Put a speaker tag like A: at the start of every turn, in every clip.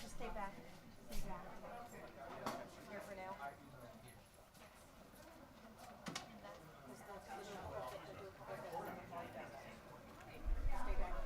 A: just stay back. Stay back. Here for now. Stay back.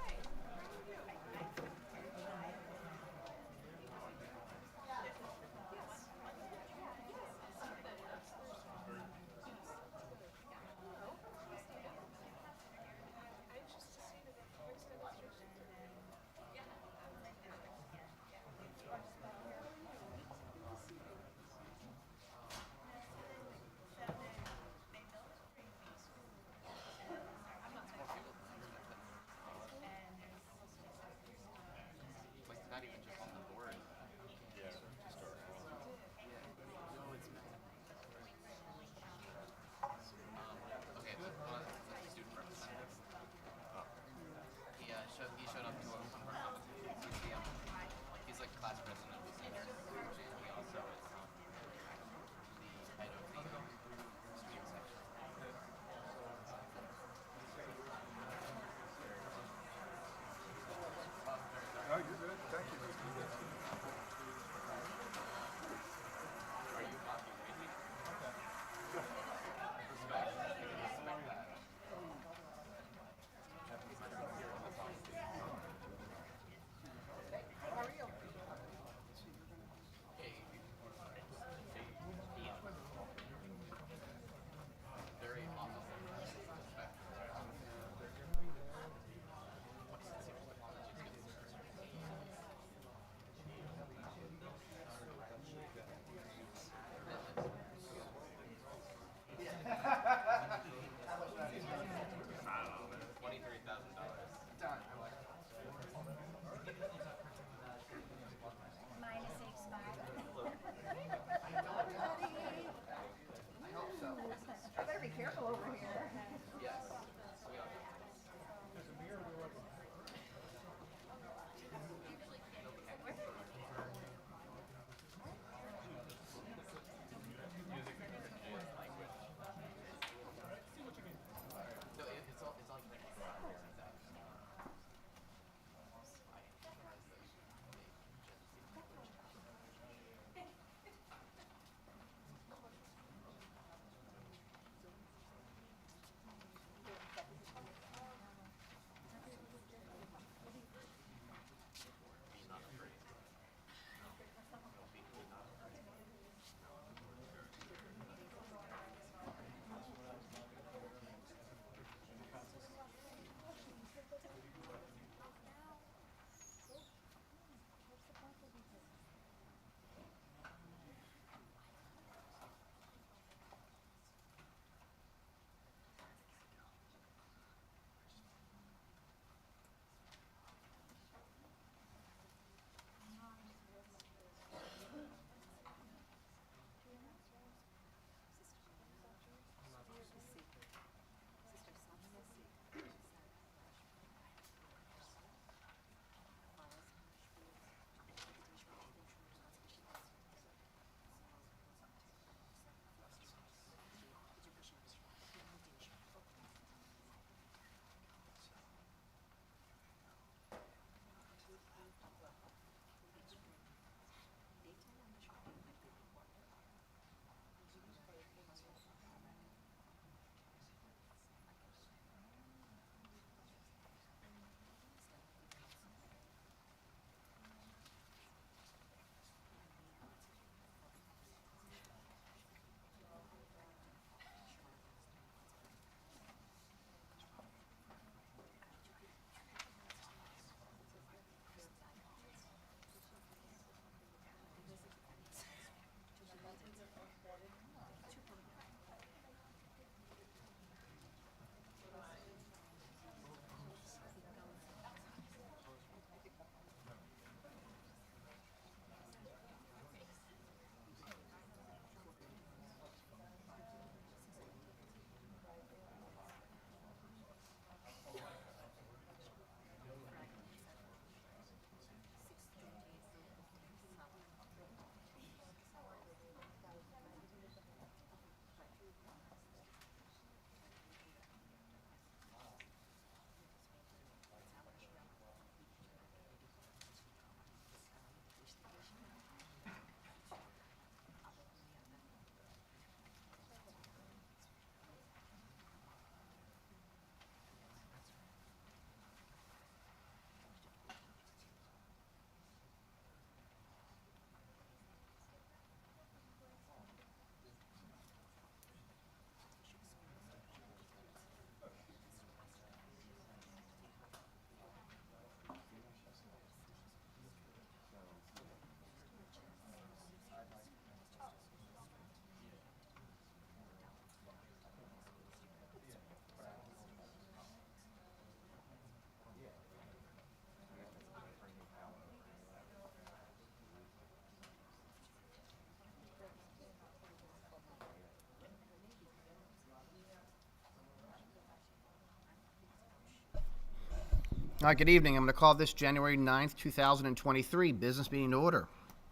B: All right, good evening. I'm going to call this January 9th, 2023 business meeting to order.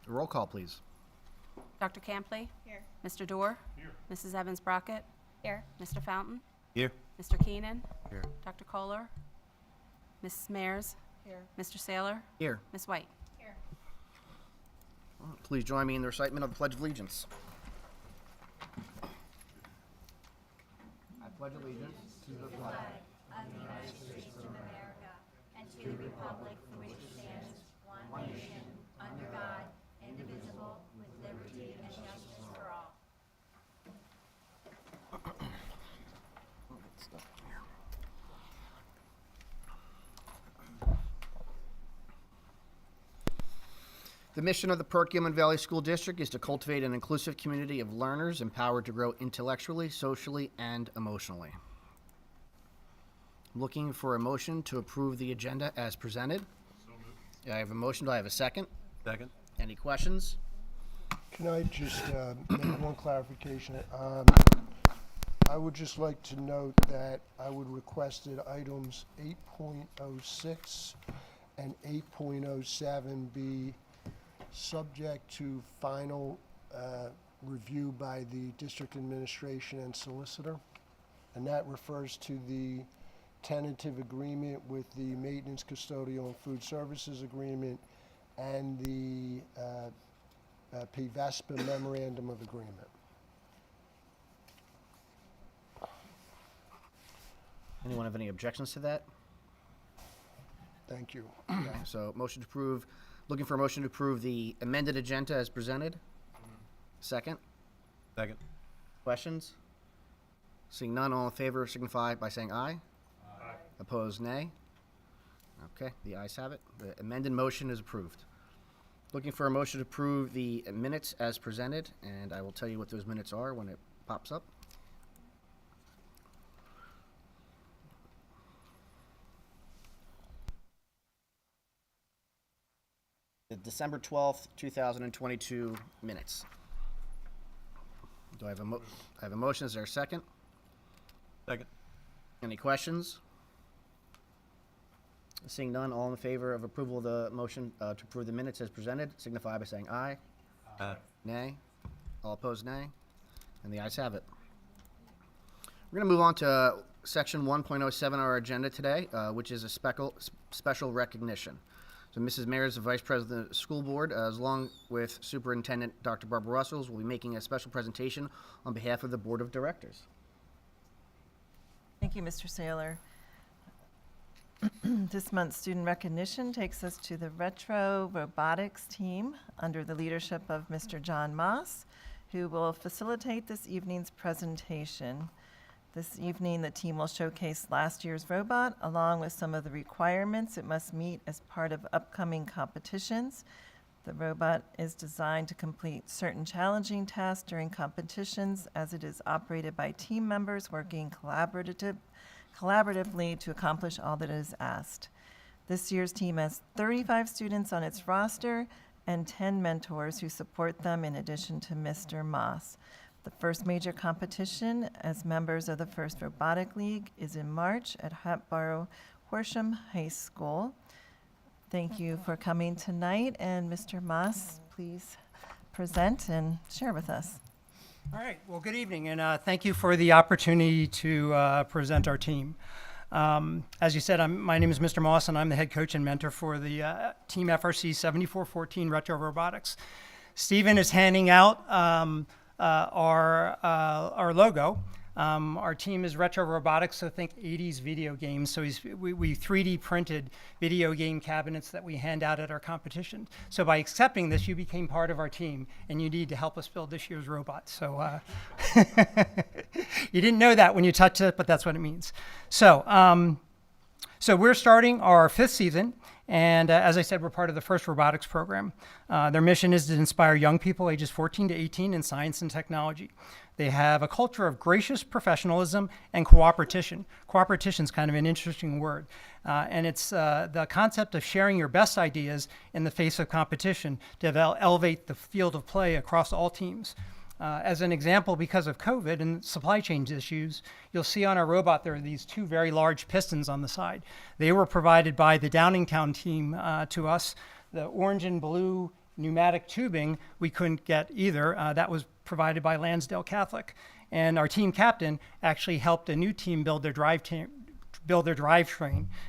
B: Roll call, please.
A: Dr. Campley?
C: Here.
A: Mr. Dorr? Here. Mrs. Evans-Brockett?
C: Here.
A: Mr. Fountain?
D: Here.
A: Mr. Keenan?
D: Here.
A: Dr. Kohler? Mrs. Mares?
C: Here.
A: Mr. Saylor?
B: Here.
A: Ms. White?
C: Here.
B: Please join me in the recitement of the Pledge of Allegiance. I pledge allegiance to the flag
C: Of the United States of America and to the republic for which it stands, one nation, under God, indivisible, with liberty and justice for all.
B: The mission of the Perkiomen Valley School District is to cultivate an inclusive community of learners empowered to grow intellectually, socially, and emotionally. Looking for a motion to approve the agenda as presented. So moved. I have a motion. Do I have a second?
D: Second.
B: Any questions?
E: Can I just make one clarification? I would just like to note that I would request that items 8.06 and 8.07 be subject to final review by the district administration and solicitor. And that refers to the tentative agreement with the maintenance, custodial, and food services agreement and the PVSD memorandum of agreement.
B: Anyone have any objections to that?
E: Thank you.
B: Okay, so motion to approve, looking for a motion to approve the amended agenda as presented. Second.
D: Second.
B: Questions? Seeing none, all in favor signify by saying aye. Aye. Opposed, nay. Okay, the ayes have it. The amended motion is approved. Looking for a motion to approve the minutes as presented, and I will tell you what those minutes are when it pops up. The December 12th, 2022 minutes. Do I have a motion? Is there a second?
D: Second.
B: Any questions? Seeing none, all in favor of approval of the motion to approve the minutes as presented, signify by saying aye.
D: Aye.
B: Nay. All opposed, nay. And the ayes have it. We're going to move on to section 1.07 of our agenda today, which is a special recognition. So Mrs. Mares, the Vice President of the School Board, along with Superintendent Dr. Barbara Russells, will be making a special presentation on behalf of the Board of Directors.
F: Thank you, Mr. Saylor. This month's student recognition takes us to the Retro Robotics team under the leadership of Mr. John Moss, who will facilitate this evening's presentation. This evening, the team will showcase last year's robot, along with some of the requirements it must meet as part of upcoming competitions. The robot is designed to complete certain challenging tasks during competitions, as it is operated by team members working collaboratively to accomplish all that is asked. This year's team has 35 students on its roster and 10 mentors who support them in addition to Mr. Moss. The first major competition as members of the First Robotic League is in March at Hatboro Horsham High School. Thank you for coming tonight, and Mr. Moss, please present and share with us.
G: All right, well, good evening, and thank you for the opportunity to present our team. As you said, my name is Mr. Moss, and I'm the head coach and mentor for the Team FRC 7414 Retro Robotics. Stephen is handing out our logo. Our team is Retro Robotics, so think 80s video games. So we 3D printed video game cabinets that we hand out at our competition. So by accepting this, you became part of our team, and you need to help us build this year's robot. So you didn't know that when you touched it, but that's what it means. So we're starting our 5th season. And as I said, we're part of the First Robotics program. Their mission is to inspire young people ages 14 to 18 in science and technology. They have a culture of gracious professionalism and cooperation. Cooperation is kind of an interesting word. And it's the concept of sharing your best ideas in the face of competition to elevate the field of play across all teams. As an example, because of COVID and supply chain issues, you'll see on our robot there are these two very large pistons on the side. They were provided by the Downingtown team to us. The orange and blue pneumatic tubing we couldn't get either. That was provided by Lansdale Catholic. And our team captain actually helped a new team build their drivetrain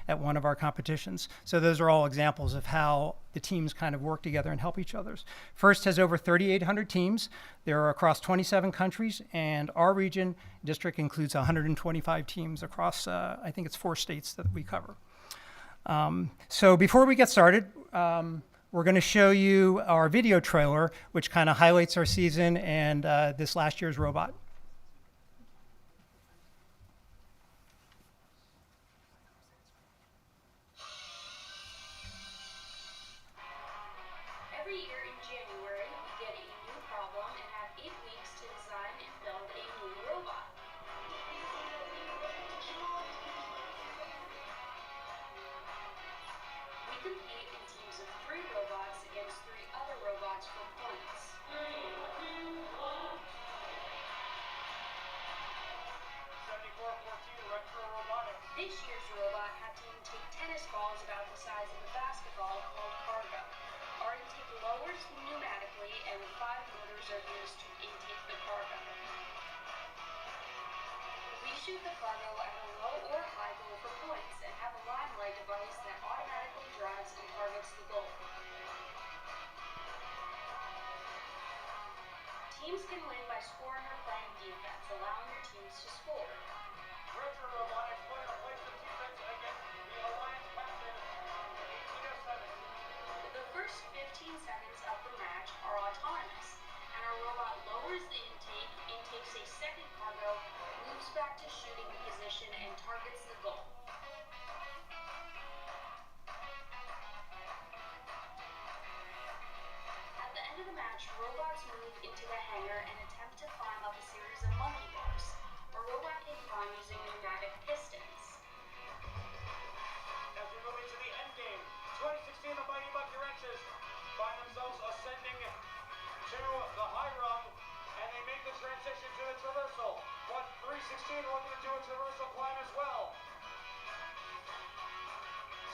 G: at one of our competitions. So those are all examples of how the teams kind of work together and help each other. FIRST has over 3,800 teams. They're across 27 countries, and our region district includes 125 teams across, I think it's 4 states that we cover. So before we get started, we're going to show you our video trailer, which kind of highlights our season and this last year's robot.
H: Every year in January, we get a new problem and have 8 weeks to design and build a new robot. We compete in teams of 3 robots against 3 other robots for points. This year's robot had to intake tennis balls about the size of a basketball called cargo. Our intake lowers pneumatically, and 5 motors are used to intake the cargo. We shoot the cargo at a low or high goal for points and have a limelight device that automatically drives and targets the goal. Teams can win by scoring or playing defense, allowing their teams to score. Robotics won a place of defense against the Alliance captain, 1807. The first 15 seconds of the match are autonomous, and our robot lowers the intake, intakes a second cargo, moves back to shooting position, and targets the goal. At the end of the match, robots move into the hangar and attempt to climb up a series of monkey bars. A robot can climb using pneumatic pistons. As we move into the end game, 2016, the Mighty Bucky Wrenches find themselves ascending to the high rung, and they make the transition to the traversal. But 316 looking to do a traversal climb as well.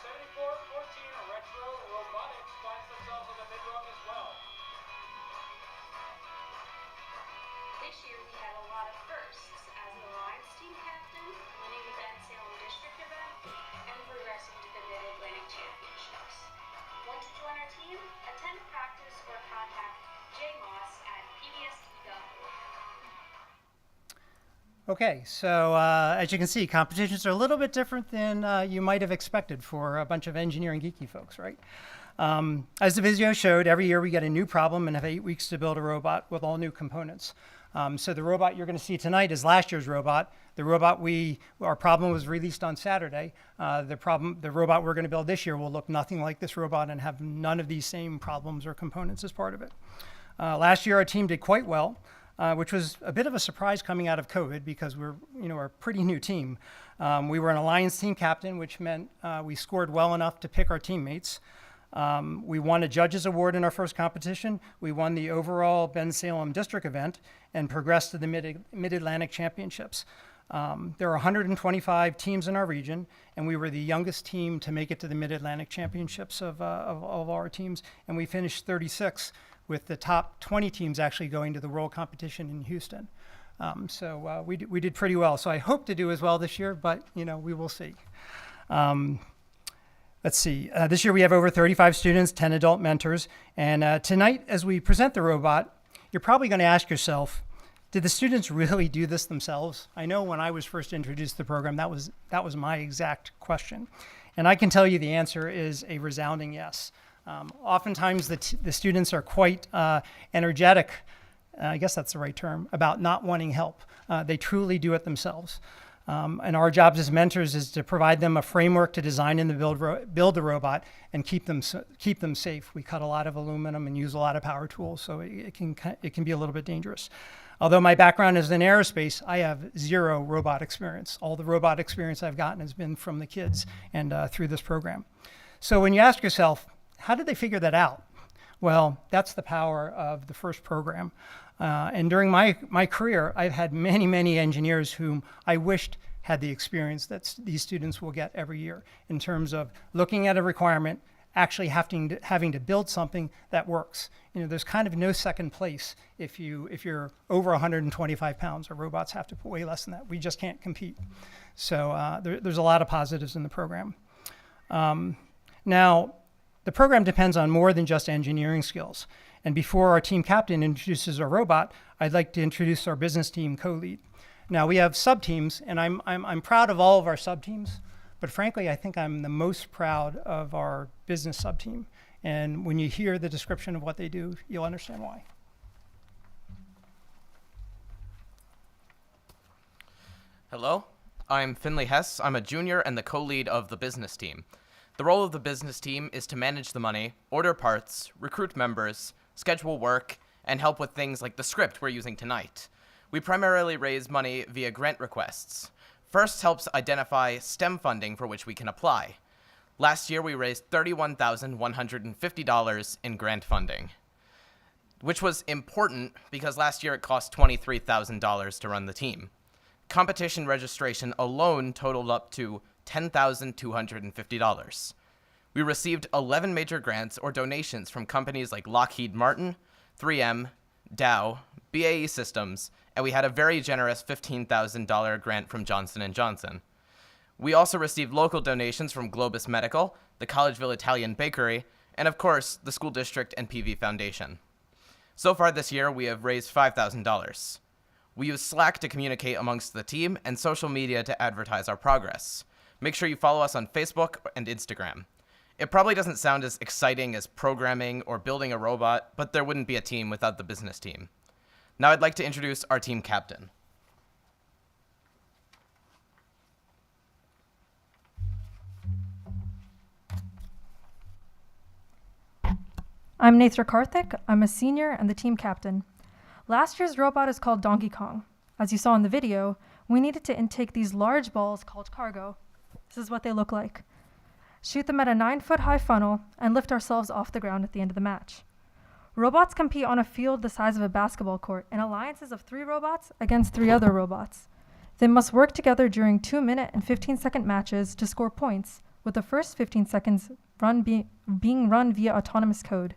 H: 74-14, Retro Robotics finds themselves on the mid rung as well. This year we had a lot of firsts, as the Alliance team captain, winning the Ben Salem District event, and progressing to the Mid-Atlantic Championships. Want to join our team? Attend practice or contact Jay Moss at PVSD.org.
G: Okay, so as you can see, competitions are a little bit different than you might have expected for a bunch of engineering geeky folks, right? As the video showed, every year we get a new problem and have 8 weeks to build a robot with all new components. So the robot you're going to see tonight is last year's robot. The robot our problem was released on Saturday. The robot we're going to build this year will look nothing like this robot and have none of these same problems or components as part of it. Last year our team did quite well, which was a bit of a surprise coming out of COVID because we're a pretty new team. We were an Alliance team captain, which meant we scored well enough to pick our teammates. We won a judges award in our first competition. We won the overall Ben Salem district event and progressed to the Mid-Atlantic Championships. There are 125 teams in our region, and we were the youngest team to make it to the Mid-Atlantic Championships of our teams, and we finished 36, with the top 20 teams actually going to the world competition in Houston. So we did pretty well. So I hope to do as well this year, but we will see. Let's see. This year we have over 35 students, 10 adult mentors, and tonight as we present the robot, you're probably going to ask yourself, did the students really do this themselves? I know when I was first introduced to the program, that was my exact question. And I can tell you the answer is a resounding yes. Oftentimes the students are quite energetic, I guess that's the right term, about not wanting help. They truly do it themselves. And our jobs as mentors is to provide them a framework to design and build the robot and keep them safe. We cut a lot of aluminum and use a lot of power tools, so it can be a little bit dangerous. Although my background is in aerospace, I have 0 robot experience. All the robot experience I've gotten has been from the kids and through this program. So when you ask yourself, how did they figure that out? Well, that's the power of the FIRST program. And during my career, I've had many, many engineers whom I wished had the experience that these students will get every year in terms of looking at a requirement, actually having to build something that works. You know, there's kind of no second place if you're over 125 pounds, or robots have to weigh less than that. We just can't compete. So there's a lot of positives in the program. Now, the program depends on more than just engineering skills. And before our team captain introduces our robot, I'd like to introduce our business team co-lead. Now, we have sub-teams, and I'm proud of all of our sub-teams, but frankly, I think I'm the most proud of our business sub-team. And when you hear the description of what they do, you'll understand why.
I: Hello, I'm Finley Hess. I'm a junior and the co-lead of the business team. The role of the business team is to manage the money, order parts, recruit members, schedule work, and help with things like the script we're using tonight. We primarily raise money via grant requests. FIRST helps identify STEM funding for which we can apply. Last year, we raised $31,150 in grant funding, which was important because last year it cost $23,000 to run the team. Competition registration alone totaled up to $10,250. We received 11 major grants or donations from companies like Lockheed Martin, 3M, Dow, BAE Systems, and we had a very generous $15,000 grant from Johnson & Johnson. We also received local donations from Globus Medical, the Collegeville Italian Bakery, and of course, the school district and PV Foundation. So far this year, we have raised $5,000. We use Slack to communicate amongst the team and social media to advertise our progress. Make sure you follow us on Facebook and Instagram. It probably doesn't sound as exciting as programming or building a robot, but there wouldn't be a team without the business team. Now I'd like to introduce our team captain.
A: I'm Nathra Karthik. I'm a senior and the team captain. Last year's robot is called Donkey Kong. As you saw in the video, we needed to intake these large balls called cargo. This is what they look like. Shoot them at a 9-foot high funnel and lift ourselves off the ground at the end of the match. Robots compete on a field the size of a basketball court in alliances of 3 robots against 3 other robots. They must work together during 2-minute and 15-second matches to score points, with the first 15 seconds being run via autonomous code.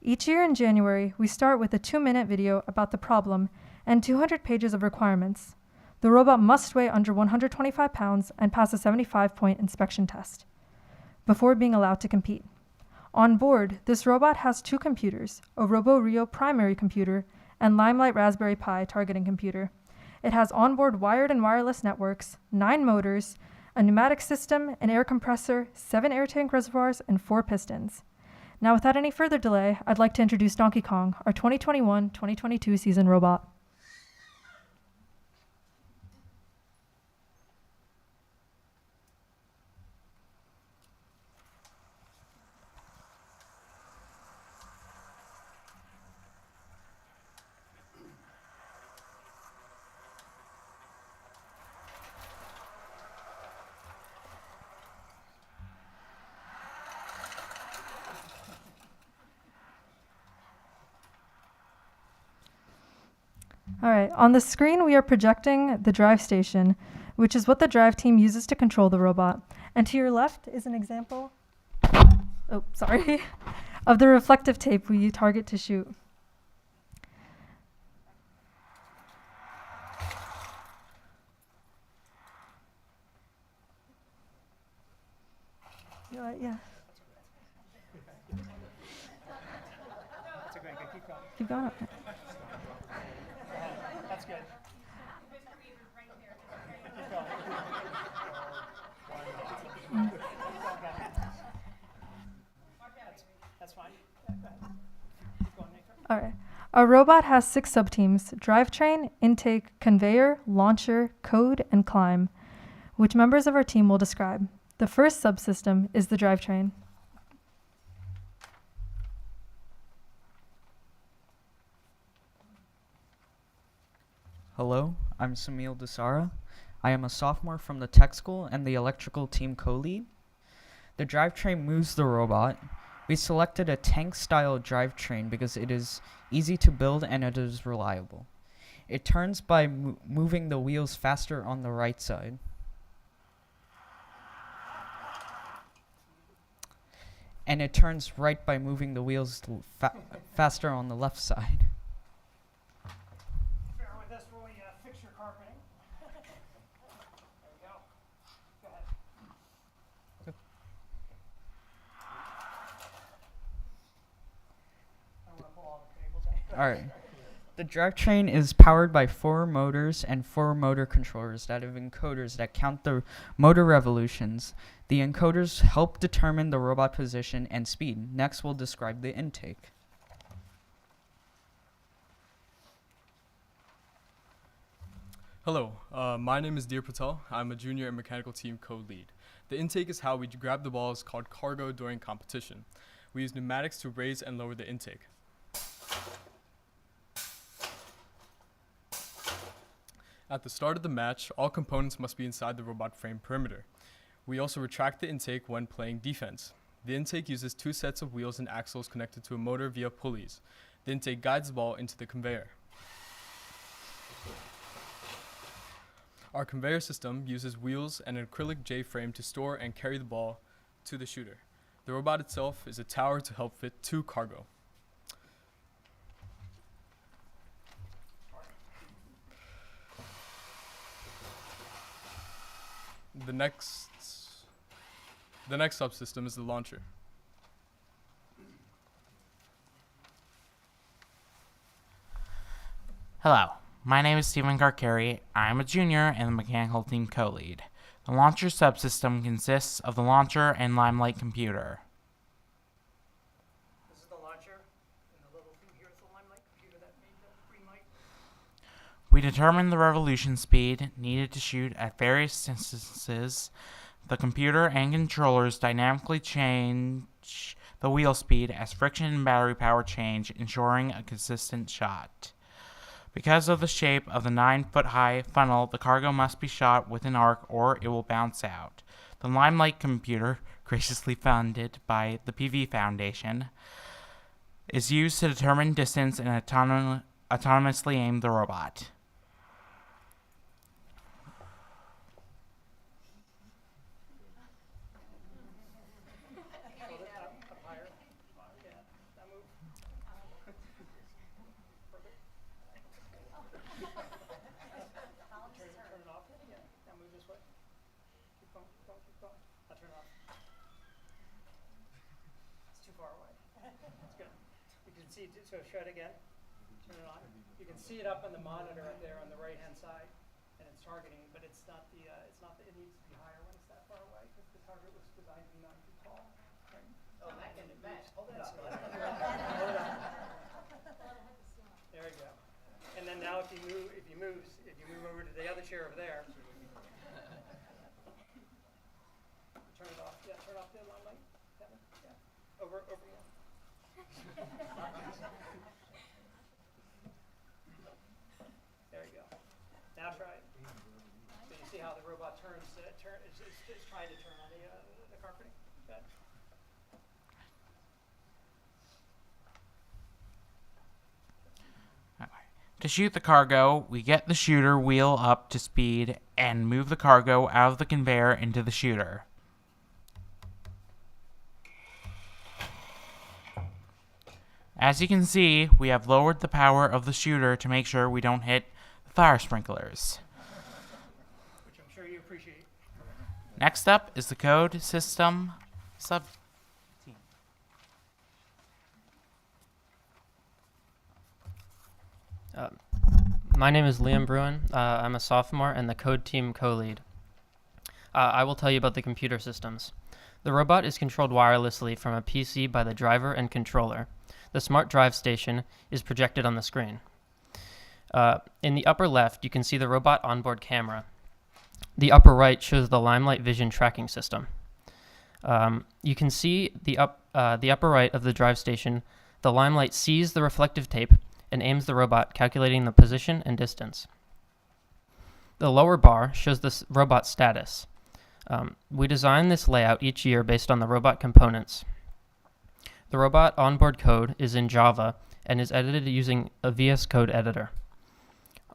A: Each year in January, we start with a 2-minute video about the problem and 200 pages of requirements. The robot must weigh under 125 pounds and pass a 75-point inspection test before being allowed to compete. On board, this robot has 2 computers, a RoboRio primary computer and Limelight Raspberry Pi targeting computer. It has onboard wired and wireless networks, 9 motors, a pneumatic system, an air compressor, 7 air tank reservoirs, and 4 pistons. Now, without any further delay, I'd like to introduce Donkey Kong, our 2021-2022 season robot. All right, on the screen we are projecting the drive station, which is what the drive team uses to control the robot. And to your left is an example, of the reflective tape we target to shoot. You all right? Yeah.
G: That's okay. Keep going.
A: Keep going. Okay.
G: That's good. That's fine. Keep going, Nathan.
A: All right. Our robot has 6 subteams: drivetrain, intake, conveyor, launcher, code, and climb, which members of our team will describe. The first subsystem is the drivetrain.
J: Hello, I'm Samil Dasara. I am a sophomore from the tech school and the electrical team co-lead. The drivetrain moves the robot. We selected a tank-style drivetrain because it is easy to build and it is reliable. It turns by moving the wheels faster on the right side. And it turns right by moving the wheels faster on the left side.
G: Bear with us while we fix your carpeting. There we go. Go ahead. I don't want to pull all the cables out.
J: All right. The drivetrain is powered by 4 motors and 4 motor controllers that have encoders that count the motor revolutions. The encoders help determine the robot position and speed. Next, we'll describe the intake.
K: Hello, my name is Deer Patel. I'm a junior and mechanical team co-lead. The intake is how we grab the balls called cargo during competition. We use pneumatics to raise and lower the intake. At the start of the match, all components must be inside the robot frame perimeter. We also retract the intake when playing defense. The intake uses 2 sets of wheels and axles connected to a motor via pulleys. The intake guides the ball into the conveyor. Our conveyor system uses wheels and an acrylic J-frame to store and carry the ball to the shooter. The robot itself is a tower to help fit 2 cargo. The next subsystem is the launcher.
L: Hello, my name is Stephen Garcari. I'm a junior and the mechanical team co-lead. The launcher subsystem consists of the launcher and Limelight computer.
G: This is the launcher, and the little thing here is the Limelight computer that made the green light.
L: We determine the revolution speed needed to shoot at various distances. The computer and controllers dynamically change the wheel speed as friction and battery power change, ensuring a consistent shot. Because of the shape of the 9-foot-high funnel, the cargo must be shot with an arc or it will bounce out. The Limelight computer, graciously funded by the PV Foundation, is used to determine distance and autonomously aim the robot.
G: So show it again. Turn it on. You can see it up on the monitor up there on the right-hand side, and it's targeting, but it's not the. It needs to be higher when it's that far away because the target was designed to be 9 feet tall. Right? Oh, that can match. Hold it up. Hold it up. There we go. And then now, if you move over to the other chair over there. Turn it off. Yeah, turn off the light, Kevin. Yeah. Over here. There you go. Now try it. So you see how the robot turns. It's trying to turn on the carpeting. Good.
L: To shoot the cargo, we get the shooter wheel up to speed and move the cargo out of the conveyor into the shooter. As you can see, we have lowered the power of the shooter to make sure we don't hit the fire sprinklers.
G: Which I'm sure you appreciate.
L: Next up is the code system sub team.
M: My name is Liam Bruin. I'm a sophomore and the code team co-lead. I will tell you about the computer systems. The robot is controlled wirelessly from a PC by the driver and controller. The smart drive station is projected on the screen. In the upper left, you can see the robot onboard camera. The upper right shows the Limelight vision tracking system. You can see the upper right of the drive station. The Limelight sees the reflective tape and aims the robot, calculating the position and distance. The lower bar shows the robot status. We design this layout each year based on the robot components. The robot onboard code is in Java and is edited using a VS Code editor.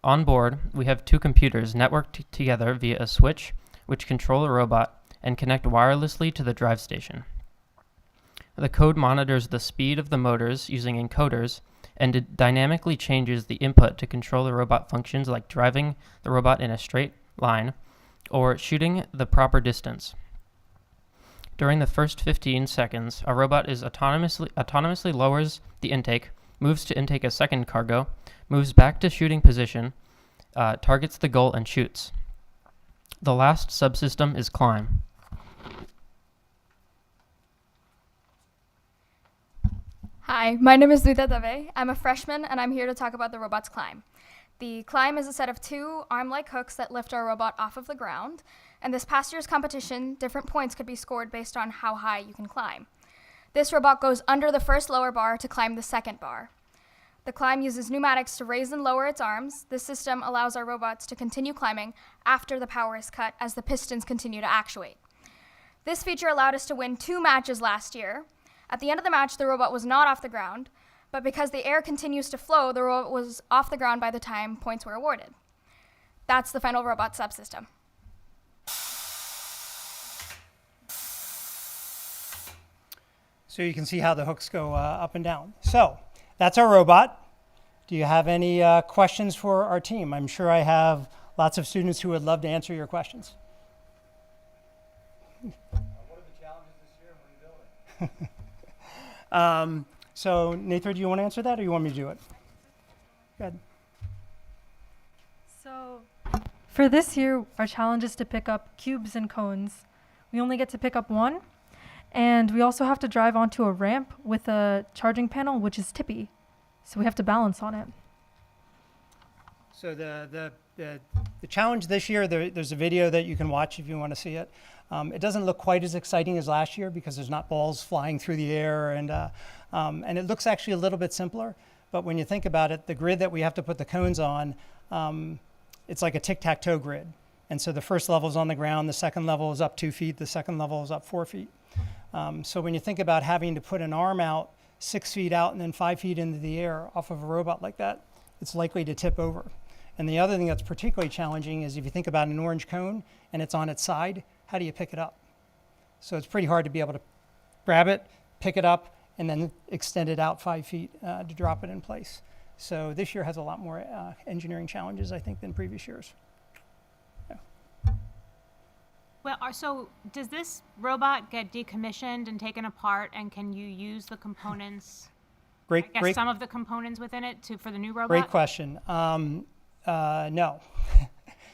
M: On board, we have two computers networked together via a switch, which control the robot and connect wirelessly to the drive station. The code monitors the speed of the motors using encoders, and it dynamically changes the input to control the robot functions like driving the robot in a straight line or shooting the proper distance. During the first 15 seconds, a robot is autonomously lowers the intake, moves to intake a second cargo, moves back to shooting position, targets the goal, and shoots. The last subsystem is climb.
N: Hi, my name is Luita Dave. I'm a freshman, and I'm here to talk about the robot's climb. The climb is a set of two arm-like hooks that lift our robot off of the ground. And this past year's competition, different points could be scored based on how high you can climb. This robot goes under the first lower bar to climb the second bar. The climb uses pneumatics to raise and lower its arms. This system allows our robots to continue climbing after the power is cut as the pistons continue to actuate. This feature allowed us to win 2 matches last year. At the end of the match, the robot was not off the ground, but because the air continues to flow, the robot was off the ground by the time points were awarded. That's the final robot subsystem.
G: So you can see how the hooks go up and down. So that's our robot. Do you have any questions for our team? I'm sure I have lots of students who would love to answer your questions.
E: What are the challenges this year when you build it?
G: So Nathan, do you want to answer that, or you want me to do it? Good.
A: So for this year, our challenge is to pick up cubes and cones. We only get to pick up one, and we also have to drive onto a ramp with a charging panel, which is tippy. So we have to balance on it.
G: So the challenge this year, there's a video that you can watch if you want to see it. It doesn't look quite as exciting as last year because there's not balls flying through the air, and it looks actually a little bit simpler. But when you think about it, the grid that we have to put the cones on, it's like a tic-tac-toe grid. And so the first level is on the ground, the second level is up 2 feet, the second level is up 4 feet. So when you think about having to put an arm out 6 feet out and then 5 feet into the air off of a robot like that, it's likely to tip over. And the other thing that's particularly challenging is if you think about an orange cone and it's on its side, how do you pick it up? So it's pretty hard to be able to grab it, pick it up, and then extend it out 5 feet to drop it in place. So this year has a lot more engineering challenges, I think, than previous years.
O: Well, so does this robot get decommissioned and taken apart, and can you use the components,
G: Great.
O: some of the components within it for the new robot?
G: Great question. No.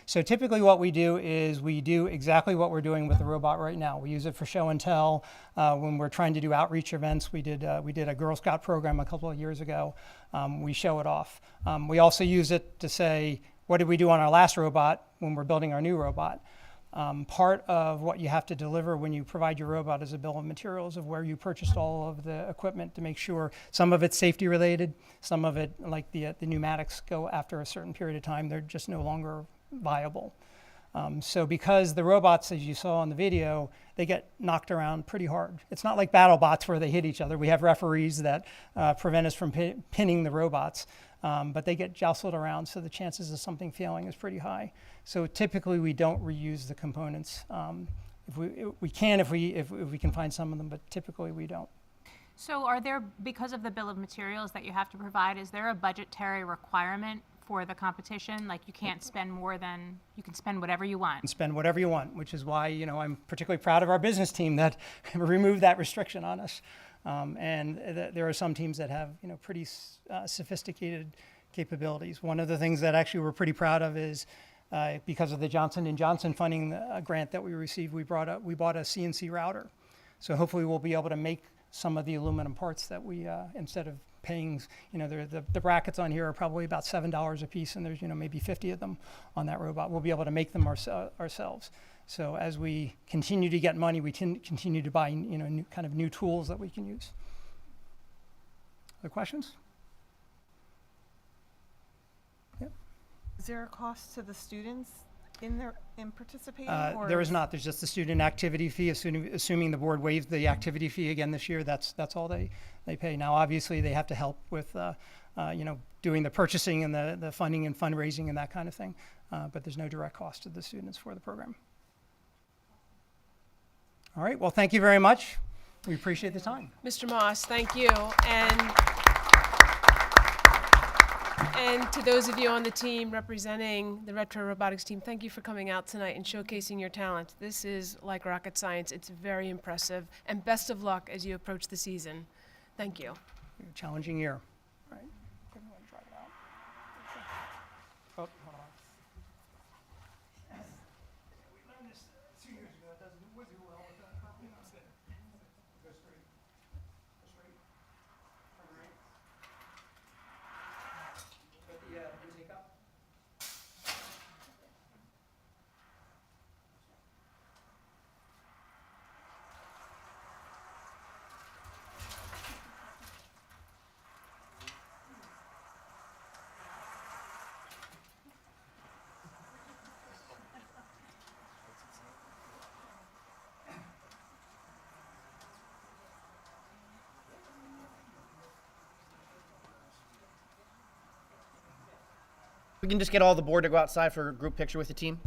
G: So typically what we do is we do exactly what we're doing with the robot right now. We use it for show and tell. When we're trying to do outreach events, we did a Girl Scout program a couple of years ago. We show it off. We also use it to say, what did we do on our last robot when we're building our new robot? Part of what you have to deliver when you provide your robot is a bill of materials of where you purchased all of the equipment to make sure some of it's safety related, some of it, like the pneumatics, go after a certain period of time, they're just no longer viable. So because the robots, as you saw in the video, they get knocked around pretty hard. It's not like battle bots where they hit each other. We have referees that prevent us from pinning the robots, but they get jostled around, so the chances of something failing is pretty high. So typically we don't reuse the components. If we can find some of them, but typically we don't.
O: So are there, because of the bill of materials that you have to provide, is there a budgetary requirement for the competition? Like you can't spend more than, you can spend whatever you want?
G: And spend whatever you want, which is why, I'm particularly proud of our business team that removed that restriction on us. And there are some teams that have, pretty sophisticated capabilities. One of the things that actually we're pretty proud of is because of the Johnson & Johnson funding grant that we received, we bought a CNC router. So hopefully we'll be able to make some of the aluminum parts that we, instead of paying, the brackets on here are probably about $7 a piece, and there's, maybe 50 of them on that robot. We'll be able to make them ourselves. So as we continue to get money, we continue to buy, new tools that we can use. Other questions?
F: Is there a cost to the students
P: in participating? Or
G: There is not. There's just the student activity fee, assuming the board waived the activity fee again this year. That's all they pay. Now, obviously, they have to help with doing the purchasing and the funding and fundraising and that kind of thing. But there's no direct cost to the students for the program. All right. Well, thank you very much. We appreciate the time.
Q: Mr. Moss, thank you. And to those of you on the team representing the Retro Robotics team, thank you for coming out tonight and showcasing your talent. This is like rocket science. It's very impressive. And best of luck as you approach the season. Thank you.
G: Challenging year. All right. Everyone try it out. Oh, hold on. We learned this 2 years ago. It doesn't whiz you well with that. Go straight. Go straight. Turn right. Get the intake up.
B: We can just get all the board to go outside for a group picture with the team.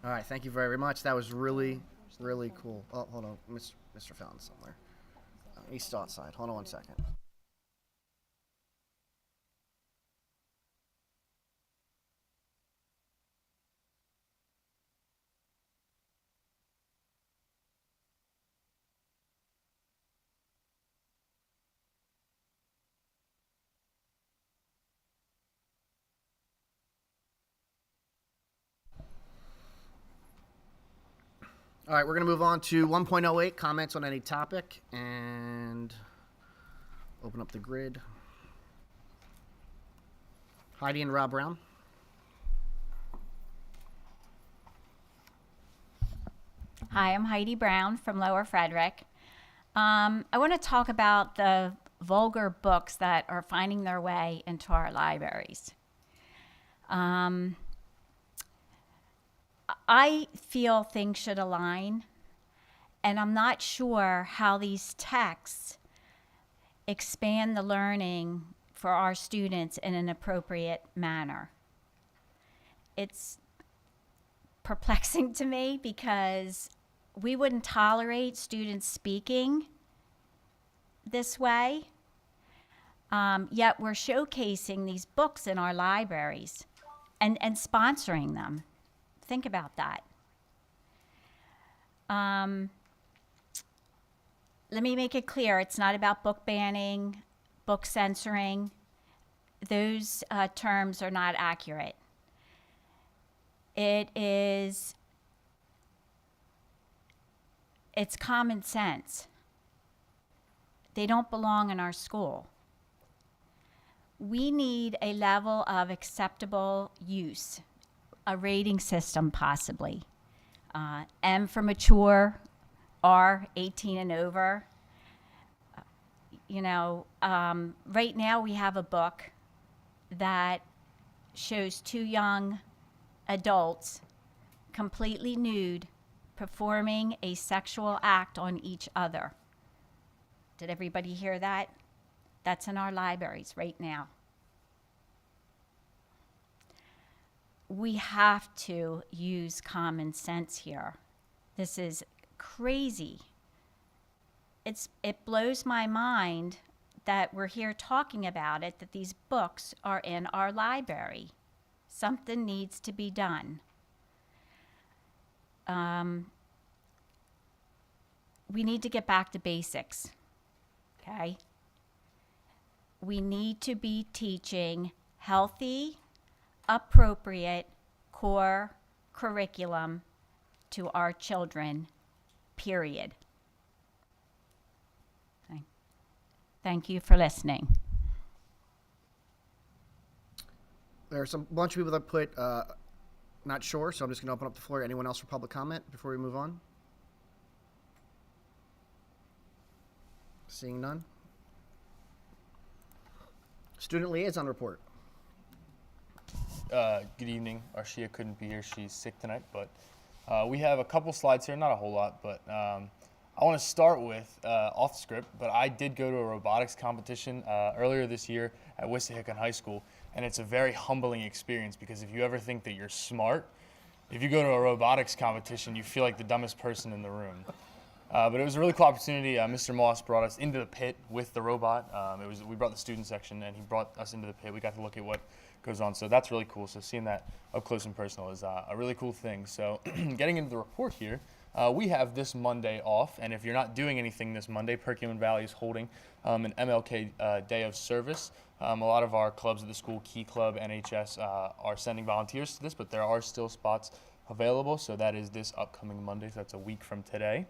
B: All right, thank you very much. That was really, really cool. Oh, hold on, Mr. Fountain somewhere. He's still outside. Hold on one second. All right, we're going to move on to 1.08, comments on any topic, and open up the grid. Heidi and Rob Brown.
C: Hi, I'm Heidi Brown from Lower Frederick. I want to talk about the vulgar books that are finding their way into our libraries. I feel things should align, and I'm not sure how these texts expand the learning for our students in an appropriate manner. It's perplexing to me because we wouldn't tolerate students speaking this way, yet we're showcasing these books in our libraries and sponsoring them. Think about that. Let me make it clear, it's not about book banning, book censoring. Those terms are not accurate. It's common sense. They don't belong in our school. We need a level of acceptable use, a rating system possibly. M for mature, R 18 and over. Right now we have a book that shows two young adults completely nude performing a sexual act on each other. Did everybody hear that? That's in our libraries right now. We have to use common sense here. This is crazy. It blows my mind that we're here talking about it, that these books are in our library. Something needs to be done. We need to get back to basics, okay? We need to be teaching healthy, appropriate core curriculum to our children, period. Okay. Thank you for listening.
B: There's a bunch of people that put not sure, so I'm just going to open up the floor. Anyone else for public comment before we move on? Seeing none. Student liaison report.
R: Good evening. Arshia couldn't be here. She's sick tonight, but we have a couple slides here, not a whole lot, but I want to start with, off the script, but I did go to a robotics competition earlier this year at Wissahickon High School, and it's a very humbling experience because if you ever think that you're smart, if you go to a robotics competition, you feel like the dumbest person in the room. But it was a really cool opportunity. Mr. Moss brought us into the pit with the robot. We brought the student section, and he brought us into the pit. We got to look at what goes on, so that's really cool. So seeing that up close and personal is a really cool thing. So getting into the report here, we have this Monday off, and if you're not doing anything this Monday, Perkiomen Valley is holding an MLK Day of Service. A lot of our clubs at the school, Key Club, NHS, are sending volunteers to this, but there are still spots available, so that is this upcoming Monday, so that's a week from today.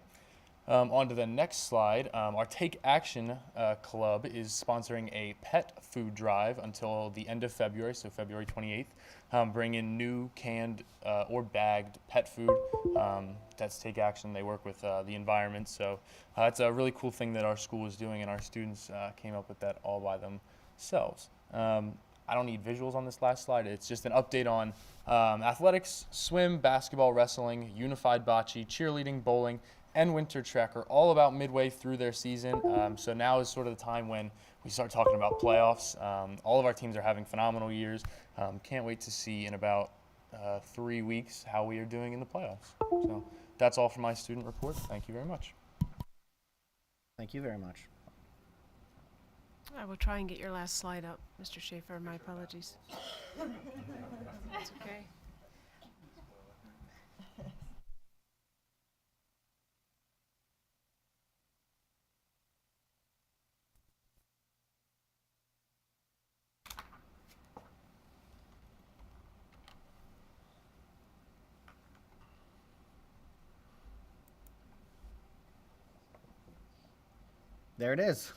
R: On to the next slide, our Take Action Club is sponsoring a pet food drive until the end of February, so February 28th. Bring in new canned or bagged pet food. That's Take Action. They work with the environment, so it's a really cool thing that our school is doing, and our students came up with that all by themselves. I don't need visuals on this last slide. It's just an update on athletics, swim, basketball, wrestling, unified bocce, cheerleading, bowling, and winter track are all about midway through their season. So now is sort of the time when we start talking about playoffs. All of our teams are having phenomenal years. Can't wait to see in about 3 weeks how we are doing in the playoffs. So that's all for my student report. Thank you very much.
B: Thank you very much.
Q: I will try and get your last slide up, Mr. Schaefer. My apologies. That's okay.
B: There it is.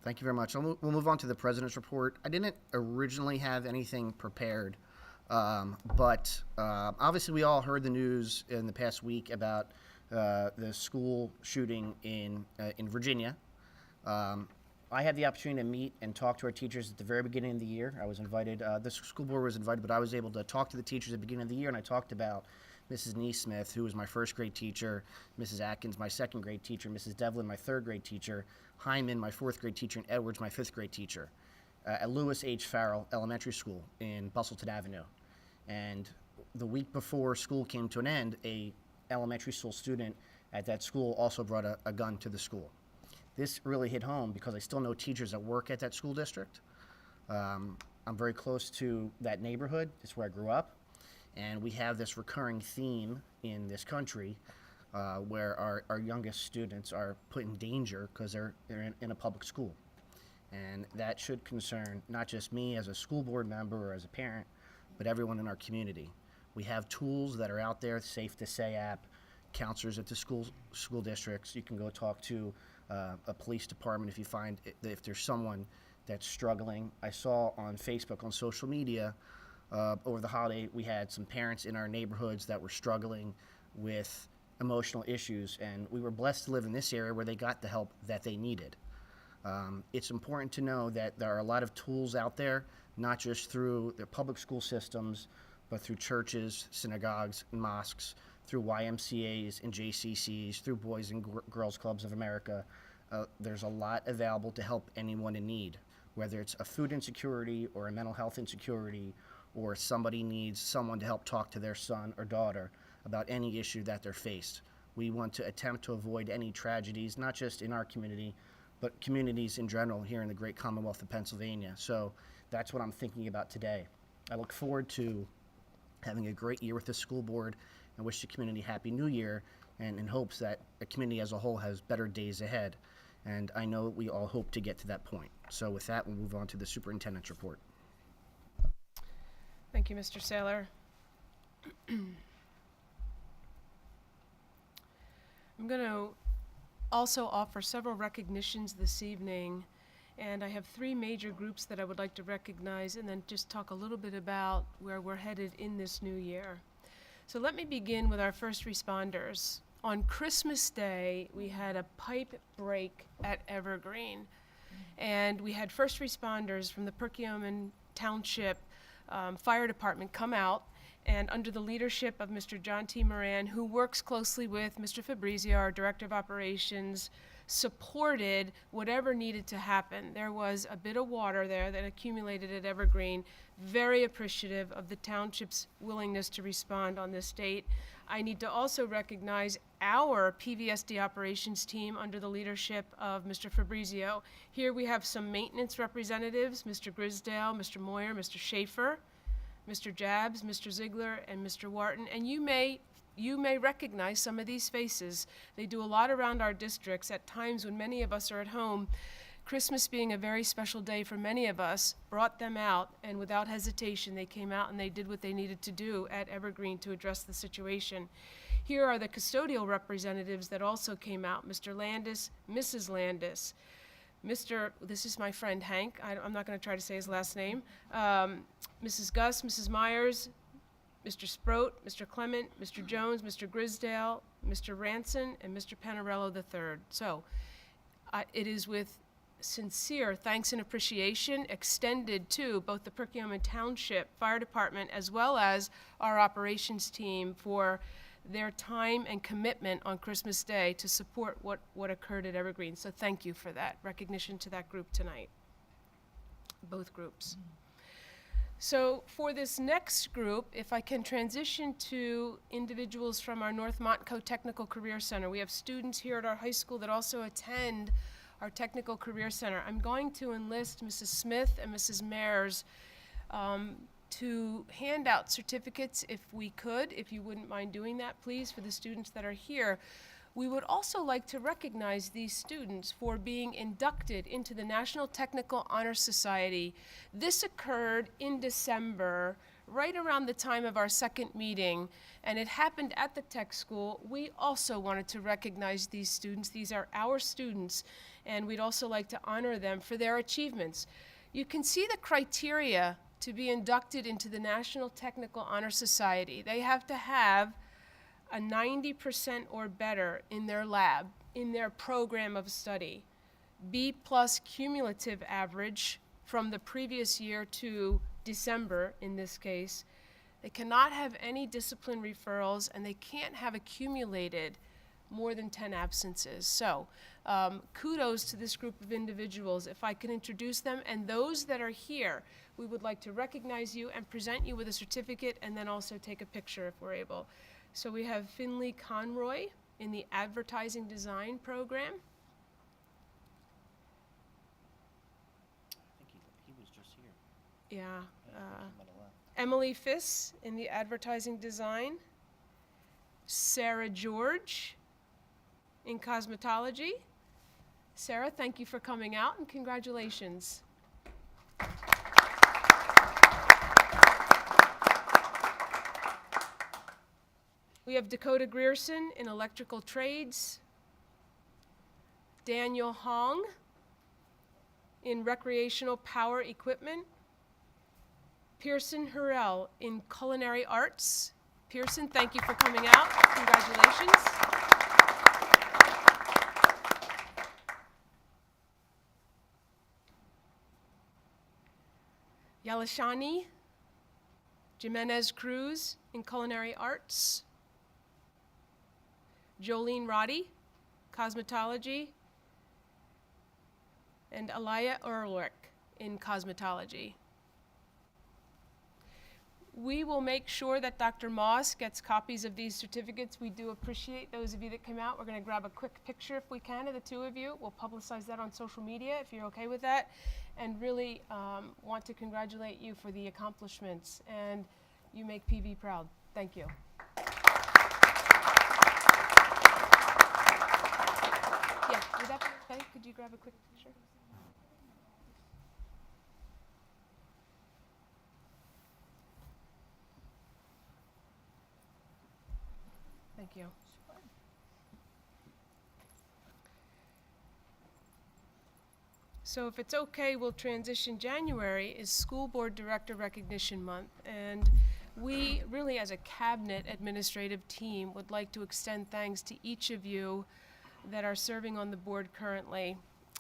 B: Thank you very much. We'll move on to the President's report. I didn't originally have anything prepared, but obviously we all heard the news in the past week about the school shooting in Virginia. I had the opportunity to meet and talk to our teachers at the very beginning of the year. I was invited, the school board was invited, but I was able to talk to the teachers at the beginning of the year, and I talked about Mrs. Neesmith, who was my first grade teacher, Mrs. Atkins, my second grade teacher, Mrs. Devlin, my third grade teacher, Hyman, my fourth grade teacher, and Edwards, my fifth grade teacher, at Lewis H. Farrell Elementary School in Bustleton Avenue. And the week before school came to an end, a elementary school student at that school also brought a gun to the school. This really hit home because I still know teachers that work at that school district. I'm very close to that neighborhood. It's where I grew up. And we have this recurring theme in this country where our youngest students are put in danger because they're in a public school. And that should concern not just me as a school board member or as a parent, but everyone in our community. We have tools that are out there, Safe to Say app, counselors at the school districts. You can go talk to a police department if you find if there's someone that's struggling. I saw on Facebook, on social media, over the holiday, we had some parents in our neighborhoods that were struggling with emotional issues, and we were blessed to live in this area where they got the help that they needed. It's important to know that there are a lot of tools out there, not just through the public school systems, but through churches, synagogues, and mosques, through YMCAs and JCCs, through Boys and Girls Clubs of America. There's a lot available to help anyone in need, whether it's a food insecurity or a mental health insecurity, or somebody needs someone to help talk to their son or daughter about any issue that they're faced. We want to attempt to avoid any tragedies, not just in our community, but communities in general here in the great Commonwealth of Pennsylvania. So that's what I'm thinking about today. I look forward to having a great year with the school board and wish the community Happy New Year, and in hopes that the community as a whole has better days ahead. And I know we all hope to get to that point. So with that, we'll move on to the superintendent's report.
Q: Thank you, Mr. Saylor. I'm going to also offer several recognitions this evening, and I have three major groups that I would like to recognize and then just talk a little bit about where we're headed in this new year. So let me begin with our first responders. On Christmas Day, we had a pipe break at Evergreen, and we had first responders from the Perkiomen Township Fire Department come out, and under the leadership of Mr. John T. Moran, who works closely with Mr. Fabrizio, our Director of Operations, supported whatever needed to happen. There was a bit of water there that accumulated at Evergreen. Very appreciative of the township's willingness to respond on this date. I need to also recognize our PVSD operations team under the leadership of Mr. Fabrizio. Here we have some maintenance representatives, Mr. Grisdale, Mr. Moyer, Mr. Schaefer, Mr. Jabs, Mr. Ziegler, and Mr. Wharton. And you may recognize some of these faces. They do a lot around our districts at times when many of us are at home. Christmas being a very special day for many of us brought them out, and without hesitation they came out and they did what they needed to do at Evergreen to address the situation. Here are the custodial representatives that also came out, Mr. Landis, Mrs. Landis, this is my friend Hank, I'm not going to try to say his last name, Mrs. Gus, Mrs. Myers, Mr. Sproat, Mr. Clement, Mr. Jones, Mr. Grisdale, Mr. Ranson, and Mr. Panarello III. So it is with sincere thanks and appreciation extended to both the Perkiomen Township Fire Department as well as our operations team for their time and commitment on Christmas Day to support what occurred at Evergreen. So thank you for that recognition to that group tonight. both groups. So for this next group, if I can transition to individuals from our North Montco Technical Career Center. We have students here at our high school that also attend our Technical Career Center. I'm going to enlist Mrs. Smith and Mrs. Mayers to hand out certificates if we could, if you wouldn't mind doing that, please, for the students that are here. We would also like to recognize these students for being inducted into the National Technical Honor Society. This occurred in December, right around the time of our second meeting, and it happened at the tech school. We also wanted to recognize these students. These are our students, and we'd also like to honor them for their achievements. You can see the criteria to be inducted into the National Technical Honor Society. They have to have a 90% or better in their lab, in their program of study. B+ cumulative average from the previous year to December, in this case. They cannot have any discipline referrals, and they can't have accumulated more than 10 absences. So kudos to this group of individuals. If I can introduce them, and those that are here, we would like to recognize you and present you with a certificate, and then also take a picture if we're able. So we have Finley Conroy in the Advertising Design program.
B: I think he was just here.
Q: Yeah. Emily Fiss in the Advertising Design. Sarah George in Cosmetology. Sarah, thank you for coming out, and congratulations. We have Dakota Grierson in Electrical Trades, Daniel Hong in Recreational Power Equipment, Pearson Hurrell in Culinary Arts. Pearson, thank you for coming out. Congratulations. Yalashani Jimenez Cruz in Culinary Arts. Jolene Roddy, Cosmetology, and Alaya Urlich in Cosmetology. We will make sure that Dr. Moss gets copies of these certificates. We do appreciate those of you that come out. We're going to grab a quick picture if we can of the two of you. We'll publicize that on social media if you're okay with that, and really want to congratulate you for the accomplishments, and you make PV proud. Thank you. Yeah, would that be okay? Could you grab a quick picture? Thank you. So if it's okay, we'll transition. January is School Board Director Recognition Month, and we really as a cabinet administrative team would like to extend thanks to each of you that are serving on the board currently.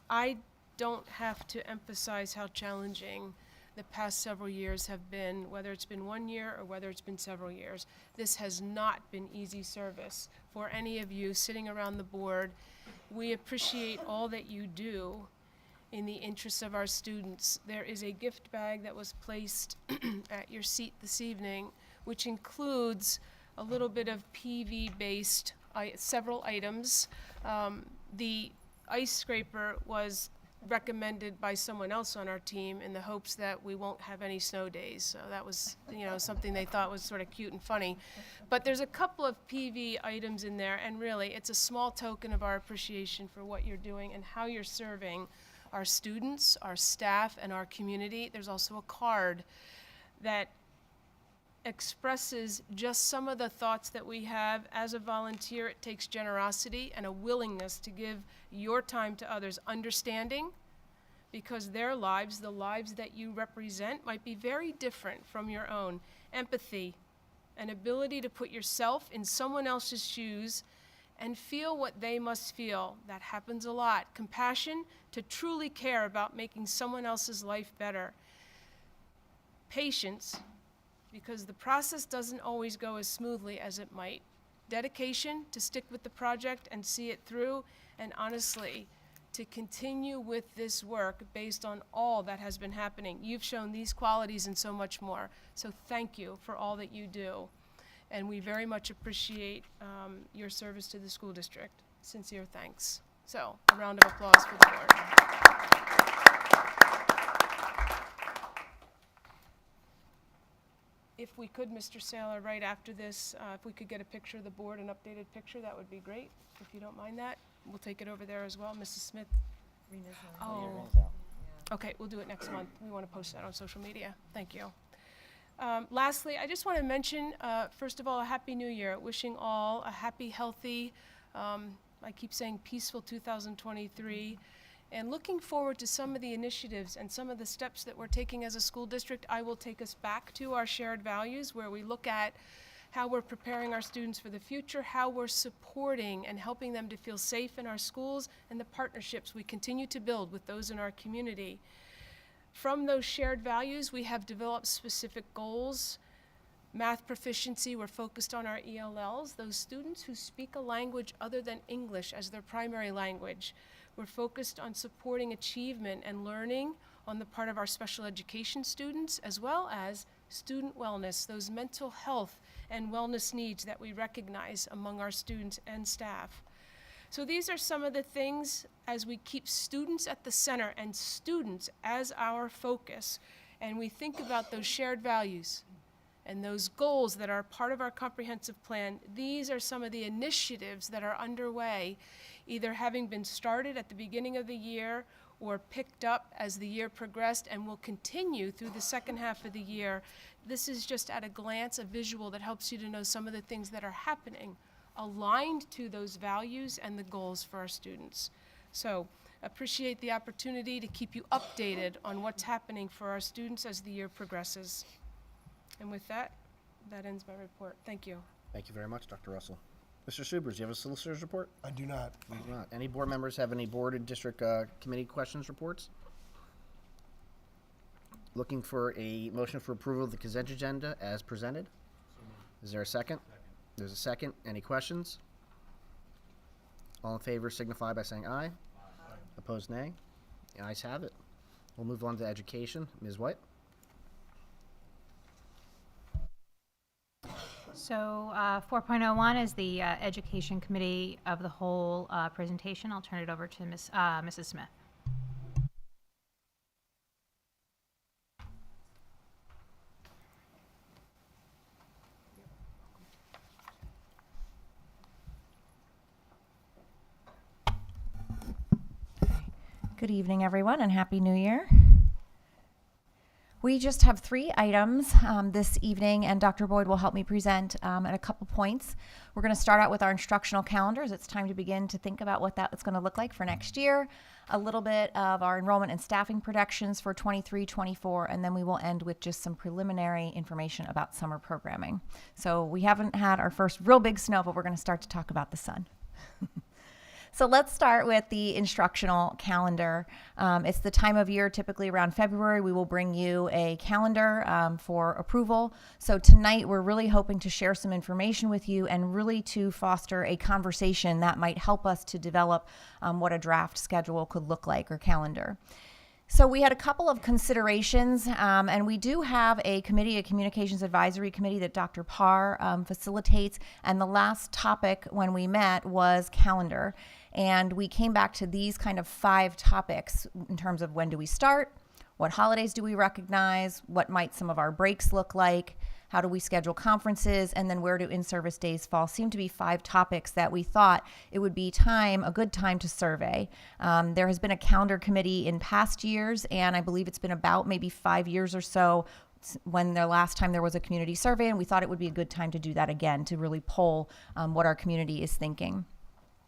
Q: I don't have to emphasize how challenging the past several years have been, whether it's been 1 year or whether it's been several years. This has not been easy service for any of you sitting around the board. We appreciate all that you do in the interests of our students. There is a gift bag that was placed at your seat this evening, which includes a little bit of PV-based several items. The ice scraper was recommended by someone else on our team in the hopes that we won't have any snow days. So that was, something they thought was sort of cute and funny. But there's a couple of PV items in there, and really it's a small token of our appreciation for what you're doing and how you're serving our students, our staff, and our community. There's also a card that expresses just some of the thoughts that we have. As a volunteer, it takes generosity and a willingness to give your time to others, understanding, because their lives, the lives that you represent, might be very different from your own. Empathy, an ability to put yourself in someone else's shoes and feel what they must feel. That happens a lot. Compassion, to truly care about making someone else's life better. Patience, because the process doesn't always go as smoothly as it might. Dedication, to stick with the project and see it through. And honestly, to continue with this work based on all that has been happening. You've shown these qualities and so much more. So thank you for all that you do. And we very much appreciate your service to the school district. Sincere thanks. So a round of applause for the board. If we could, Mr. Saylor, right after this, if we could get a picture of the board, an updated picture, that would be great, if you don't mind that. We'll take it over there as well. Mrs. Smith? Oh, okay, we'll do it next month. We want to post that on social media. Thank you. Lastly, I just want to mention, first of all, a Happy New Year. Wishing all a happy, healthy, I keep saying peaceful 2023. And looking forward to some of the initiatives and some of the steps that we're taking as a school district. I will take us back to our shared values, where we look at how we're preparing our students for the future, how we're supporting and helping them to feel safe in our schools, and the partnerships we continue to build with those in our community. From those shared values, we have developed specific goals. Math proficiency, we're focused on our ELLs, those students who speak a language other than English as their primary language. We're focused on supporting achievement and learning on the part of our special education students, as well as student wellness, those mental health and wellness needs that we recognize among our students and staff. So these are some of the things as we keep students at the center and students as our focus, and we think about those shared values and those goals that are part of our comprehensive plan. These are some of the initiatives that are underway, either having been started at the beginning of the year or picked up as the year progressed and will continue through the second half of the year. This is just at a glance, a visual that helps you to know some of the things that are happening aligned to those values and the goals for our students. So appreciate the opportunity to keep you updated on what's happening for our students as the year progresses. And with that, that ends my report. Thank you.
B: Thank you very much, Dr. Russell. Mr. Subers, do you have a solicitor's report?
E: I do not.
B: You do not. Any board members have any board and district committee questions, reports? Looking for a motion for approval of the consent agenda as presented. Is there a second? There's a second. Any questions? All in favor signify by saying aye. Opposed, nay. The ayes have it. We'll move on to education. Ms. White?
O: So 4.01 is the Education Committee of the Whole presentation. I'll turn it over to Mrs. Smith.
S: Good evening, everyone, and Happy New Year. We just have 3 items this evening, and Dr. Boyd will help me present at a couple points. We're going to start out with our instructional calendars. It's time to begin to think about what that's going to look like for next year, a little bit of our enrollment and staffing projections for 23-24, and then we will end with just some preliminary information about summer programming. So we haven't had our first real big snow, but we're going to start to talk about the sun. So let's start with the instructional calendar. It's the time of year, typically around February, we will bring you a calendar for approval. So tonight we're really hoping to share some information with you and really to foster a conversation that might help us to develop what a draft schedule could look like or calendar. So we had a couple of considerations, and we do have a committee, a communications advisory committee that Dr. Parr facilitates, and the last topic when we met was calendar. And we came back to these kind of 5 topics in terms of when do we start, what holidays do we recognize, what might some of our breaks look like, how do we schedule conferences, and then where do in-service days fall. Seemed to be 5 topics that we thought it would be a good time to survey. There has been a calendar committee in past years, and I believe it's been about maybe 5 years or so when the last time there was a community survey, and we thought it would be a good time to do that again to really poll what our community is thinking.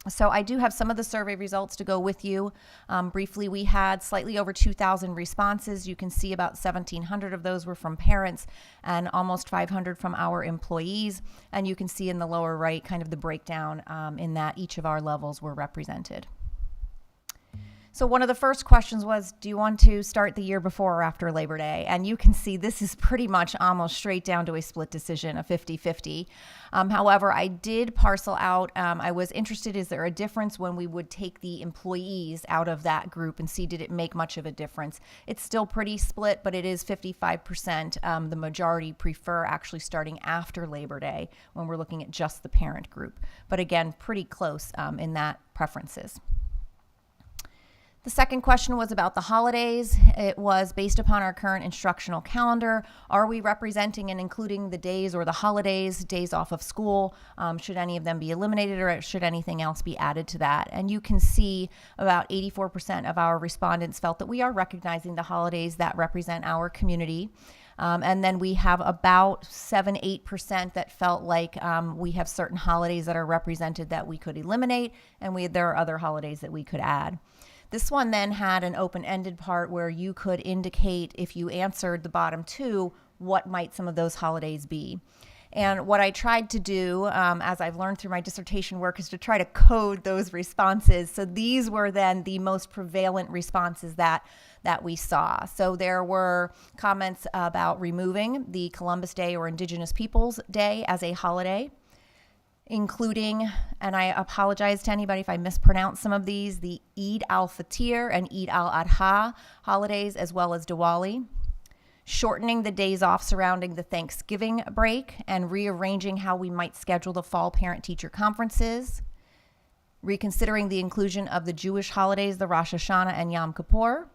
S: So I do have some of the survey results to go with you. Briefly, we had slightly over 2,000 responses. You can see about 1,700 of those were from parents and almost 500 from our employees. And you can see in the lower right kind of the breakdown in that each of our levels were represented. So one of the first questions was, do you want to start the year before or after Labor Day? And you can see this is pretty much almost straight down to a split decision, a 50-50. However, I did parcel out, I was interested, is there a difference when we would take the employees out of that group and see did it make much of a difference? It's still pretty split, but it is 55%. The majority prefer actually starting after Labor Day when we're looking at just the parent group. But again, pretty close in that preferences. The second question was about the holidays. It was based upon our current instructional calendar. Are we representing and including the days or the holidays, days off of school? Should any of them be eliminated or should anything else be added to that? And you can see about 84% of our respondents felt that we are recognizing the holidays that represent our community. And then we have about 7-8% that felt like we have certain holidays that are represented that we could eliminate, and there are other holidays that we could add. This one then had an open-ended part where you could indicate, if you answered the bottom two, what might some of those holidays be. And what I tried to do, as I've learned through my dissertation work, is to try to code those responses. So these were then the most prevalent responses that we saw. So there were comments about removing the Columbus Day or Indigenous Peoples Day as a holiday, including, and I apologize to anybody if I mispronounce some of these, the Eid al-Fitr and Eid al-Adha holidays, as well as Diwali. Shortening the days off surrounding the Thanksgiving break and rearranging how we might schedule the fall parent-teacher conferences. Reconsidering the inclusion of the Jewish holidays, the Rosh Hashanah and Yom Kippur.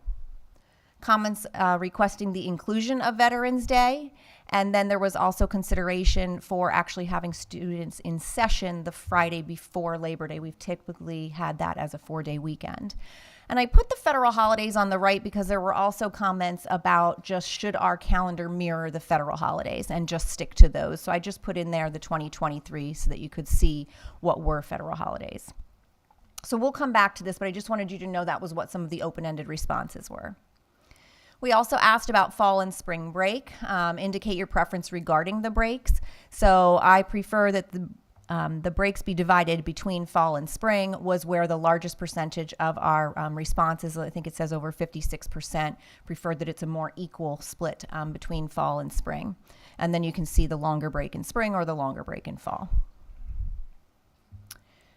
S: Comments requesting the inclusion of Veterans Day. And then there was also consideration for actually having students in session the Friday before Labor Day. We've typically had that as a 4-day weekend. And I put the federal holidays on the right because there were also comments about just should our calendar mirror the federal holidays and just stick to those. So I just put in there the 2023 so that you could see what were federal holidays. So we'll come back to this, but I just wanted you to know that was what some of the open-ended responses were. We also asked about fall and spring break. Indicate your preference regarding the breaks. So I prefer that the breaks be divided between fall and spring was where the largest percentage of our responses, I think it says over 56%, preferred that it's a more equal split between fall and spring. And then you can see the longer break in spring or the longer break in fall.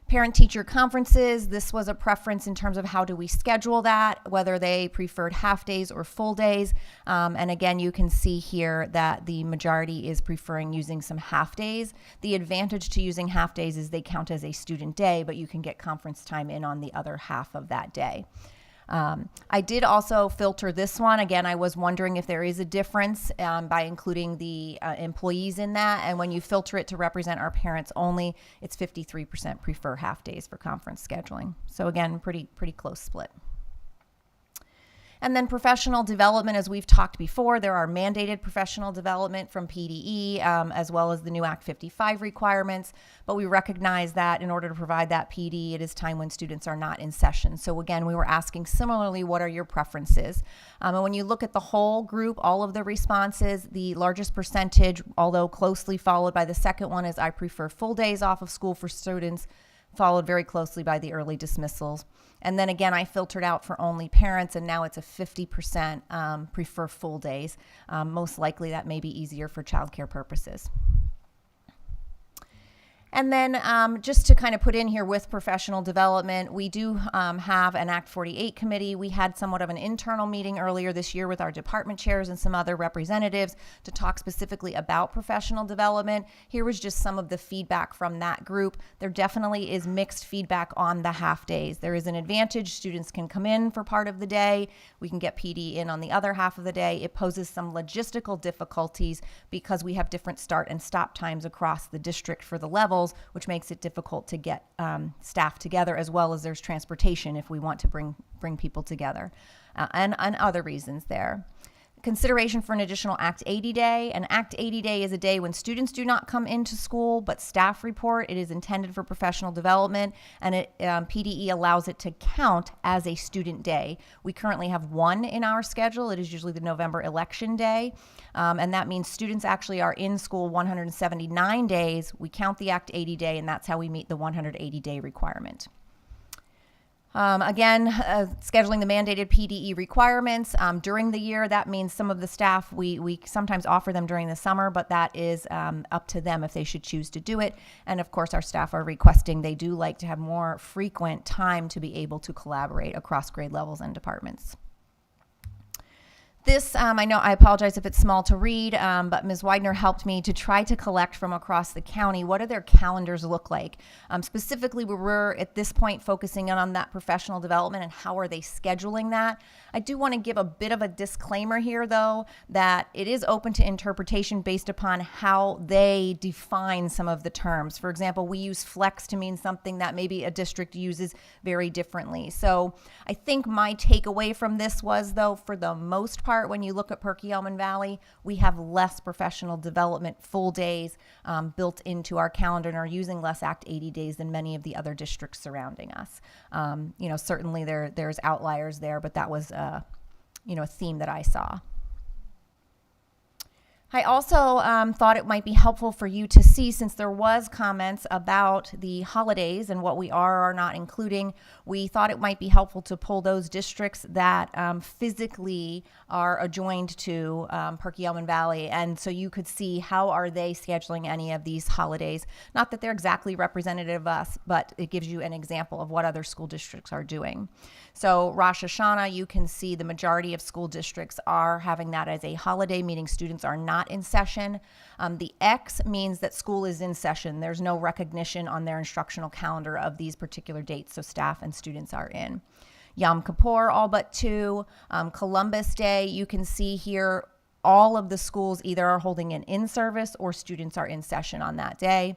S: Parent-teacher conferences, this was a preference in terms of how do we schedule that, whether they preferred half days or full days. And again, you can see here that the majority is preferring using some half days. The advantage to using half days is they count as a student day, but you can get conference time in on the other half of that day. I did also filter this one. Again, I was wondering if there is a difference by including the employees in that. And when you filter it to represent our parents only, it's 53% prefer half days for conference scheduling. So again, pretty close split. And then professional development, as we've talked before, there are mandated professional development from PDE, as well as the new Act 55 requirements. But we recognize that in order to provide that PD, it is time when students are not in session. So again, we were asking similarly, what are your preferences? And when you look at the whole group, all of the responses, the largest percentage, although closely followed by the second one, is I prefer full days off of school for students, followed very closely by the early dismissals. And then again, I filtered out for only parents, and now it's a 50% prefer full days. Most likely that may be easier for childcare purposes. And then just to kind of put in here with professional development, we do have an Act 48 committee. We had somewhat of an internal meeting earlier this year with our department chairs and some other representatives to talk specifically about professional development. Here was just some of the feedback from that group. There definitely is mixed feedback on the half days. There is an advantage. Students can come in for part of the day. We can get PD in on the other half of the day. It poses some logistical difficulties because we have different start and stop times across the district for the levels, which makes it difficult to get staff together, as well as there's transportation if we want to bring people together, and other reasons there. Consideration for an additional Act 80 day. An Act 80 day is a day when students do not come into school, but staff report. It is intended for professional development, and PDE allows it to count as a student day. We currently have one in our schedule. It is usually the November election day, and that means students actually are in school 179 days. We count the Act 80 day, and that's how we meet the 180 day requirement. Again, scheduling the mandated PDE requirements during the year. That means some of the staff, we sometimes offer them during the summer, but that is up to them if they should choose to do it. And of course, our staff are requesting they do like to have more frequent time to be able to collaborate across grade levels and departments. This, I know, I apologize if it's small to read, but Ms. Widener helped me to try to collect from across the county what do their calendars look like. Specifically, we're at this point focusing on that professional development and how are they scheduling that. I do want to give a bit of a disclaimer here, though, that it is open to interpretation based upon how they define some of the terms. For example, we use flex to mean something that maybe a district uses very differently. So I think my takeaway from this was, though, for the most part, when you look at Perkiomen Valley, we have less professional development full days built into our calendar and are using less Act 80 days than many of the other districts surrounding us. Certainly there's outliers there, but that was a theme that I saw. I also thought it might be helpful for you to see, since there was comments about the holidays and what we are or not including, we thought it might be helpful to pull those districts that physically are adjoined to Perkiomen Valley. And so you could see how are they scheduling any of these holidays. Not that they're exactly representative of us, but it gives you an example of what other school districts are doing. So Rosh Hashanah, you can see the majority of school districts are having that as a holiday, meaning students are not in session. The X means that school is in session. There's no recognition on their instructional calendar of these particular dates, so staff and students are in. Yom Kippur, all but 2. Columbus Day, you can see here all of the schools either are holding an in-service or students are in session on that day.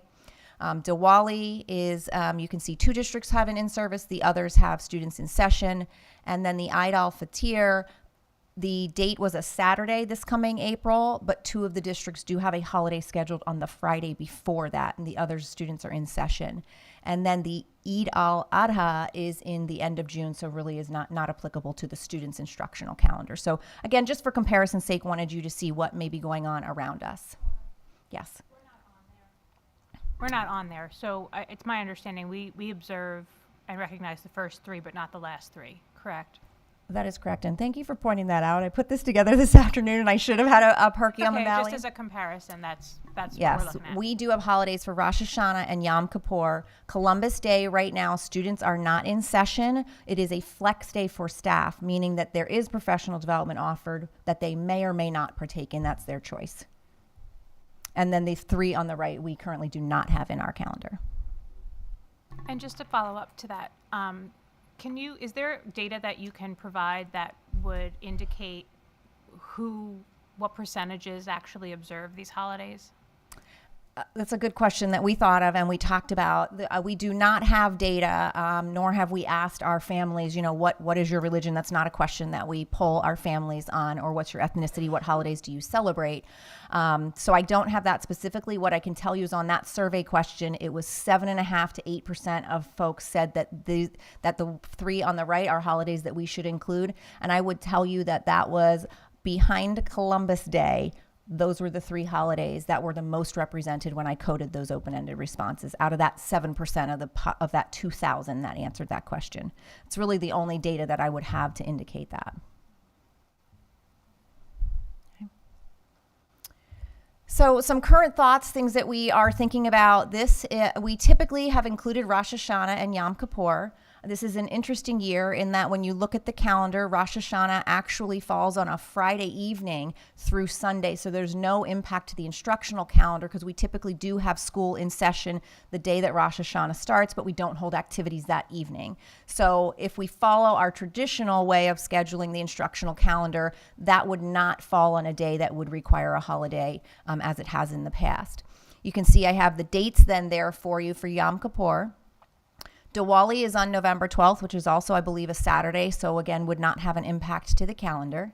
S: Diwali is, you can see 2 districts have an in-service, the others have students in session. And then the Eid al-Fitr, the date was a Saturday this coming April, but 2 of the districts do have a holiday scheduled on the Friday before that, and the other students are in session. And then the Eid al-Adha is in the end of June, so really is not applicable to the students' instructional calendar. So again, just for comparison's sake, wanted you to see what may be going on around us. Yes.
O: We're not on there, so it's my understanding we observe and recognize the first 3, but not the last 3, correct?
S: That is correct, and thank you for pointing that out. I put this together this afternoon, and I should have had a Perkiomen Valley.
O: Just as a comparison, that's
S: yes,
O: what we're looking at.
S: We do have holidays for Rosh Hashanah and Yom Kippur. Columbus Day, right now, students are not in session. It is a flex day for staff, meaning that there is professional development offered that they may or may not partake in. That's their choice. And then the 3 on the right, we currently do not have in our calendar.
O: And just to follow up to that, is there data that you can provide that would indicate what percentages actually observe these holidays?
S: That's a good question that we thought of and we talked about. We do not have data, nor have we asked our families, what is your religion? That's not a question that we poll our families on, or what's your ethnicity? What holidays do you celebrate? So I don't have that specifically. What I can tell you is on that survey question, it was 7.5% to 8% of folks said that the 3 on the right are holidays that we should include. And I would tell you that was behind Columbus Day. Those were the 3 holidays that were the most represented when I coded those open-ended responses out of that 7% of that 2,000 that answered that question. It's really the only data that I would have to indicate that. Okay. So some current thoughts, things that we are thinking about this. We typically have included Rosh Hashanah and Yom Kippur. This is an interesting year in that when you look at the calendar, Rosh Hashanah actually falls on a Friday evening through Sunday. So there's no impact to the instructional calendar because we typically do have school in session the day that Rosh Hashanah starts, but we don't hold activities that evening. So if we follow our traditional way of scheduling the instructional calendar, that would not fall on a day that would require a holiday as it has in the past. You can see I have the dates then there for you for Yom Kippur. Diwali is on November 12th, which is also, I believe, a Saturday, so again, would not have an impact to the calendar.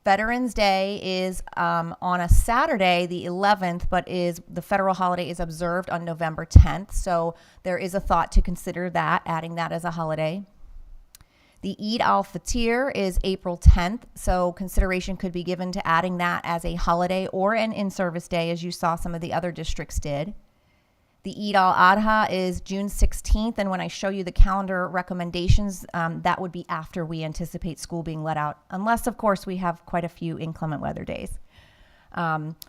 S: Veterans Day is on a Saturday, the 11th, but the federal holiday is observed on November 10th, so there is a thought to consider that, adding that as a holiday. The Eid al-Fitr is April 10th, so consideration could be given to adding that as a holiday or an in-service day, as you saw some of the other districts did. The Eid al-Adha is June 16th, and when I show you the calendar recommendations, that would be after we anticipate school being let out, unless, of course, we have quite a few inclement weather days.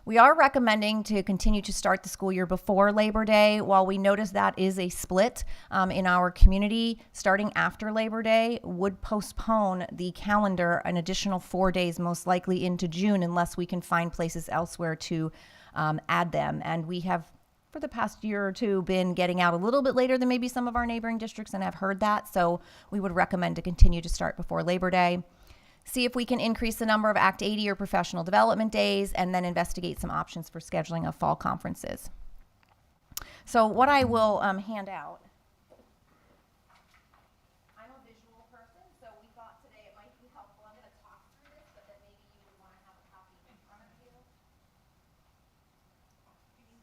S: We are recommending to continue to start the school year before Labor Day. While we notice that is a split in our community, starting after Labor Day would postpone the calendar an additional 4 days, most likely into June, unless we can find places elsewhere to add them. And we have, for the past year or two, been getting out a little bit later than maybe some of our neighboring districts, and have heard that. So we would recommend to continue to start before Labor Day. See if we can increase the number of Act 80 or professional development days, and then investigate some options for scheduling of fall conferences. So what I will hand out. I'm a visual person, so we thought today it might be helpful. I'm going to talk through this, but then maybe you would want to have a copy in front of you. I have screenshots on the screen.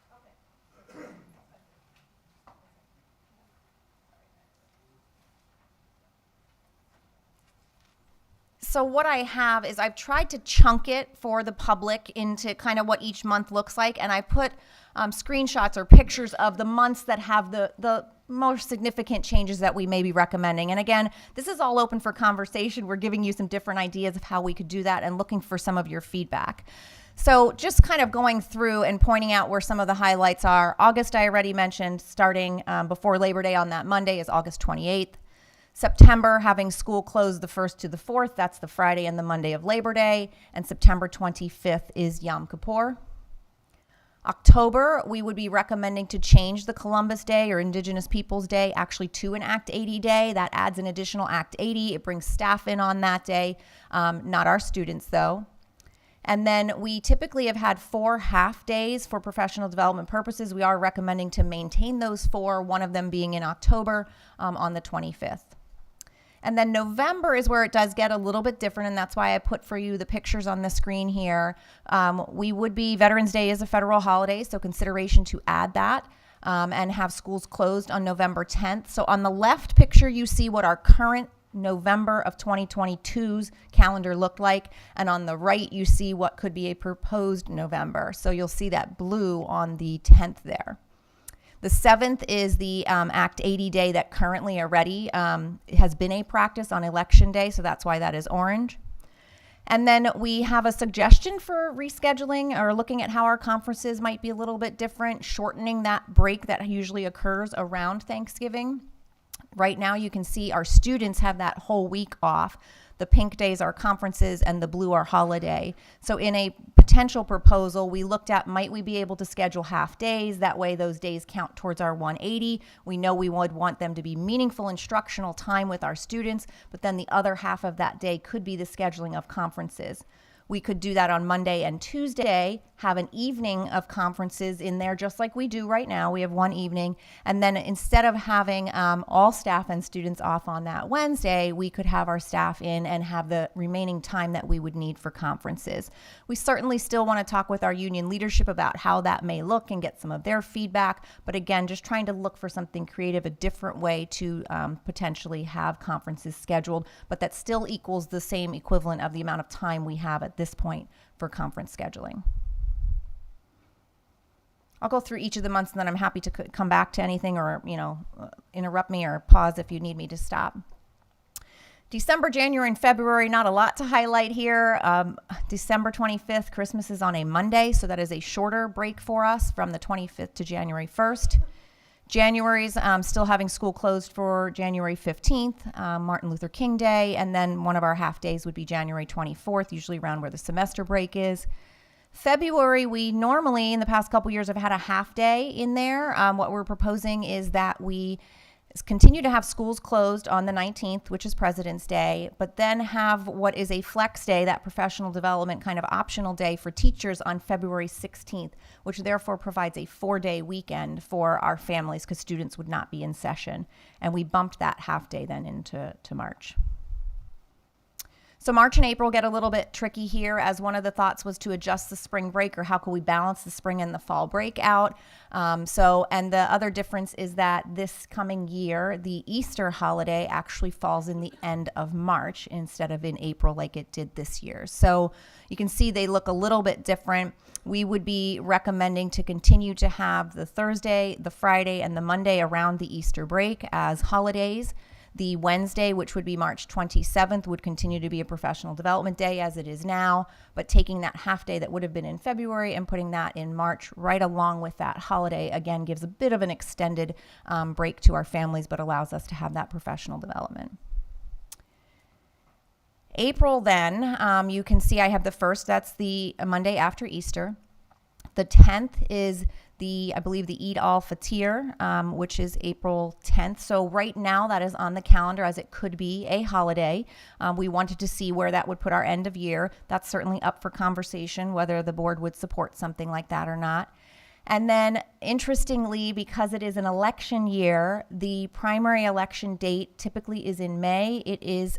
S: Okay. So what I have is I've tried to chunk it for the public into kind of what each month looks like, and I put screenshots or pictures of the months that have the most significant changes that we may be recommending. And again, this is all open for conversation. We're giving you some different ideas of how we could do that and looking for some of your feedback. So just kind of going through and pointing out where some of the highlights are. August, I already mentioned, starting before Labor Day on that Monday is August 28th. September, having school closed the 1st to the 4th. That's the Friday and the Monday of Labor Day. And September 25th is Yom Kippur. October, we would be recommending to change the Columbus Day or Indigenous Peoples Day actually to an Act 80 day. That adds an additional Act 80. It brings staff in on that day, not our students though. And then we typically have had 4 half days for professional development purposes. We are recommending to maintain those 4, one of them being in October on the 25th. And then November is where it does get a little bit different, and that's why I put for you the pictures on the screen here. We would be, Veterans Day is a federal holiday, so consideration to add that and have schools closed on November 10th. So on the left picture, you see what our current November of 2022's calendar looked like, and on the right, you see what could be a proposed November. So you'll see that blue on the 10th there. The 7th is the Act 80 day that currently already has been a practice on Election Day, so that's why that is orange. And then we have a suggestion for rescheduling or looking at how our conferences might be a little bit different, shortening that break that usually occurs around Thanksgiving. Right now you can see our students have that whole week off. The pink days are conferences and the blue are holiday. So in a potential proposal, we looked at, might we be able to schedule half days? That way those days count towards our 180. We know we would want them to be meaningful instructional time with our students, but then the other half of that day could be the scheduling of conferences. We could do that on Monday and Tuesday, have an evening of conferences in there just like we do right now. We have one evening. And then instead of having all staff and students off on that Wednesday, we could have our staff in and have the remaining time that we would need for conferences. We certainly still want to talk with our union leadership about how that may look and get some of their feedback. But again, just trying to look for something creative, a different way to potentially have conferences scheduled, but that still equals the same equivalent of the amount of time we have at this point for conference scheduling. I'll go through each of the months and then I'm happy to come back to anything or, interrupt me or pause if you need me to stop. December, January, and February, not a lot to highlight here. December 25th, Christmas is on a Monday, so that is a shorter break for us from the 25th to January 1st. January's still having school closed for January 15th, Martin Luther King Day, and then one of our half days would be January 24th, usually around where the semester break is. February, we normally in the past couple years have had a half day in there. What we're proposing is that we continue to have schools closed on the 19th, which is President's Day, but then have what is a flex day, that professional development kind of optional day for teachers on February 16th, which therefore provides a 4-day weekend for our families because students would not be in session. And we bumped that half day then into March. So March and April get a little bit tricky here, as one of the thoughts was to adjust the spring break, or how can we balance the spring and the fall break out. And the other difference is that this coming year, the Easter holiday actually falls in the end of March instead of in April like it did this year. So you can see they look a little bit different. We would be recommending to continue to have the Thursday, the Friday, and the Monday around the Easter break as holidays. The Wednesday, which would be March 27th, would continue to be a professional development day as it is now, but taking that half day that would have been in February and putting that in March right along with that holiday, again, gives a bit of an extended break to our families, but allows us to have that professional development. April then, you can see I have the 1st, that's the Monday after Easter. The 10th is I believe the Eid al-Fitr, which is April 10th. So right now that is on the calendar as it could be a holiday. We wanted to see where that would put our end of year. That's certainly up for conversation, whether the board would support something like that or not. And then, interestingly, because it is an election year, the primary election date typically is in May. It is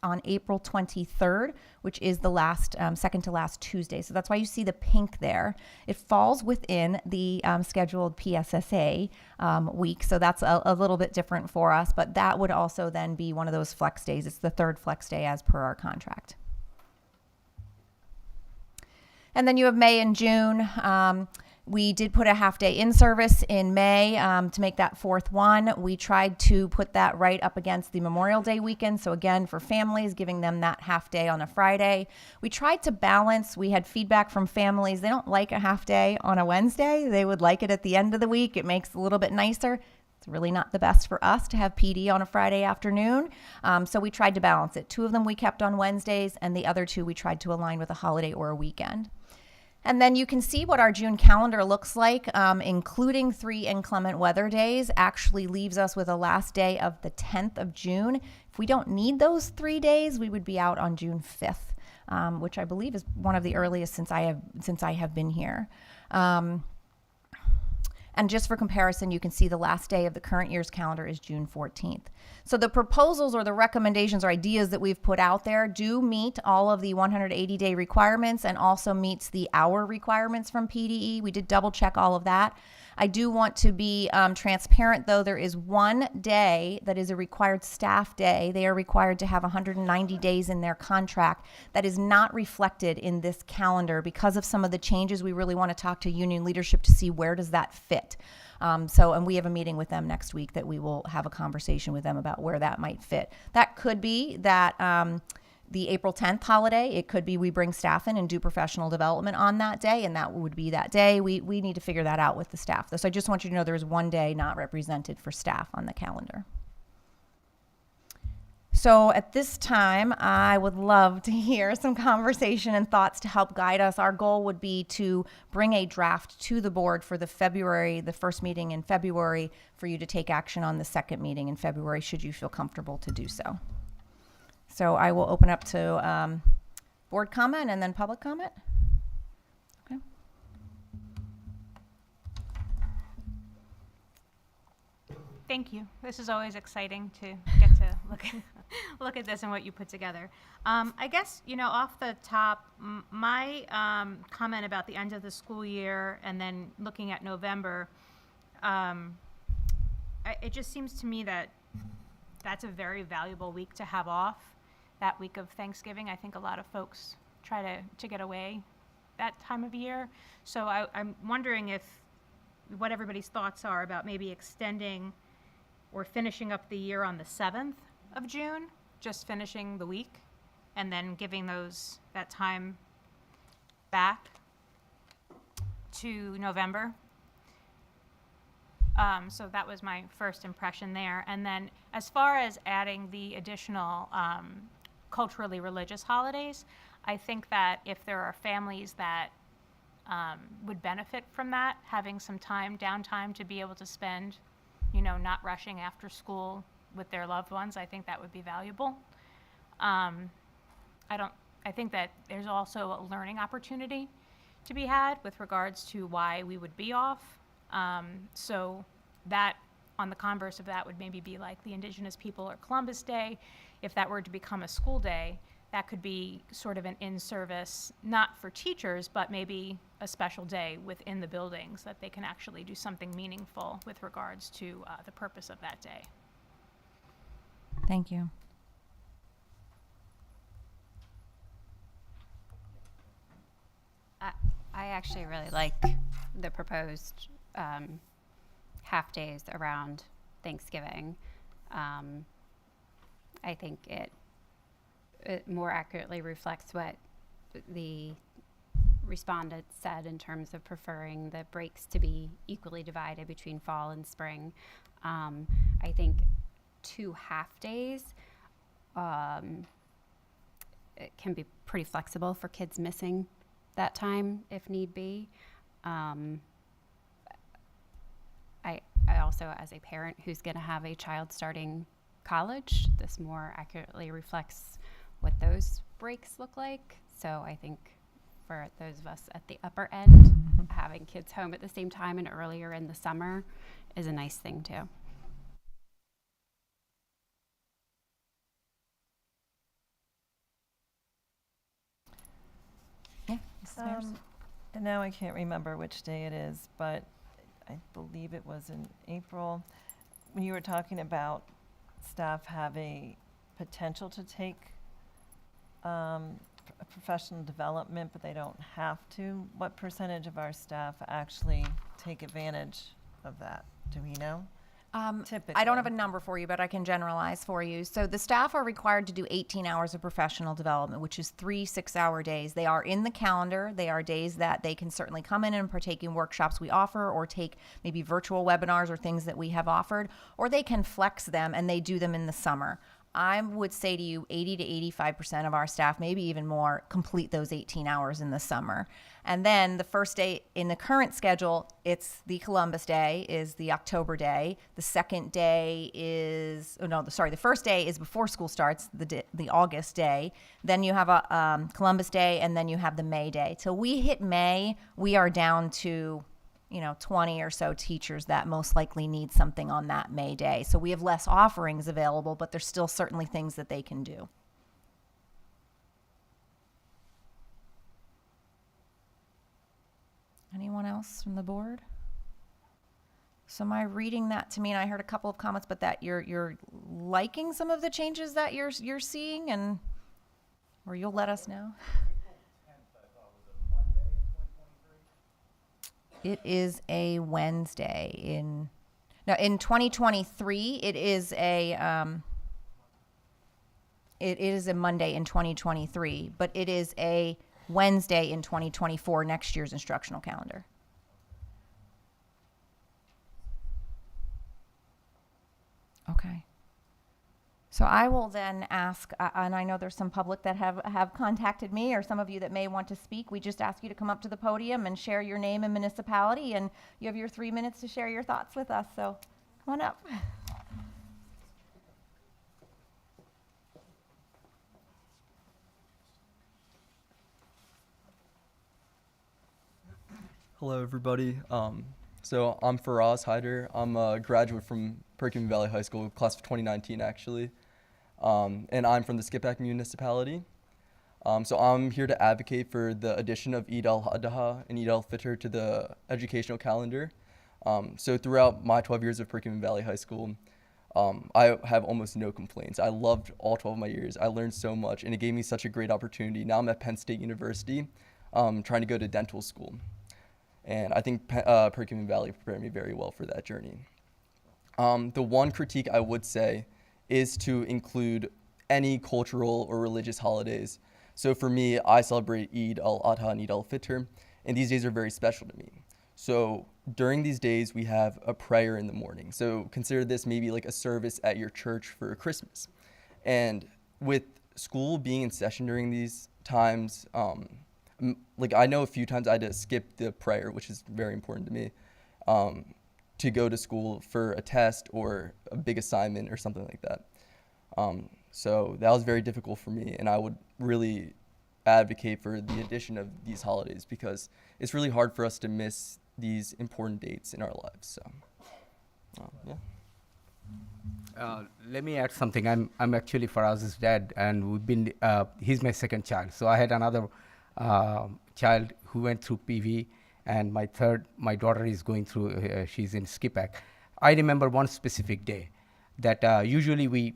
S: on April 23rd, which is the last, second to last Tuesday. So that's why you see the pink there. It falls within the scheduled PSSA week, so that's a little bit different for us, but that would also then be one of those flex days. It's the 3rd flex day as per our contract. And then you have May and June. We did put a half day in service in May to make that 4th one. We tried to put that right up against the Memorial Day weekend. So again, for families, giving them that half day on a Friday. We tried to balance. We had feedback from families. They don't like a half day on a Wednesday. They would like it at the end of the week. It makes it a little bit nicer. It's really not the best for us to have PD on a Friday afternoon. So we tried to balance it. 2 of them we kept on Wednesdays, and the other 2 we tried to align with a holiday or a weekend. And then you can see what our June calendar looks like, including 3 inclement weather days, actually leaves us with a last day of the 10th of June. If we don't need those 3 days, we would be out on June 5th, which I believe is one of the earliest since I have been here. And just for comparison, you can see the last day of the current year's calendar is June 14th. So the proposals or the recommendations or ideas that we've put out there do meet all of the 180-day requirements and also meets the hour requirements from PDE. We did double check all of that. I do want to be transparent, though. There is one day that is a required staff day. They are required to have 190 days in their contract. That is not reflected in this calendar because of some of the changes. We really want to talk to union leadership to see where does that fit. And we have a meeting with them next week that we will have a conversation with them about where that might fit. That could be that the April 10th holiday. It could be we bring staff in and do professional development on that day, and that would be that day. We need to figure that out with the staff, though. So I just want you to know there is one day not represented for staff on the calendar. So at this time, I would love to hear some conversation and thoughts to help guide us. Our goal would be to bring a draft to the board for the 1st meeting in February, for you to take action on the 2nd meeting in February, should you feel comfortable to do so. So I will open up to board comment and then public comment. Okay.
O: Thank you. This is always exciting to get to look at this and what you put together. I guess, off the top, my comment about the end of the school year and then looking at November, it just seems to me that that's a very valuable week to have off. That week of Thanksgiving, I think a lot of folks try to get away that time of year. So I'm wondering what everybody's thoughts are about maybe extending or finishing up the year on the 7th of June, just finishing the week, and then giving that time back to November. So that was my first impression there. And then as far as adding the additional culturally religious holidays, I think that if there are families that would benefit from that, having some downtime to be able to spend, not rushing after school with their loved ones, I think that would be valuable. I think that there's also a learning opportunity to be had with regards to why we would be off. So that, on the converse of that, would maybe be like the Indigenous People or Columbus Day. If that were to become a school day, that could be sort of an in-service, not for teachers, but maybe a special day within the buildings that they can actually do something meaningful with regards to the purpose of that day.
S: Thank you.
T: I actually really like the proposed half days around Thanksgiving. I think it more accurately reflects what the respondents said in terms of preferring the breaks to be equally divided between fall and spring. I think 2 half days it can be pretty flexible for kids missing that time if need be. I also, as a parent who's going to have a child starting college, this more accurately reflects what those breaks look like. So I think for those of us at the upper end, having kids home at the same time and earlier in the summer is a nice thing too.
S: Yeah.
F: And now I can't remember which day it is, but I believe it was in April, when you were talking about staff have a potential to take professional development, but they don't have to. What percentage of our staff actually take advantage of that? Do we know? Typically.
S: I don't have a number for you, but I can generalize for you. So the staff are required to do 18 hours of professional development, which is 3 6-hour days. They are in the calendar. They are days that they can certainly come in and partake in workshops we offer, or take maybe virtual webinars or things that we have offered, or they can flex them and they do them in the summer. I would say to you 80 to 85% of our staff, maybe even more, complete those 18 hours in the summer. And then the first day in the current schedule, it's the Columbus Day, is the October day. The second day is, the first day is before school starts, the August day. Then you have a Columbus Day, and then you have the May day. Till we hit May, we are down to 20 or so teachers that most likely need something on that May day. So we have less offerings available, but there's still certainly things that they can do. Anyone else from the board? So am I reading that to mean, I heard a couple of comments, but that you're liking some of the changes that you're seeing, or you'll let us know? It is a Wednesday in 2023. It is a Monday in 2023, but it is a Wednesday in 2024, next year's instructional calendar. Okay. So I will then ask, and I know there's some public that have contacted me, or some of you that may want to speak. We just ask you to come up to the podium and share your name and municipality, and you have your 3 minutes to share your thoughts with us. So come on up.
U: Hello, everybody. So I'm Faraz Haider. I'm a graduate from Perkins Valley High School, class of 2019, actually. And I'm from the Skippack municipality. So I'm here to advocate for the addition of Eid al-Adha and Eid al-Fitr to the educational calendar. So throughout my 12 years of Perkins Valley High School, I have almost no complaints. I loved all 12 of my years. I learned so much, and it gave me such a great opportunity. Now I'm at Penn State University, trying to go to dental school. And I think Perkins Valley prepared me very well for that journey. The one critique I would say is to include any cultural or religious holidays. So for me, I celebrate Eid al-Adha and Eid al-Fitr, and these days are very special to me. So during these days, we have a prayer in the morning. So consider this maybe like a service at your church for Christmas. And with school being in session during these times, like I know a few times I had to skip the prayer, which is very important to me, to go to school for a test or a big assignment or something like that. So that was very difficult for me, and I would really advocate for the addition of these holidays because it's really hard for us to miss these important dates in our lives. So, yeah.
D: Let me add something. I'm actually Faraz's dad, and we've been. He's my second child. So I had another child who went through PV, and my daughter is going through. She's in SCIPAC. I remember one specific day that usually we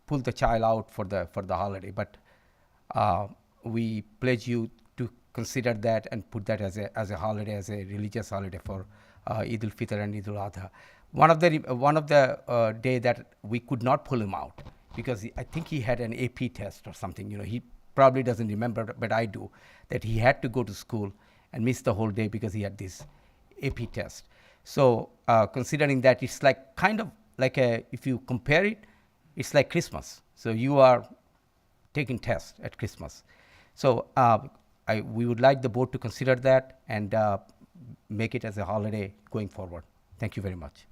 D: pull the child out for the holiday, but we pledge you to consider that and put that as a holiday, as a religious holiday for Eid al-Fitr and Eid al-Adha. One of the day that we could not pull him out because I think he had an AP test or something. He probably doesn't remember, but I do, that he had to go to school and miss the whole day because he had this AP test. So considering that, it's like kind of like if you compare it, it's like Christmas. So you are taking tests at Christmas. So we would like the board to consider that and make it as a holiday going forward. Thank you very much.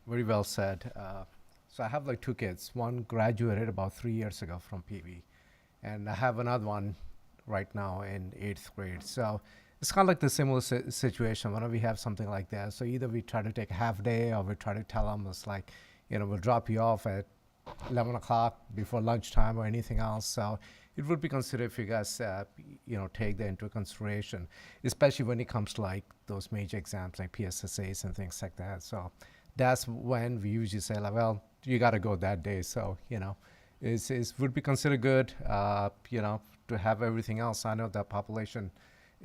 V: Very well said. So I have like two kids. One graduated about 3 years ago from PV, and I have another one right now in 8th grade. So it's kind of like the similar situation whenever we have something like that. So either we try to take a half day or we try to tell them it's like, we'll drop you off at 11 o'clock before lunchtime or anything else. So it would be considered if you guys, take that into consideration, especially when it comes to like those major exams like PSSAs and things like that. So that's when we usually say like, well, you got to go that day. So, it would be considered good, to have everything else. I know that population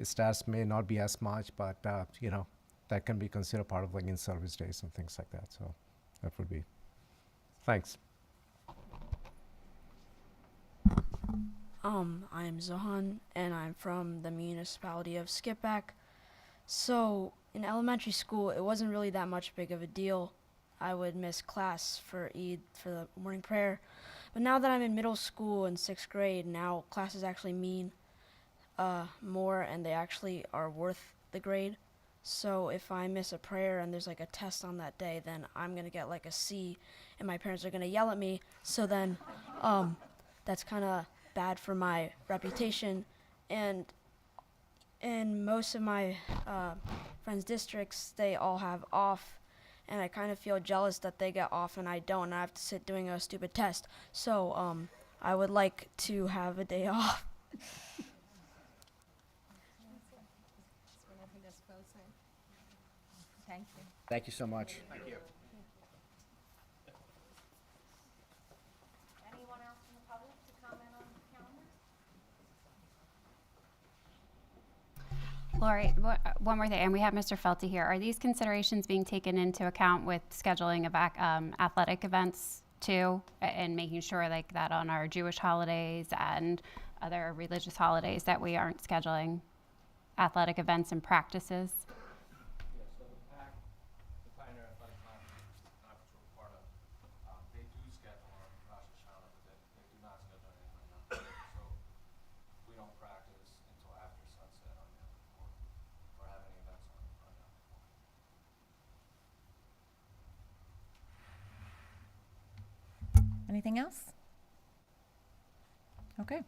V: stats may not be as much, but, that can be considered part of like in-service days and things like that. So that would be, thanks.
W: I'm Zohan, and I'm from the municipality of SCIPAC. So in elementary school, it wasn't really that much big of a deal. I would miss class for Eid for the morning prayer. But now that I'm in middle school in 6th grade, now classes actually mean more, and they actually are worth the grade. So if I miss a prayer and there's like a test on that day, then I'm going to get like a C, and my parents are going to yell at me. So then that's kind of bad for my reputation. And in most of my friends' districts, they all have off, and I kind of feel jealous that they get off and I don't, and I have to sit doing a stupid test. So I would like to have a day off.
S: Thank you.
B: Thank you so much.
S: Thank you. Anyone else from the public to comment on the calendar?
T: Lori, one more thing, and we have Mr. Felty here. Are these considerations being taken into account with scheduling of athletic events too, and making sure like that on our Jewish holidays and other religious holidays that we aren't scheduling athletic events and practices?
S: Anything else? Okay.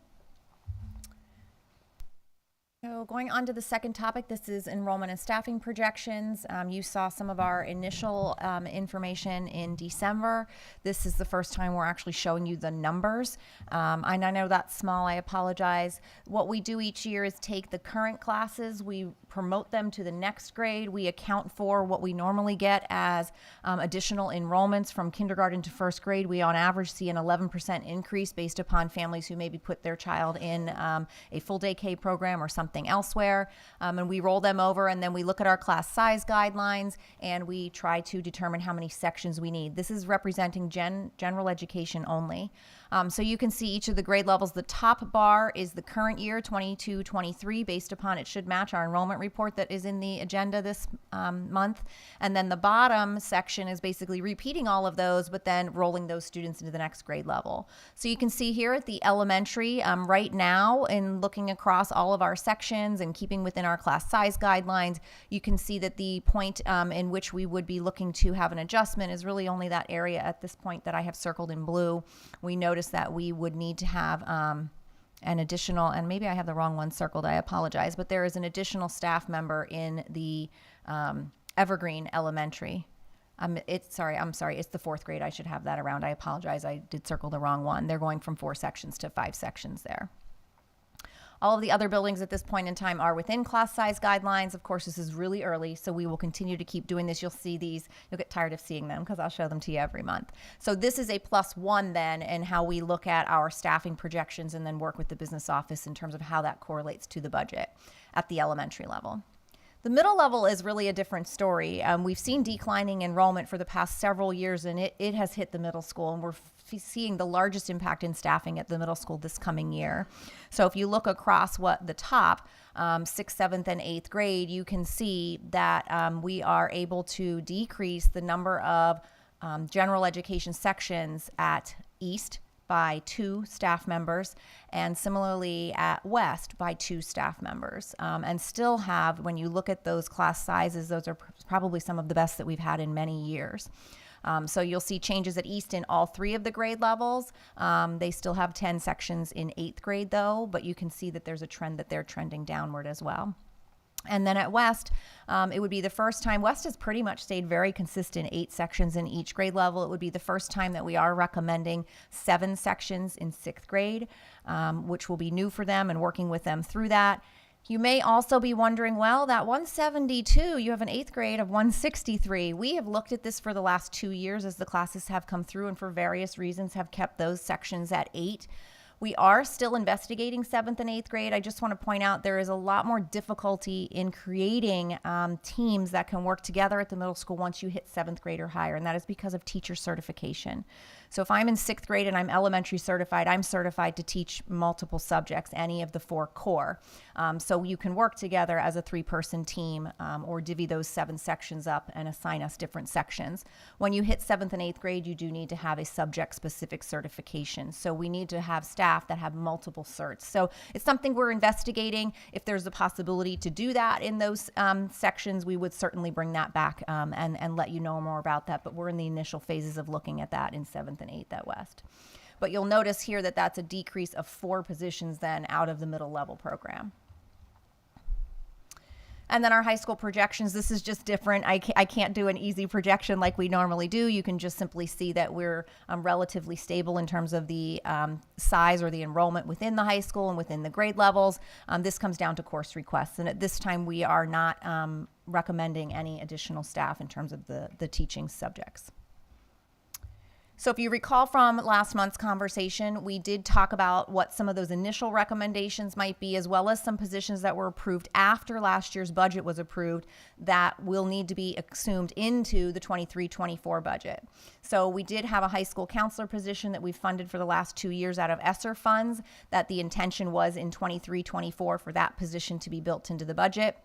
S: So going on to the second topic, this is enrollment and staffing projections. You saw some of our initial information in December. This is the first time we're actually showing you the numbers. And I know that's small, I apologize. What we do each year is take the current classes, we promote them to the next grade. We account for what we normally get as additional enrollments from kindergarten to first grade. We on average see an 11% increase based upon families who maybe put their child in a full day K program or something elsewhere. And we roll them over, and then we look at our class size guidelines and we try to determine how many sections we need. This is representing general education only. So you can see each of the grade levels. The top bar is the current year, 22-23, based upon it should match our enrollment report that is in the agenda this month. And then the bottom section is basically repeating all of those, but then rolling those students into the next grade level. So you can see here at the elementary, right now, in looking across all of our sections and keeping within our class size guidelines, you can see that the point in which we would be looking to have an adjustment is really only that area at this point that I have circled in blue. We notice that we would need to have an additional, and maybe I have the wrong one circled, I apologize, but there is an additional staff member in the Evergreen Elementary. I'm sorry, it's the 4th grade. I should have that around. I apologize. I did circle the wrong one. They're going from 4 sections to 5 sections there. All of the other buildings at this point in time are within class size guidelines. Of course, this is really early, so we will continue to keep doing this. You'll see these. You'll get tired of seeing them because I'll show them to you every month. So this is a +1 then in how we look at our staffing projections and then work with the business office in terms of how that correlates to the budget at the elementary level. The middle level is really a different story. We've seen declining enrollment for the past several years, and it has hit the middle school, and we're seeing the largest impact in staffing at the middle school this coming year. So if you look across what the top, 6th, 7th, and 8th grade, you can see that we are able to decrease the number of general education sections at East by 2 staff members, and similarly at West by 2 staff members, and still have, when you look at those class sizes, those are probably some of the best that we've had in many years. So you'll see changes at East in all 3 of the grade levels. They still have 10 sections in 8th grade though, but you can see that there's a trend that they're trending downward as well. And then at West, it would be the first time. West has pretty much stayed very consistent, 8 sections in each grade level. It would be the first time that we are recommending 7 sections in 6th grade, which will be new for them and working with them through that. You may also be wondering, well, that 172, you have an 8th grade of 163. We have looked at this for the last 2 years as the classes have come through and for various reasons have kept those sections at 8. We are still investigating 7th and 8th grade. I just want to point out there is a lot more difficulty in creating teams that can work together at the middle school once you hit 7th grade or higher, and that is because of teacher certification. So if I'm in 6th grade and I'm elementary certified, I'm certified to teach multiple subjects, any of the 4 core. So you can work together as a 3-person team or divvy those 7 sections up and assign us different sections. When you hit 7th and 8th grade, you do need to have a subject-specific certification. So we need to have staff that have multiple certs. So it's something we're investigating. If there's a possibility to do that in those sections, we would certainly bring that back and let you know more about that. But we're in the initial phases of looking at that in 7th and 8th at West. But you'll notice here that that's a decrease of 4 positions then out of the middle level program. And then our high school projections, this is just different. I can't do an easy projection like we normally do. You can just simply see that we're relatively stable in terms of the size or the enrollment within the high school and within the grade levels. This comes down to course requests. And at this time, we are not recommending any additional staff in terms of the teaching subjects. So if you recall from last month's conversation, we did talk about what some of those initial recommendations might be, as well as some positions that were approved after last year's budget was approved that will need to be assumed into the 23-24 budget. So we did have a high school counselor position that we funded for the last 2 years out of ESSER funds, that the intention was in 23-24 for that position to be built into the budget.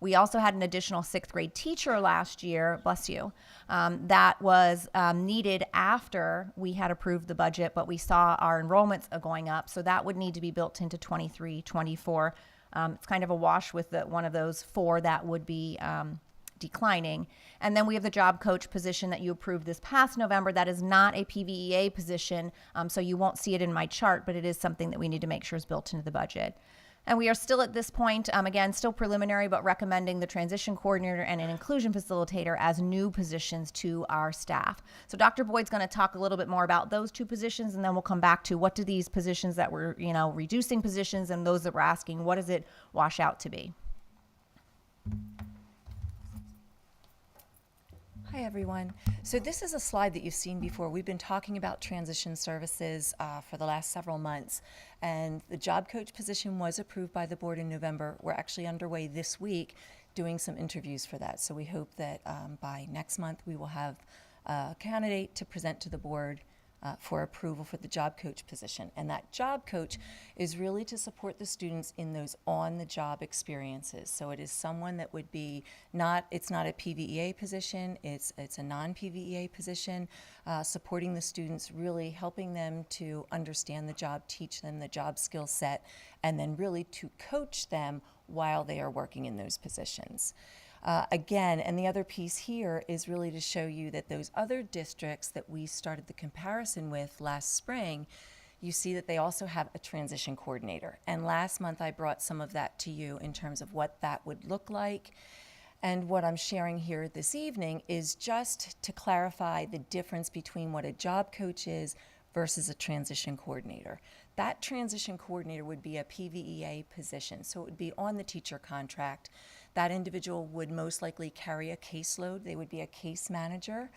S: We also had an additional 6th grade teacher last year, bless you, that was needed after we had approved the budget, but we saw our enrollments going up, so that would need to be built into 23-24. It's kind of a wash with one of those 4 that would be declining. And then we have the job coach position that you approved this past November. That is not a PVEA position, so you won't see it in my chart, but it is something that we need to make sure is built into the budget. And we are still at this point, again, still preliminary, but recommending the transition coordinator and an inclusion facilitator as new positions to our staff. So Dr. Boyd's going to talk a little bit more about those 2 positions, and then we'll come back to what do these positions that we're, reducing positions and those that we're asking, what does it wash out to be?
H: Hi, everyone. So this is a slide that you've seen before. We've been talking about transition services for the last several months, and the job coach position was approved by the board in November. We're actually underway this week doing some interviews for that. So we hope that by next month we will have a candidate to present to the board for approval for the job coach position. And that job coach is really to support the students in those on-the-job experiences. So it is someone that would be it's not a PVEA position, it's a non-PVEA position, supporting the students, really helping them to understand the job, teach them the job skill set, and then really to coach them while they are working in those positions. Again, and the other piece here is really to show you that those other districts that we started the comparison with last spring, you see that they also have a transition coordinator. And last month I brought some of that to you in terms of what that would look like. And what I'm sharing here this evening is just to clarify the difference between what a job coach is versus a transition coordinator. That transition coordinator would be a PVEA position, so it would be on the teacher contract. That individual would most likely carry a caseload. They would be a case manager,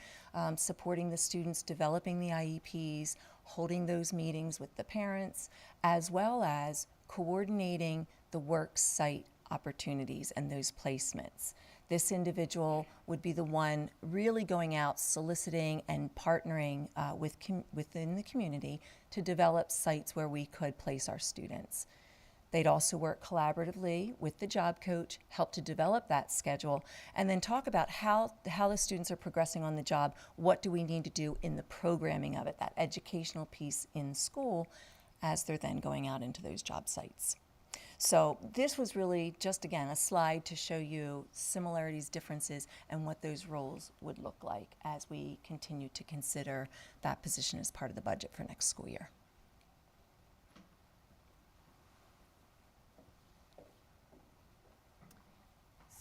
H: supporting the students, developing the IEPs, holding those meetings with the parents, as well as coordinating the work site opportunities and those placements. This individual would be the one really going out, soliciting and partnering within the community to develop sites where we could place our students. They'd also work collaboratively with the job coach, help to develop that schedule, and then talk about how the students are progressing on the job. What do we need to do in the programming of it, that educational piece in school, as they're then going out into those job sites. So this was really just, again, a slide to show you similarities, differences, and what those roles would look like as we continue to consider that position as part of the budget for next school year.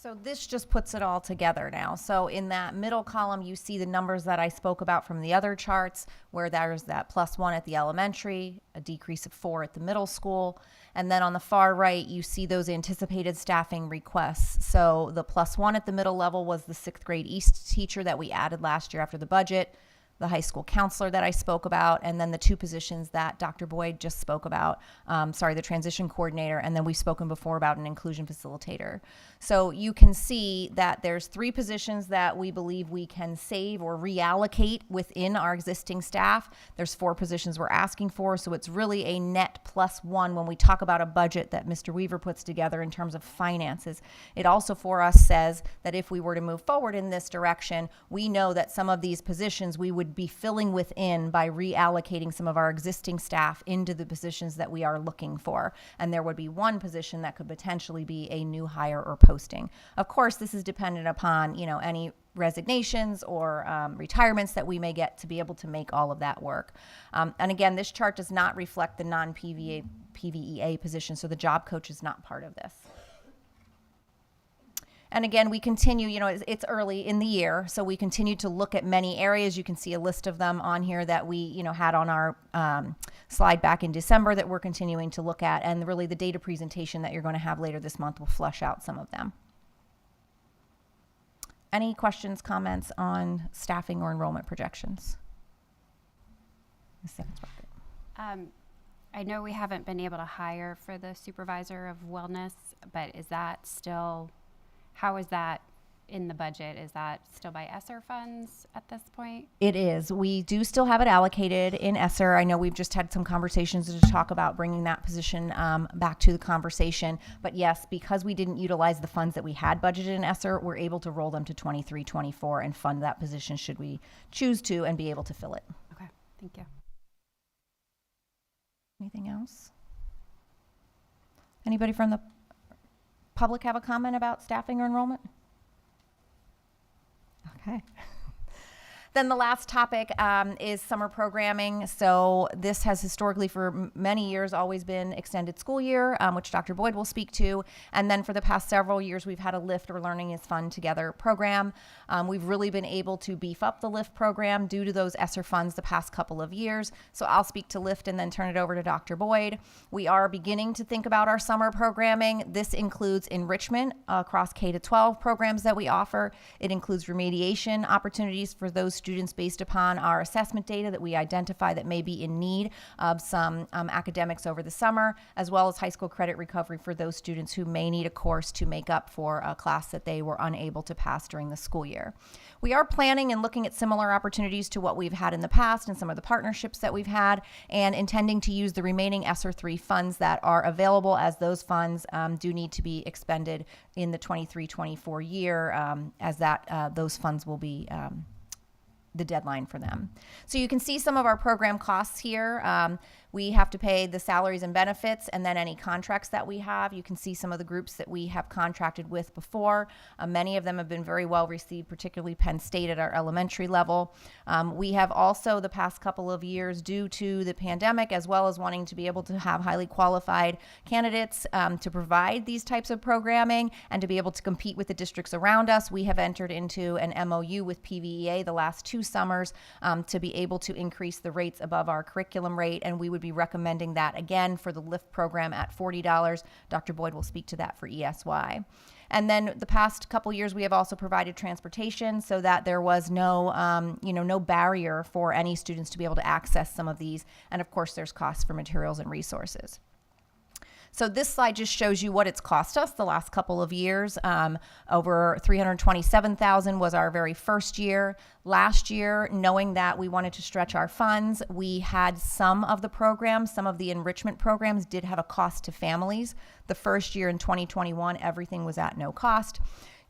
S: So this just puts it all together now. So in that middle column, you see the numbers that I spoke about from the other charts, where there's that +1 at the elementary, a decrease of 4 at the middle school. And then on the far right, you see those anticipated staffing requests. So the +1 at the middle level was the 6th grade East teacher that we added last year after the budget, the high school counselor that I spoke about, and then the 2 positions that Dr. Boyd just spoke about, the transition coordinator, and then we've spoken before about an inclusion facilitator. So you can see that there's 3 positions that we believe we can save or reallocate within our existing staff. There's 4 positions we're asking for, so it's really a net +1 when we talk about a budget that Mr. Weaver puts together in terms of finances. It also for us says that if we were to move forward in this direction, we know that some of these positions we would be filling within by reallocating some of our existing staff into the positions that we are looking for. And there would be 1 position that could potentially be a new hire or posting. Of course, this is dependent upon, any resignations or retirements that we may get to be able to make all of that work. And again, this chart does not reflect the non-PVEA position, so the job coach is not part of this. And again, we continue, it's early in the year, so we continue to look at many areas. You can see a list of them on here that we, had on our slide back in December that we're continuing to look at. And really the data presentation that you're going to have later this month will flesh out some of them. Any questions, comments on staffing or enrollment projections?
T: I know we haven't been able to hire for the supervisor of wellness, but is that still... How is that in the budget? Is that still by ESSER funds at this point?
S: It is. We do still have it allocated in ESSER. I know we've just had some conversations to talk about bringing that position back to the conversation. But yes, because we didn't utilize the funds that we had budgeted in ESSER, we're able to roll them to 23-24 and fund that position should we choose to and be able to fill it.
T: Okay, thank you.
S: Anything else? Anybody from the public have a comment about staffing or enrollment? Okay. Then the last topic is summer programming. So this has historically for many years always been extended school year, which Dr. Boyd will speak to. And then for the past several years, we've had a LIFT or Learning is Fun Together program. We've really been able to beef up the LIFT program due to those ESSER funds the past couple of years. So I'll speak to LIFT and then turn it over to Dr. Boyd. We are beginning to think about our summer programming. This includes enrichment across K-12 programs that we offer. It includes remediation opportunities for those students based upon our assessment data that we identify that may be in need of some academics over the summer, as well as high school credit recovery for those students who may need a course to make up for a class that they were unable to pass during the school year. We are planning and looking at similar opportunities to what we've had in the past and some of the partnerships that we've had, and intending to use the remaining ESSER 3 funds that are available, as those funds do need to be expended in the 23-24 year, as that those funds will be the deadline for them. So you can see some of our program costs here. We have to pay the salaries and benefits and then any contracts that we have. You can see some of the groups that we have contracted with before. Many of them have been very well received, particularly Penn State at our elementary level. We have also the past couple of years, due to the pandemic, as well as wanting to be able to have highly qualified candidates to provide these types of programming and to be able to compete with the districts around us, we have entered into an MOU with PVEA the last 2 summers to be able to increase the rates above our curriculum rate, and we would be recommending that again for the LIFT program at $40. Dr. Boyd will speak to that for ESY. And then the past couple years, we have also provided transportation so that there was no, no barrier for any students to be able to access some of these. And of course, there's costs for materials and resources. So this slide just shows you what it's cost us the last couple of years. Over $327,000 was our very first year. Last year, knowing that we wanted to stretch our funds, we had some of the programs, some of the enrichment programs did have a cost to families. The first year in 2021, everything was at no cost.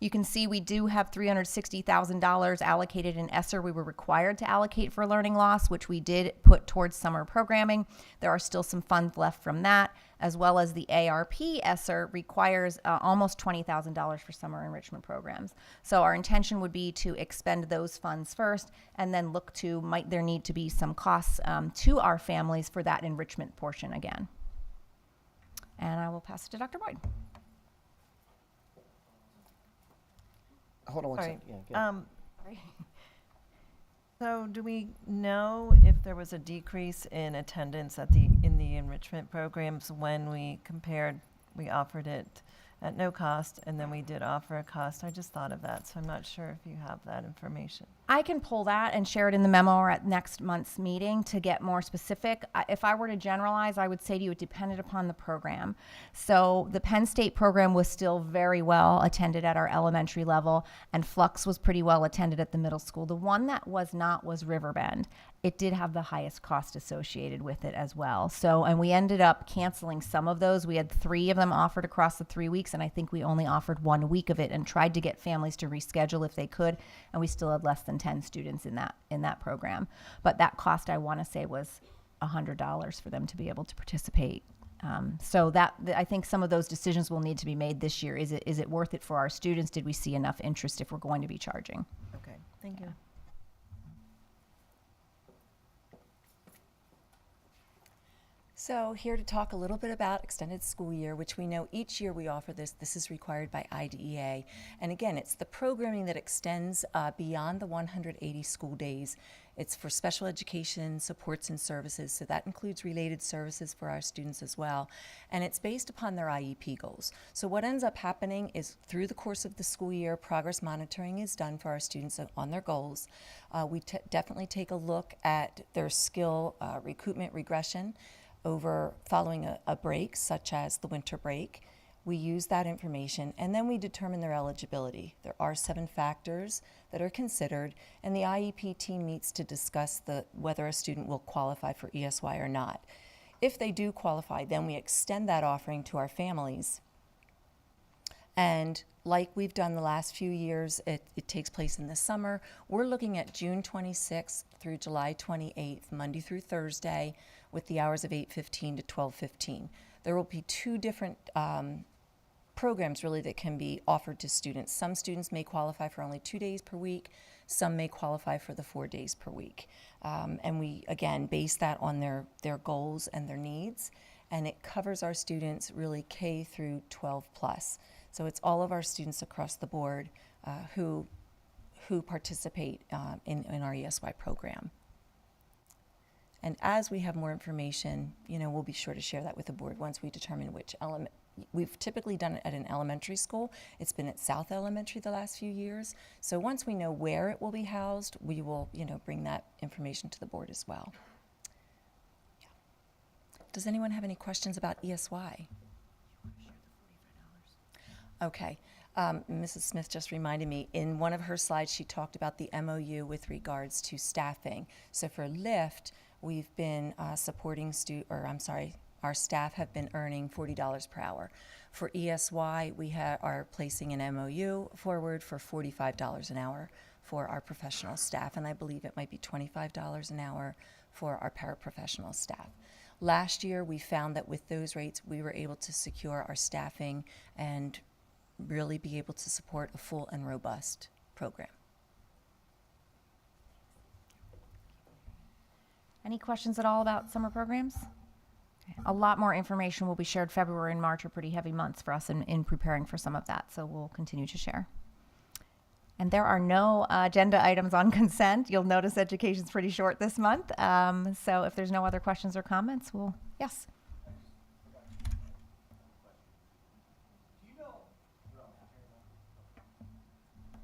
S: You can see we do have $360,000 allocated in ESSER. We were required to allocate for learning loss, which we did put towards summer programming. There are still some funds left from that, as well as the ARP ESSER requires almost $20,000 for summer enrichment programs. So our intention would be to expend those funds first and then look to, might there need to be some costs to our families for that enrichment portion again. And I will pass it to Dr. Boyd.
B: Hold on one
F: Sorry.
B: second. Yeah, go ahead.
F: So do we know if there was a decrease in attendance at in the enrichment programs when we offered it at no cost, and then we did offer a cost? I just thought of that, so I'm not sure if you have that information.
S: I can pull that and share it in the memo or at next month's meeting to get more specific. If I were to generalize, I would say to you it depended upon the program. So the Penn State program was still very well attended at our elementary level, and Flux was pretty well attended at the middle school. The one that was not was Riverbend. It did have the highest cost associated with it as well. So, and we ended up canceling some of those. We had 3 of them offered across the 3 weeks, and I think we only offered 1 week of it and tried to get families to reschedule if they could, and we still had less than 10 students in that program. But that cost, I want to say, was $100 for them to be able to participate. So I think some of those decisions will need to be made this year. Is it worth it for our students? Did we see enough interest if we're going to be charging?
F: Okay, thank you.
H: So here to talk a little bit about extended school year, which we know each year we offer this. This is required by IDEA. And again, it's the programming that extends beyond the 180 school days. It's for special education, supports and services, so that includes related services for our students as well. And it's based upon their IEP goals. So what ends up happening is through the course of the school year, progress monitoring is done for our students on their goals. We definitely take a look at their skill recoupment regression following a break, such as the winter break. We use that information, and then we determine their eligibility. There are 7 factors that are considered, and the IEP team meets to discuss whether a student will qualify for ESY or not. If they do qualify, then we extend that offering to our families. And like we've done the last few years, it takes place in the summer. We're looking at June 26th through July 28th, Monday through Thursday, with the hours of 8:15 to 12:15. There will be 2 different programs really that can be offered to students. Some students may qualify for only 2 days per week. Some may qualify for the 4 days per week. And we, again, base that on their goals and their needs. And it covers our students really K through 12 plus. So it's all of our students across the board who participate in our ESY program. And as we have more information, we'll be sure to share that with the board once we determine which element. We've typically done it at an elementary school. It's been at South Elementary the last few years. So once we know where it will be housed, we will, bring that information to the board as well. Yeah. Does anyone have any questions about ESY? Okay. Mrs. Smith just reminded me, in one of her slides, she talked about the MOU with regards to staffing. So for LIFT, we've been supporting our staff have been earning $40 per hour. For ESY, we are placing an MOU forward for $45 an hour for our professional staff, and I believe it might be $25 an hour for our paraprofessional staff. Last year, we found that with those rates, we were able to secure our staffing and really be able to support a full and robust program.
S: Any questions at all about summer programs? A lot more information will be shared. February and March are pretty heavy months for us in preparing for some of that, so we'll continue to share. And there are no agenda items on consent. You'll notice education's pretty short this month. So if there's no other questions or comments, yes.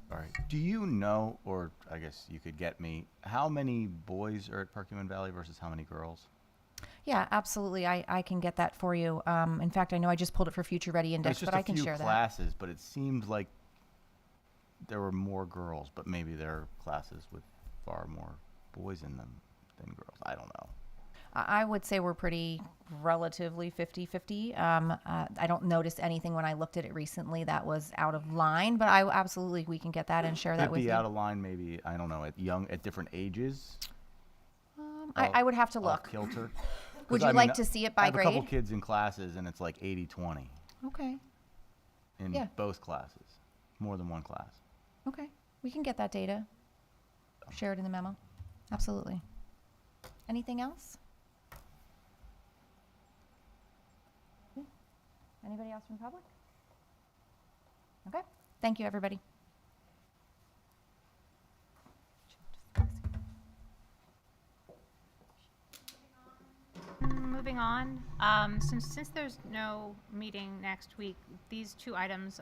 I: All right. Do you know, or I guess you could get me, how many boys are at Perkiomen Valley versus how many girls?
S: Yeah, absolutely. I can get that for you. In fact, I know I just pulled it for Future Ready Index, but I can share that.
I: It's just a few classes, but it seems like there were more girls, but maybe there are classes with far more boys in them than girls. I don't know.
S: I would say we're pretty relatively 50-50. I don't notice anything when I looked at it recently that was out of line, but we can get that and share that with you.
I: Could be out of line, maybe, I don't know, at different ages?
S: I would have to look.
I: Kilter.
S: Would you like to see it by grade?
I: I have a couple kids in classes, and it's like 80-20.
S: Okay.
I: In both classes. More than one class.
S: Okay. We can get that data. Share it in the memo. Absolutely. Anything else? Anybody else from the public? Okay. Thank you, everybody.
O: Moving on, since there's no meeting next week, these two items,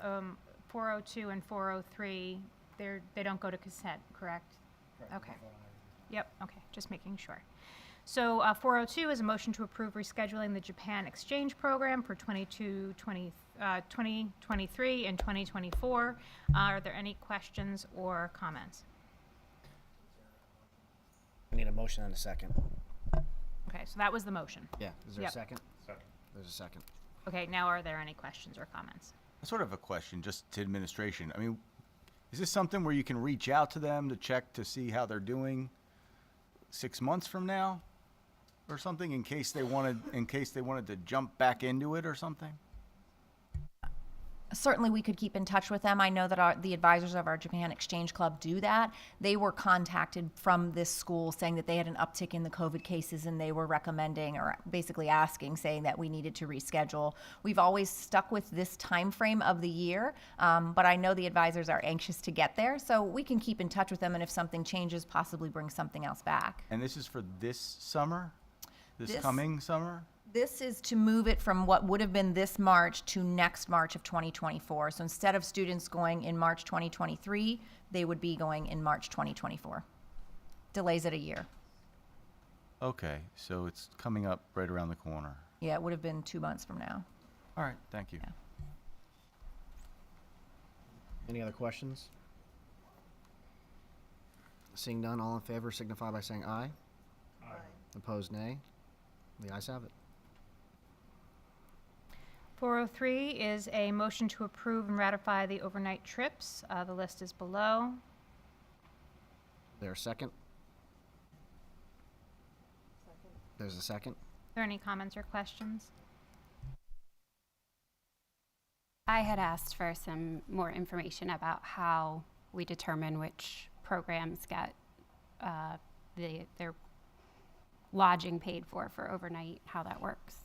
O: 402 and 403, they don't go to consent, correct? Okay. Yep. Okay. Just making sure. So 402 is a motion to approve rescheduling the Japan exchange program for 2023 and 2024. Are there any questions or comments?
B: I need a motion and a second.
O: Okay, so that was the motion.
B: Yeah. Is there a second? Second. There's a second.
O: Okay, now are there any questions or comments?
I: Sort of a question just to administration. I mean, is this something where you can reach out to them to check to see how they're doing 6 months from now or something in case they wanted to jump back into it or something?
S: Certainly we could keep in touch with them. I know that the advisors of our Japan Exchange Club do that. They were contacted from this school saying that they had an uptick in the COVID cases and they were recommending or basically asking, saying that we needed to reschedule. We've always stuck with this time frame of the year, but I know the advisors are anxious to get there, so we can keep in touch with them, and if something changes, possibly bring something else back.
I: And this is for this summer? This coming summer?
S: This is to move it from what would have been this March to next March of 2024. So instead of students going in March 2023, they would be going in March 2024. Delays it a year.
I: Okay, so it's coming up right around the corner.
S: Yeah, it would have been 2 months from now.
I: All right, thank you.
S: Yeah.
B: Any other questions? Seeing none, all in favor signify by saying aye. Aye. Opposed, nay. The ayes have it.
O: 403 is a motion to approve and ratify the overnight trips. The list is below.
B: Is there a second? Second. There's a second.
O: Are there any comments or questions?
T: I had asked for some more information about how we determine which programs get their lodging paid for overnight, how that works.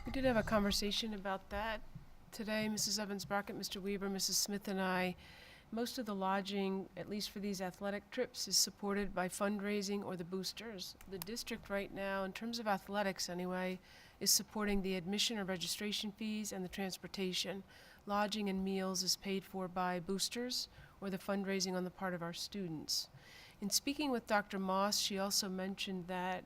Q: We did have a conversation about that today. Mrs. Evans-Brockett, Mr. Weaver, Mrs. Smith, and I. Most of the lodging, at least for these athletic trips, is supported by fundraising or the boosters. The district right now, in terms of athletics anyway, is supporting the admission or registration fees and the transportation. Lodging and meals is paid for by boosters or the fundraising on the part of our students. In speaking with Dr. Moss, she also mentioned that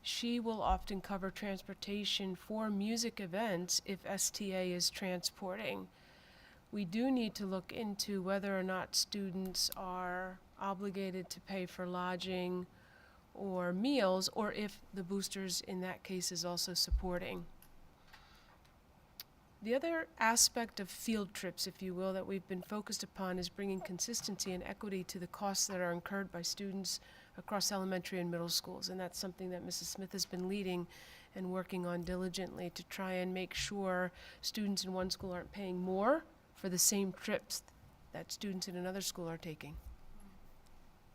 Q: she will often cover transportation for music events if STA is transporting. We do need to look into whether or not students are obligated to pay for lodging or meals, or if the boosters in that case is also supporting. The other aspect of field trips, if you will, that we've been focused upon is bringing consistency and equity to the costs that are incurred by students across elementary and middle schools. And that's something that Mrs. Smith has been leading and working on diligently to try and make sure students in one school aren't paying more for the same trips that students in another school are taking.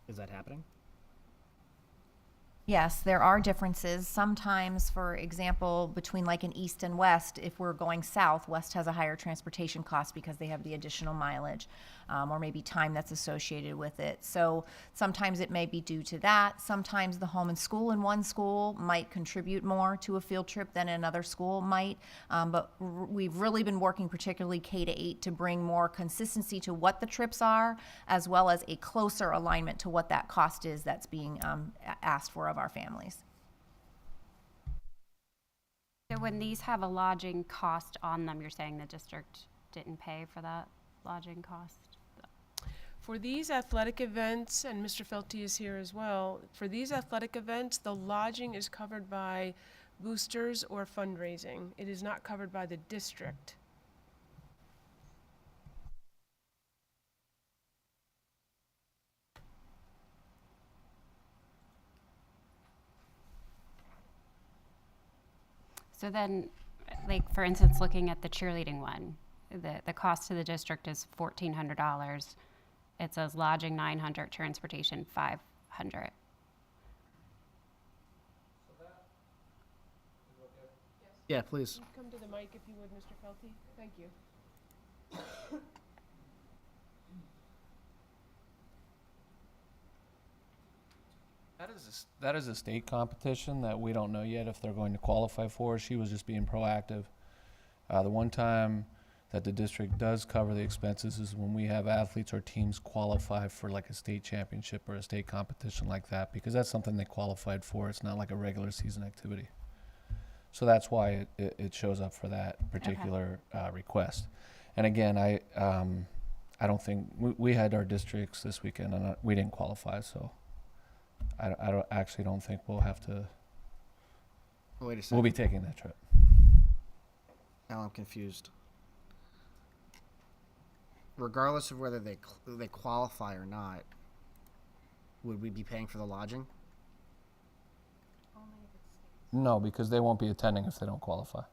B: Is that happening?
S: Yes, there are differences. Sometimes, for example, between like an east and west, if we're going south, west has a higher transportation cost because they have the additional mileage, or maybe time that's associated with it. So sometimes it may be due to that. Sometimes the home and school in one school might contribute more to a field trip than another school might. But we've really been working, particularly K-8, to bring more consistency to what the trips are, as well as a closer alignment to what that cost is that's being asked for of our families.
T: So when these have a lodging cost on them, you're saying the district didn't pay for that lodging cost?
Q: For these athletic events, and Mr. Felty is here as well, for these athletic events, the lodging is covered by boosters or fundraising. It is not covered by the district.
T: So then, like, for instance, looking at the cheerleading one, the cost to the district is $1,400. It says lodging $900, transportation $500.
B: Yeah, please.
Q: Come to the mic if you would, Mr. Felty. Thank you.
J: That is a state competition that we don't know yet if they're going to qualify for. She was just being proactive. The one time that the district does cover the expenses is when we have athletes or teams qualify for like a state championship or a state competition like that, because that's something they qualified for. It's not like a regular season activity. So that's why it shows up for that particular request. And again, I don't think, we had our districts this weekend and we didn't qualify, so I don't think we'll have to.
B: Wait a second.
J: We'll be taking that trip.
B: Now I'm confused. Regardless of whether they qualify or not, would we be paying for the lodging?
J: No, because they won't be attending if they don't qualify.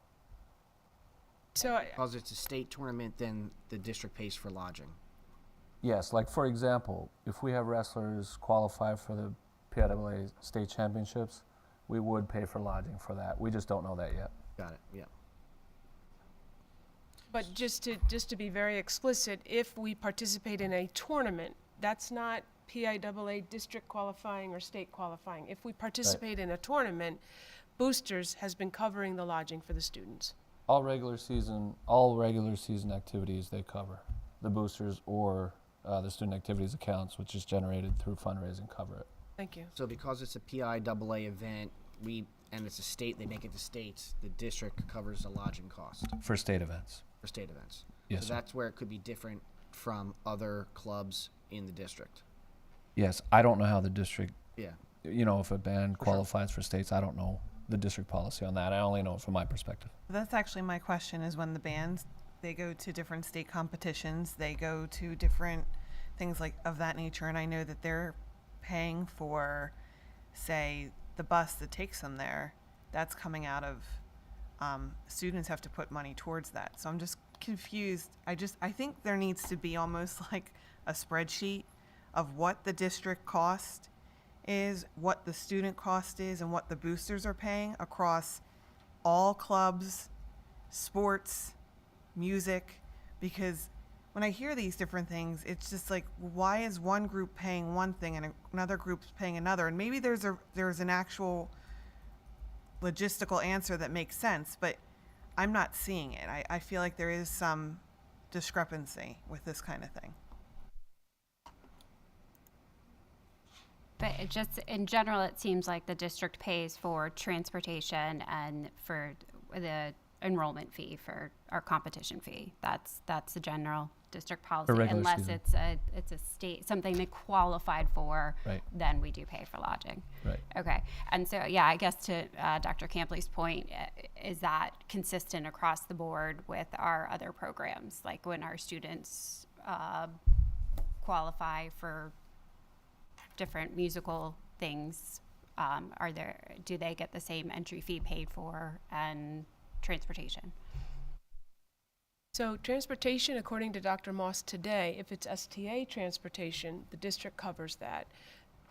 Q: So
B: because it's a state tournament, then the district pays for lodging.
J: Yes, like for example, if we have wrestlers qualify for the PIAA state championships, we would pay for lodging for that. We just don't know that yet.
B: Got it. Yeah.
Q: But just to be very explicit, if we participate in a tournament, that's not PIAA district qualifying or state qualifying. If we participate in a tournament, Boosters has been covering the lodging for the students.
J: All regular season activities they cover. The boosters or the student activities accounts, which is generated through fundraising, cover it.
Q: Thank you.
B: So because it's a PIAA event, and it's a state, they make it to states, the district covers the lodging cost.
J: For state events.
B: For state events.
J: Yes,
B: so
J: sir.
B: that's where it could be different from other clubs in the district.
J: Yes, I don't know how the district,
B: Yeah.
J: if a band qualifies for states, I don't know the district policy on that. I only know it from my perspective.
P: That's actually my question, is when the bands, they go to different state competitions, they go to different things like of that nature, and I know that they're paying for, say, the bus that takes them there. That's coming out of, students have to put money towards that. So I'm just confused. I think there needs to be almost like a spreadsheet of what the district cost is, what the student cost is, and what the boosters are paying across all clubs, sports, music, because when I hear these different things, it's just like, why is one group paying one thing and another group's paying another? And maybe there's an actual logistical answer that makes sense, but I'm not seeing it. I feel like there is some discrepancy with this kind of thing.
T: But it just, in general, it seems like the district pays for transportation and for the enrollment fee for our competition fee. That's the general district policy.
J: regular
T: Unless
J: season.
T: it's a state, something they qualified for,
J: Right.
T: then we do pay for lodging.
J: Right.
T: Okay. And so, yeah, I guess to Dr. Campley's point, is that consistent across the board with our other programs? Like when our students qualify for different musical things, do they get the same entry fee paid for and transportation?
Q: So transportation, according to Dr. Moss today, if it's STA transportation, the district covers that.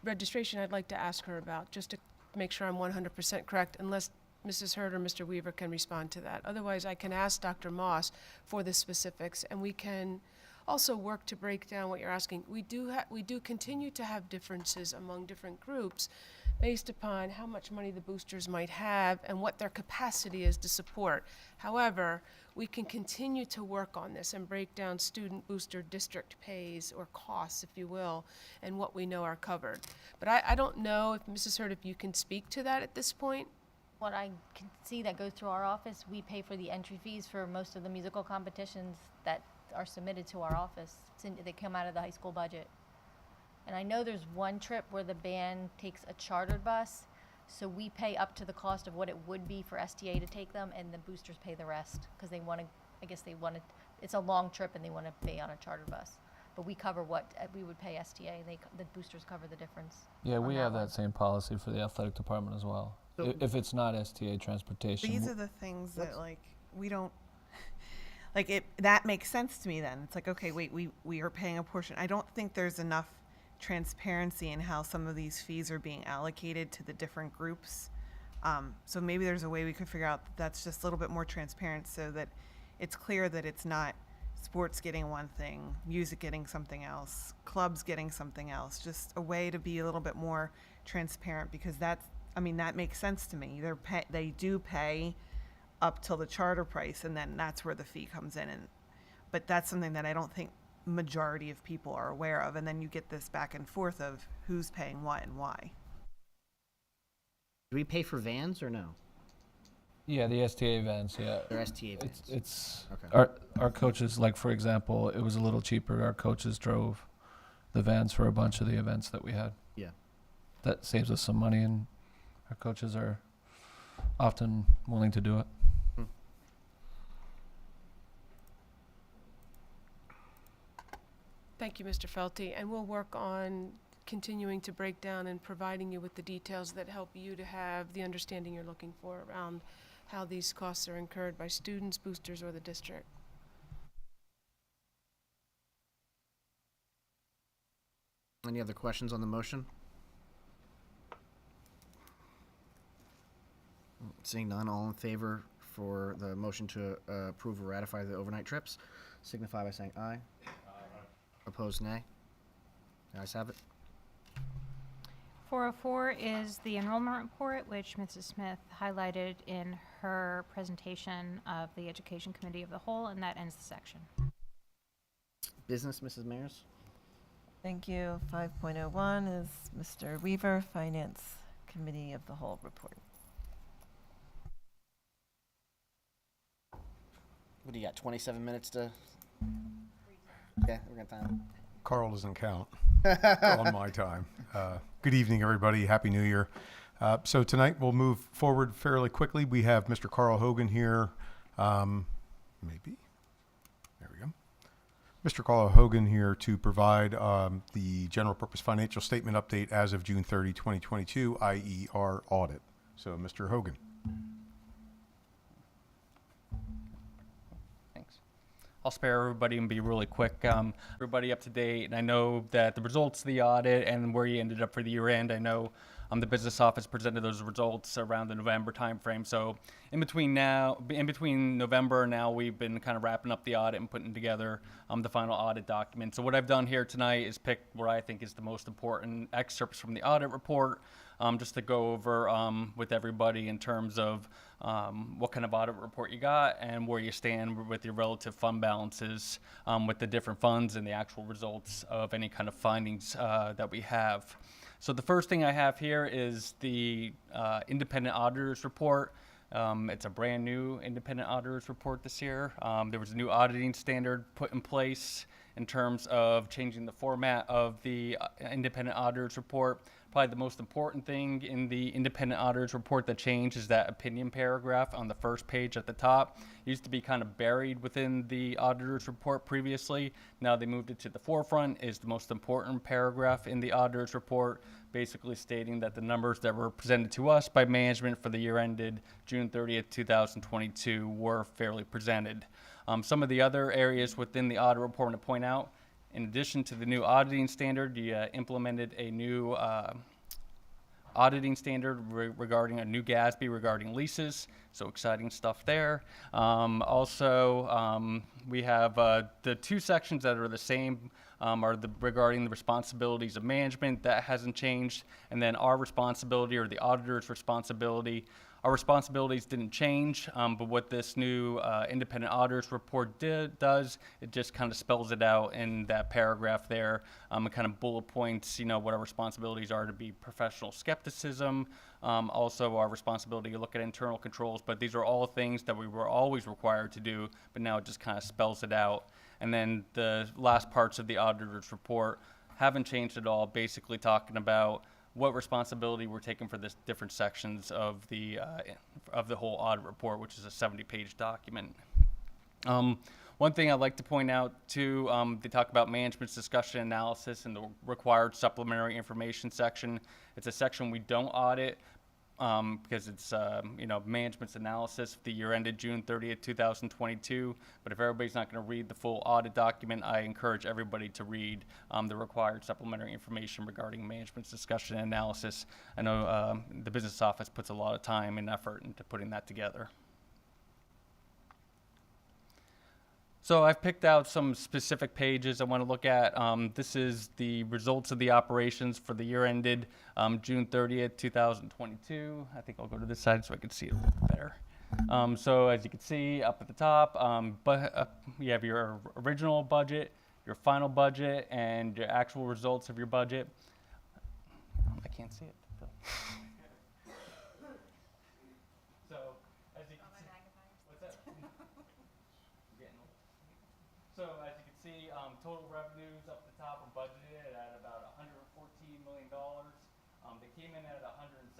Q: Registration, I'd like to ask her about, just to make sure I'm 100% correct, unless Mrs. Hurd or Mr. Weaver can respond to that. Otherwise, I can ask Dr. Moss for the specifics, and we can also work to break down what you're asking. We do continue to have differences among different groups based upon how much money the boosters might have and what their capacity is to support. However, we can continue to work on this and break down student booster district pays or costs, if you will, and what we know are covered. But I don't know if Mrs. Hurd, if you can speak to that at this point.
K: What I can see that goes through our office, we pay for the entry fees for most of the musical competitions that are submitted to our office. They come out of the high school budget. And I know there's one trip where the band takes a chartered bus, so we pay up to the cost of what it would be for STA to take them, and the boosters pay the rest because they want to. I guess they want to. It's a long trip, and they want to pay on a chartered bus. But we cover what we would pay STA. The boosters cover the difference.
J: Yeah,
K: on
J: we
K: that
J: have
K: one.
J: that same policy for the athletic department as well.
B: So-
J: If it's not STA transportation.
P: These are the things that like we don't like it. That makes sense to me. Then it's like, okay, wait, we are paying a portion. I don't think there's enough transparency in how some of these fees are being allocated to the different groups. So maybe there's a way we could figure out that that's just a little bit more transparent, so that it's clear that it's not sports getting one thing, music getting something else, clubs getting something else. Just a way to be a little bit more transparent, because that makes sense to me. They do pay up till the charter price, and then that's where the fee comes in. But that's something that I don't think majority of people are aware of, and then you get this back and forth of who's paying what and why.
B: Do we pay for vans or no?
J: Yeah, the STA vans, yeah.
B: They're STA vans.
J: It's
B: Okay.
J: our coaches, like for example, it was a little cheaper. Our coaches drove the vans for a bunch of the events that we had.
B: Yeah.
J: That saves us some money, and our coaches are often willing to do it.
Q: Thank you, Mr. Felty, and we'll work on continuing to break down and providing you with the details that help you to have the understanding you're looking for around how these costs are incurred by students, boosters, or the district.
B: Any other questions on the motion? Seeing none, all in favor for the motion to approve or ratify the overnight trips, signify by saying aye. Opposed, nay. The ayes have it.
O: 404 is the enrollment report, which Mrs. Smith highlighted in her presentation of the Education Committee of the Whole, and that ends the section.
B: Business, Mrs. Mayers?
F: Thank you. 5.01 is Mr. Weaver, Finance Committee of the Whole report.
B: What do you got, 27 minutes to? Yeah, we're gonna time.
L: Carl doesn't count on my time. Good evening, everybody. Happy New Year. So tonight we'll move forward fairly quickly. We have Mr. Carl Hogan here. Maybe. There we go. Mr. Carl Hogan here to provide the general purpose financial statement update as of June 30, 2022, IER audit. So, Mr. Hogan.
M: I'll spare everybody and be really quick. Everybody up to date, and I know that the results of the audit and where you ended up for the year end, I know the business office presented those results around the November timeframe. So in between November and now, we've been kind of wrapping up the audit and putting together the final audit document. So what I've done here tonight is pick what I think is the most important excerpts from the audit report, just to go over with everybody in terms of what kind of audit report you got and where you stand with your relative fund balances with the different funds and the actual results of any kind of findings that we have. So the first thing I have here is the independent auditors report. It's a brand new independent auditors report this year. There was a new auditing standard put in place in terms of changing the format of the independent auditors report. Probably the most important thing in the independent auditors report that changed is that opinion paragraph on the first page at the top. It used to be kind of buried within the auditors report previously. Now they moved it to the forefront. Is the most important paragraph in the auditors report, basically stating that the numbers that were presented to us by management for the year ended June 30th, 2022 were fairly presented. Some of the other areas within the audit report to point out, in addition to the new auditing standard, you implemented a new auditing standard regarding a new GASB regarding leases. So exciting stuff there. Also, we have the two sections that are the same are regarding the responsibilities of management. That hasn't changed. And then our responsibility, or the auditor's responsibility. Our responsibilities didn't change, but what this new independent auditors report does, it just kind of spells it out in that paragraph there. It kind of bullet points, what our responsibilities are to be professional skepticism, also our responsibility to look at internal controls, but these are all things that we were always required to do, but now it just kind of spells it out. And then the last parts of the auditor's report haven't changed at all, basically talking about what responsibility we're taking for the different sections of the whole audit report, which is a 70-page document. One thing I'd like to point out too, they talk about management's discussion analysis in the required supplementary information section. It's a section we don't audit because it's management's analysis of the year ended June 30th, 2022. But if everybody's not going to read the full audit document, I encourage everybody to read the required supplementary information regarding management's discussion and analysis. I know the business office puts a lot of time and effort into putting that together. So I've picked out some specific pages I want to look at. This is the results of the operations for the year ended June 30th, 2022. I think I'll go to this side so I can see it a little bit better. So as you can see up at the top, you have your original budget, your final budget, and your actual results of your budget. I can't see it. So as you can see, total revenues up the top are budgeted at about $114 million. They came in at $117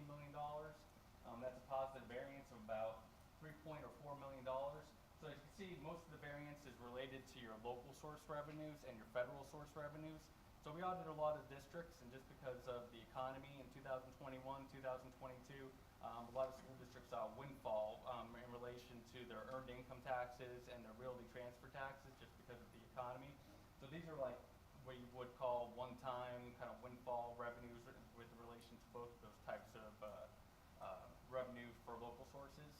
M: million. That's a positive variance of about $3.4 million. So as you can see, most of the variance is related to your local source revenues and your federal source revenues. So we audited a lot of districts, and just because of the economy in 2021, 2022, a lot of school districts saw a windfall in relation to their earned income taxes and their realty transfer taxes just because of the economy. So these are like what you would call one-time kind of windfall revenues with relation to both of those types of revenue for local sources.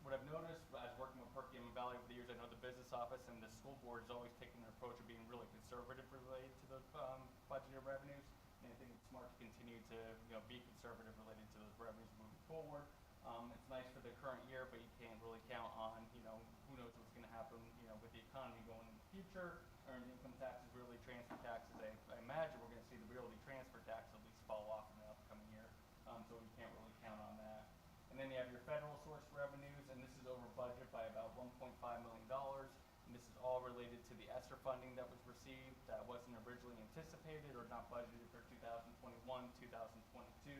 M: What I've noticed as working with Perkins Valley over the years, I know the business office and the school board is always taking an approach of being really conservative related to those budgeted revenues. And I think it's smart to continue to be conservative related to those revenues moving forward. It's nice for the current year, but you can't really count on, who knows what's going to happen, with the economy going in the future. Earned income taxes, realty transfer taxes, I imagine we're going to see the realty transfer tax at least fall off in the upcoming year. So we can't really count on that. And then you have your federal source revenues, and this is over budget by about $1.5 million. And this is all related to the ESSER funding that was received that wasn't originally anticipated or not budgeted for 2021, 2022.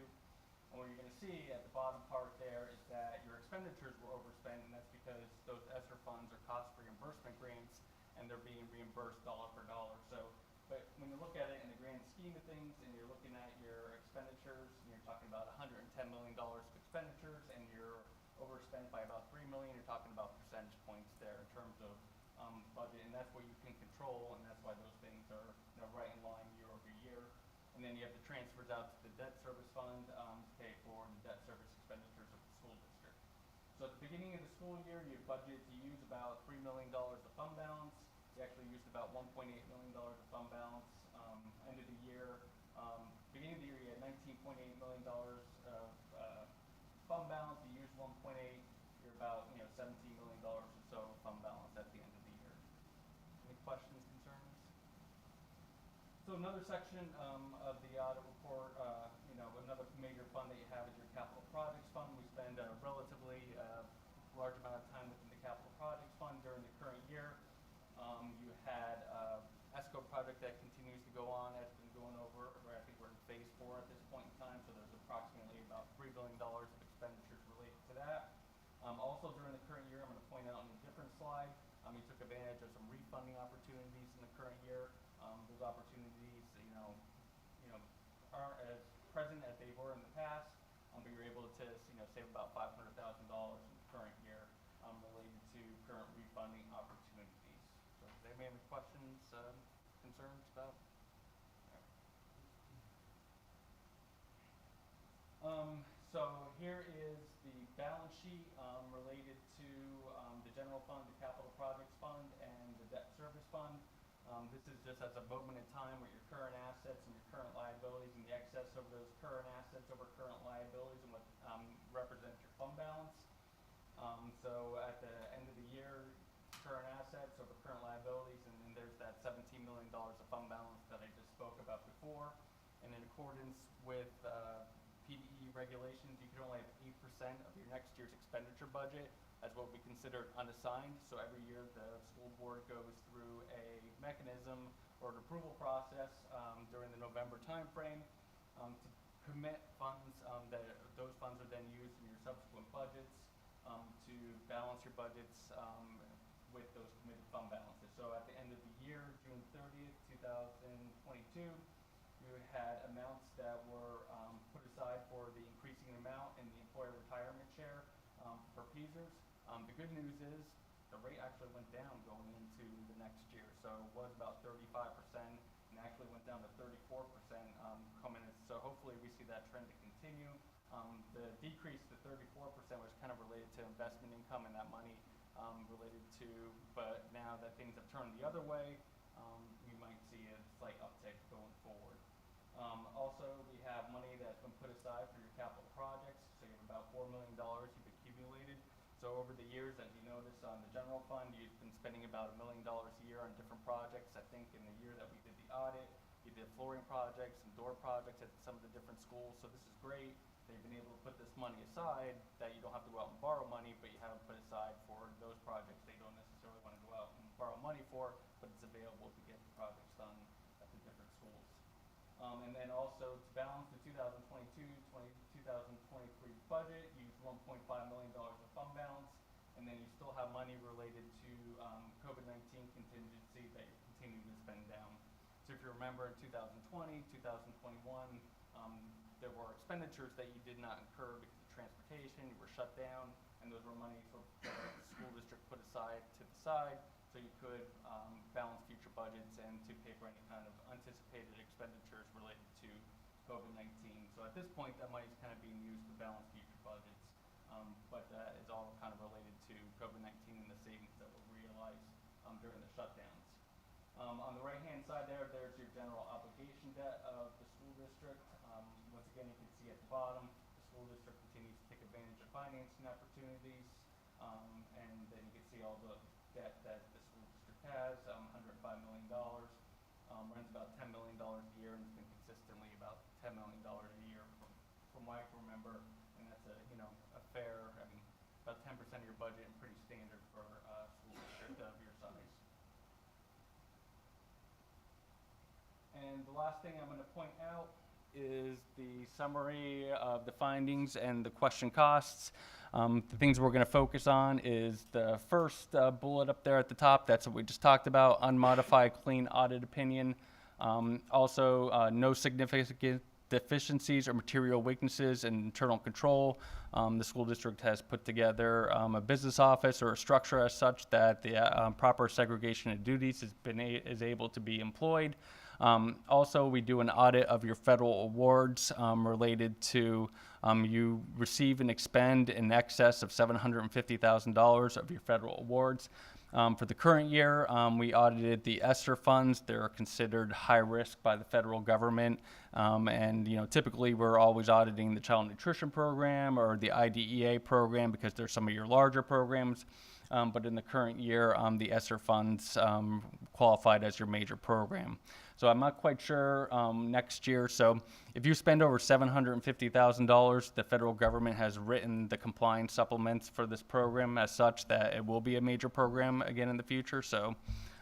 M: And what you're going to see at the bottom part there is that your expenditures were overspent, and that's because those ESSER funds are cost reimbursement grants, and they're being reimbursed dollar for dollar. So, but when you look at it in the grand scheme of things, and you're looking at your expenditures, and you're talking about $110 million of expenditures, and you're overspent by about $3 million, you're talking about percentage points there in terms of budget, and that's what you can control, and that's why those things are right in line year over year. And then you have the transfers out to the debt service fund to pay for the debt service expenditures of the school district. So at the beginning of the school year, you budgeted to use about $3 million of fund balance. You actually used about $1.8 million of fund balance. End of the year, beginning of the year, you had $19.8 million of fund balance. You used 1.8. You're about $17 million or so of fund balance at the end of the year. Any questions, concerns? So another section of the audit report, another major fund that you have is your capital projects fund. We spend a relatively large amount of time within the capital projects fund during the current year. You had ESCO project that continues to go on, has been going over, or I think we're in phase 4 at this point in time, so there's approximately about $3 billion of expenditures related to that. Also during the current year, I'm going to point out on a different slide, you took advantage of some refunding opportunities in the current year. Those opportunities, aren't as present as they were in the past, but you're able to, save about $500,000 in the current year related to current refunding opportunities. So, does anybody have any questions, concerns about? So here is the balance sheet related to the general fund, the capital projects fund, and the debt service fund. This is just as a moment in time with your current assets and your current liabilities and the excess of those current assets over current liabilities and what represents your fund balance. So at the end of the year, current assets over current liabilities, and then there's that $17 million of fund balance that I just spoke about before. And in accordance with PDE regulations, you can only have 8% of your next year's expenditure budget as what we consider unassigned. So every year the school board goes through a mechanism or an approval process during the November timeframe to commit funds that those funds are then used in your subsequent budgets to balance your budgets with those committed fund balances. So at the end of the year, June 30th, 2022, you had amounts that were put aside for the increasing amount in the employer retirement share for PESers. The good news is the rate actually went down going into the next year. So it was about 35% and actually went down to 34% coming in. So hopefully we see that trend to continue. The decrease to 34% was kind of related to investment income and that money related to, but now that things have turned the other way, we might see a slight uptick going forward. Also, we have money that's been put aside for your capital projects. So you have about $4 million you've accumulated. So over the years, as you notice on the general fund, you've been spending about $1 million a year on different projects. I think in the year that we did the audit, you did flooring projects and door projects at some of the different schools. So this is great. They've been able to put this money aside that you don't have to go out and borrow money, but you have it put aside for those projects they don't necessarily want to go out and borrow money for, but it's available to get the projects done at the different schools. And then also to balance the 2022-2023 budget, use $1.5 million of fund balance, and then you still have money related to COVID-19 contingency that you're continuing to spend down. So if you remember in 2020, 2021, there were expenditures that you did not incur because of transportation, you were shut down, and those were money for the school district put aside to the side so you could balance future budgets and to pay for any kind of anticipated expenditures related to COVID-19. So at this point, that money is kind of being used to balance future budgets, but that is all kind of related to COVID-19 and the savings that were realized during the shutdowns. On the right-hand side there's your general obligation debt of the school district. Once again, you can see at the bottom, the school district continues to take advantage of financing opportunities, and then you can see all the debt that the school district has, $105 million, runs about $10 million a year, and it's been consistently about $10 million a year from what I can remember, and that's a fair, about 10% of your budget and pretty standard for a school district of your size. And the last thing I'm going to point out is the summary of the findings and the question costs. The things we're going to focus on is the first bullet up there at the top. That's what we just talked about, unmodified clean audit opinion. Also, no significant deficiencies or material weaknesses in internal control. The school district has put together a business office or a structure as such that the proper segregation of duties is able to be employed. Also, we do an audit of your federal awards related to you receive and expend in excess of $750,000 of your federal awards. For the current year, we audited the ESSER funds. They're considered high risk by the federal government. And typically we're always auditing the child nutrition program or the IDEA program because they're some of your larger programs. But in the current year, the ESSER funds qualified as your major program. So I'm not quite sure next year. So if you spend over $750,000, the federal government has written the compliance supplements for this program as such that it will be a major program again in the future. So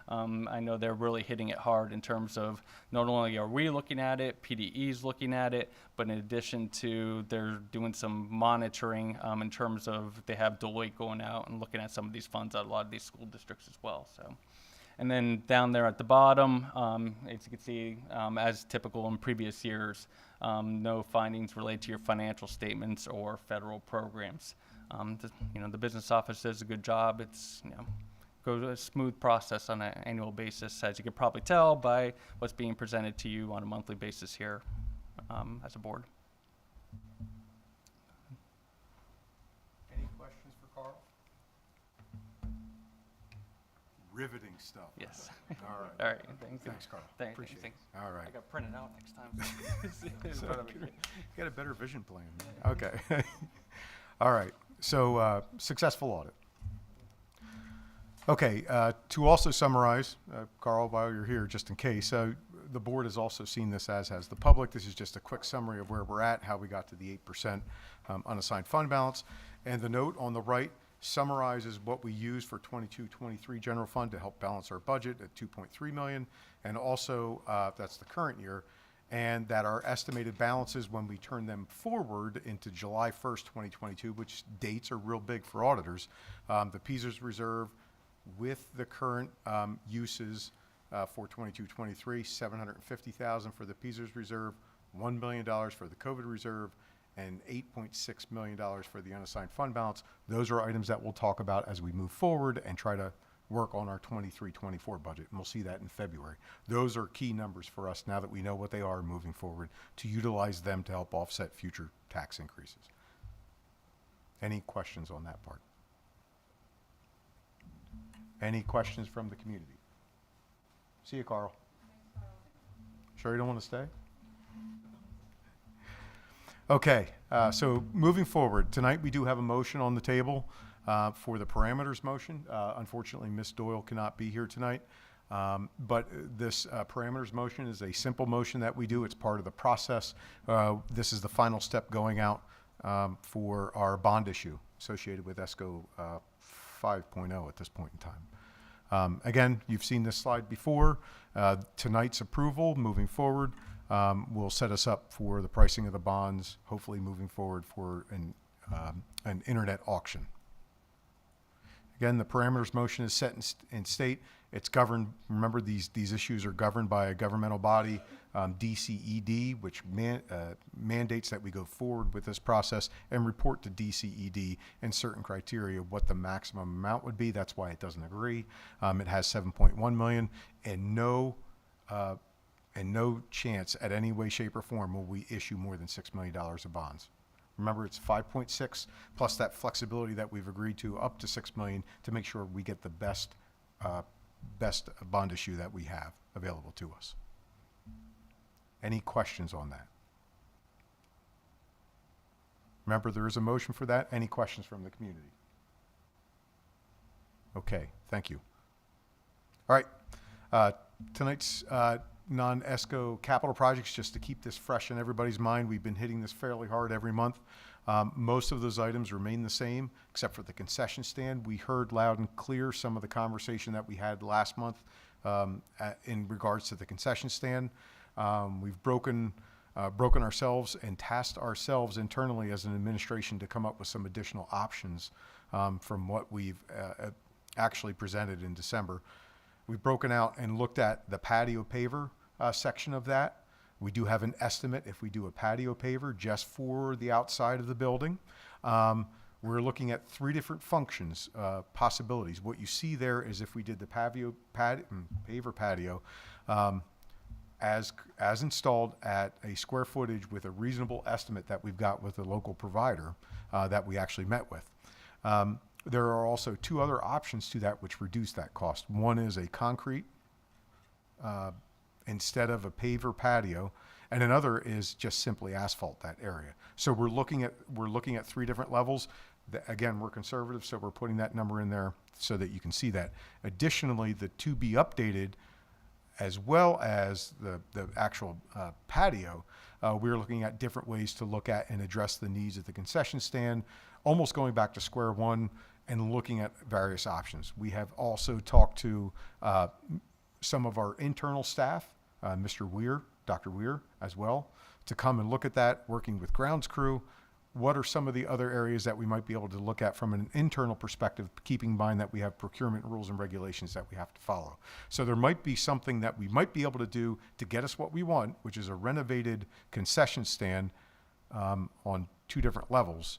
M: I know they're really hitting it hard in terms of not only are we looking at it, PDE's looking at it, but in addition to they're doing some monitoring in terms of they have Deloitte going out and looking at some of these funds at a lot of these school districts as well. So. And then down there at the bottom, as you can see, as typical in previous years, no findings related to your financial statements or federal programs. The business office does a good job. It's, goes a smooth process on an annual basis, as you can probably tell by what's being presented to you on a monthly basis here as a board.
L: Any questions for Carl? Riveting stuff.
M: Yes.
L: All right.
M: All right.
L: Thanks, Carl.
M: Appreciate
L: Appreciate
M: it.
L: All right.
M: I got printed out next time.
L: So you got a better vision plan. Okay. All right. So successful audit. Okay. To also summarize, Carl, while you're here, just in case, the board has also seen this, as has the public. This is just a quick summary of where we're at, how we got to the 8% unassigned fund balance. And the note on the right summarizes what we use for 22-23 general fund to help balance our budget at $2.3 million, and also that's the current year, and that our estimated balances when we turn them forward into July 1st, 2022, which dates are real big for auditors, the PVSD reserve with the current uses for 22-23, $750,000 for the PVSD reserve, $1 million for the COVID reserve, and $8.6 million for the unassigned fund balance. Those are items that we'll talk about as we move forward and try to work on our 23-24 budget, and we'll see that in February. Those are key numbers for us now that we know what they are moving forward, to utilize them to help offset future tax increases. Any questions on that part? Any questions from the community? See you, Carl. Sure you don't want to stay? Okay, so moving forward, tonight we do have a motion on the table for the parameters motion. Unfortunately, Ms. Doyle cannot be here tonight, but this parameters motion is a simple motion that we do. It's part of the process. This is the final step going out for our bond issue associated with ESCO 5.0 at this point in time. Again, you've seen this slide before. Tonight's approval moving forward will set us up for the pricing of the bonds, hopefully moving forward for an internet auction. Again, the parameters motion is set in state. It's governed, remember these issues are governed by a governmental body, DCED, which mandates that we go forward with this process and report to DCED and certain criteria what the maximum amount would be. That's why it doesn't agree. It has 7.1 million, and no chance at any way, shape, or form will we issue more than $6 million of bonds. Remember, it's 5.6 plus that flexibility that we've agreed to up to $6 million to make sure we get the best bond issue that we have available to us. Any questions on that? Remember, there is a motion for that. Any questions from the community? Okay, thank you. All right, tonight's non-ESCO capital projects, just to keep this fresh in everybody's mind. We've been hitting this fairly hard every month. Most of those items remain the same, except for the concession stand. We heard loud and clear some of the conversation that we had last month in regards to the concession stand. We've broken ourselves and tasked ourselves internally as an administration to come up with some additional options from what we've actually presented in December. We've broken out and looked at the patio paver section of that. We do have an estimate if we do a patio paver just for the outside of the building. We're looking at 3 different functions, possibilities. What you see there is if we did the paver patio as installed at a square footage with a reasonable estimate that we've got with a local provider that we actually met with. There are also 2 other options to that which reduce that cost. One is a concrete instead of a paver patio, and another is just simply asphalt that area. So we're looking at 3 different levels. Again, we're conservative, so we're putting that number in there so that you can see that. Additionally, the to be updated as well as the actual patio, we're looking at different ways to look at and address the needs of the concession stand, almost going back to square one and looking at various options. We have also talked to some of our internal staff, Mr. Weir, Dr. Weir as well, to come and look at that, working with grounds crew. What are some of the other areas that we might be able to look at from an internal perspective, keeping in mind that we have procurement rules and regulations that we have to follow? So there might be something that we might be able to do to get us what we want, which is a renovated concession stand on two different levels,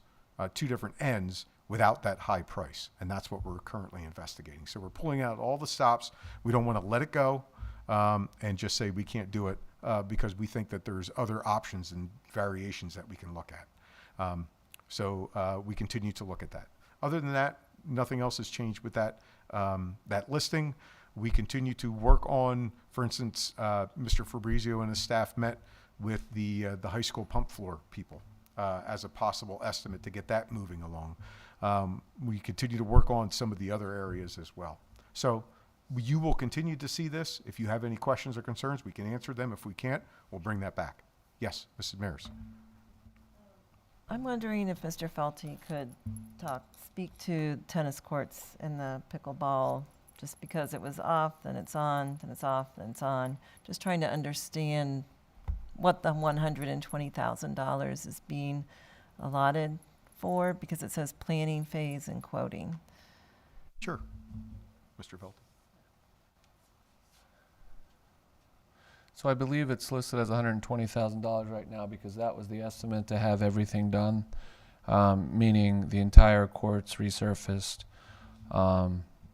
L: two different ends, without that high price. And that's what we're currently investigating. So we're pulling out all the stops. We don't want to let it go and just say we can't do it because we think that there's other options and variations that we can look at. So we continue to look at that. Other than that, nothing else has changed with that that listing. We continue to work on, for instance, Mr. Fabrizio and his staff met with the high school pump floor people as a possible estimate to get that moving along. We continue to work on some of the other areas as well. So you will continue to see this. If you have any questions or concerns, we can answer them. If we can't, we'll bring that back. Yes, Mrs. Maris.
F: I'm wondering if Mr. Felty could speak to tennis courts and the pickleball, just because it was off, then it's on, then it's off, then it's on. Just trying to understand what the $120,000 is being allotted for, because it says planning phase and quoting.
L: Sure. Mr. Felty.
J: So I believe it's listed as $120,000 right now because that was the estimate to have everything done, meaning the entire courts resurfaced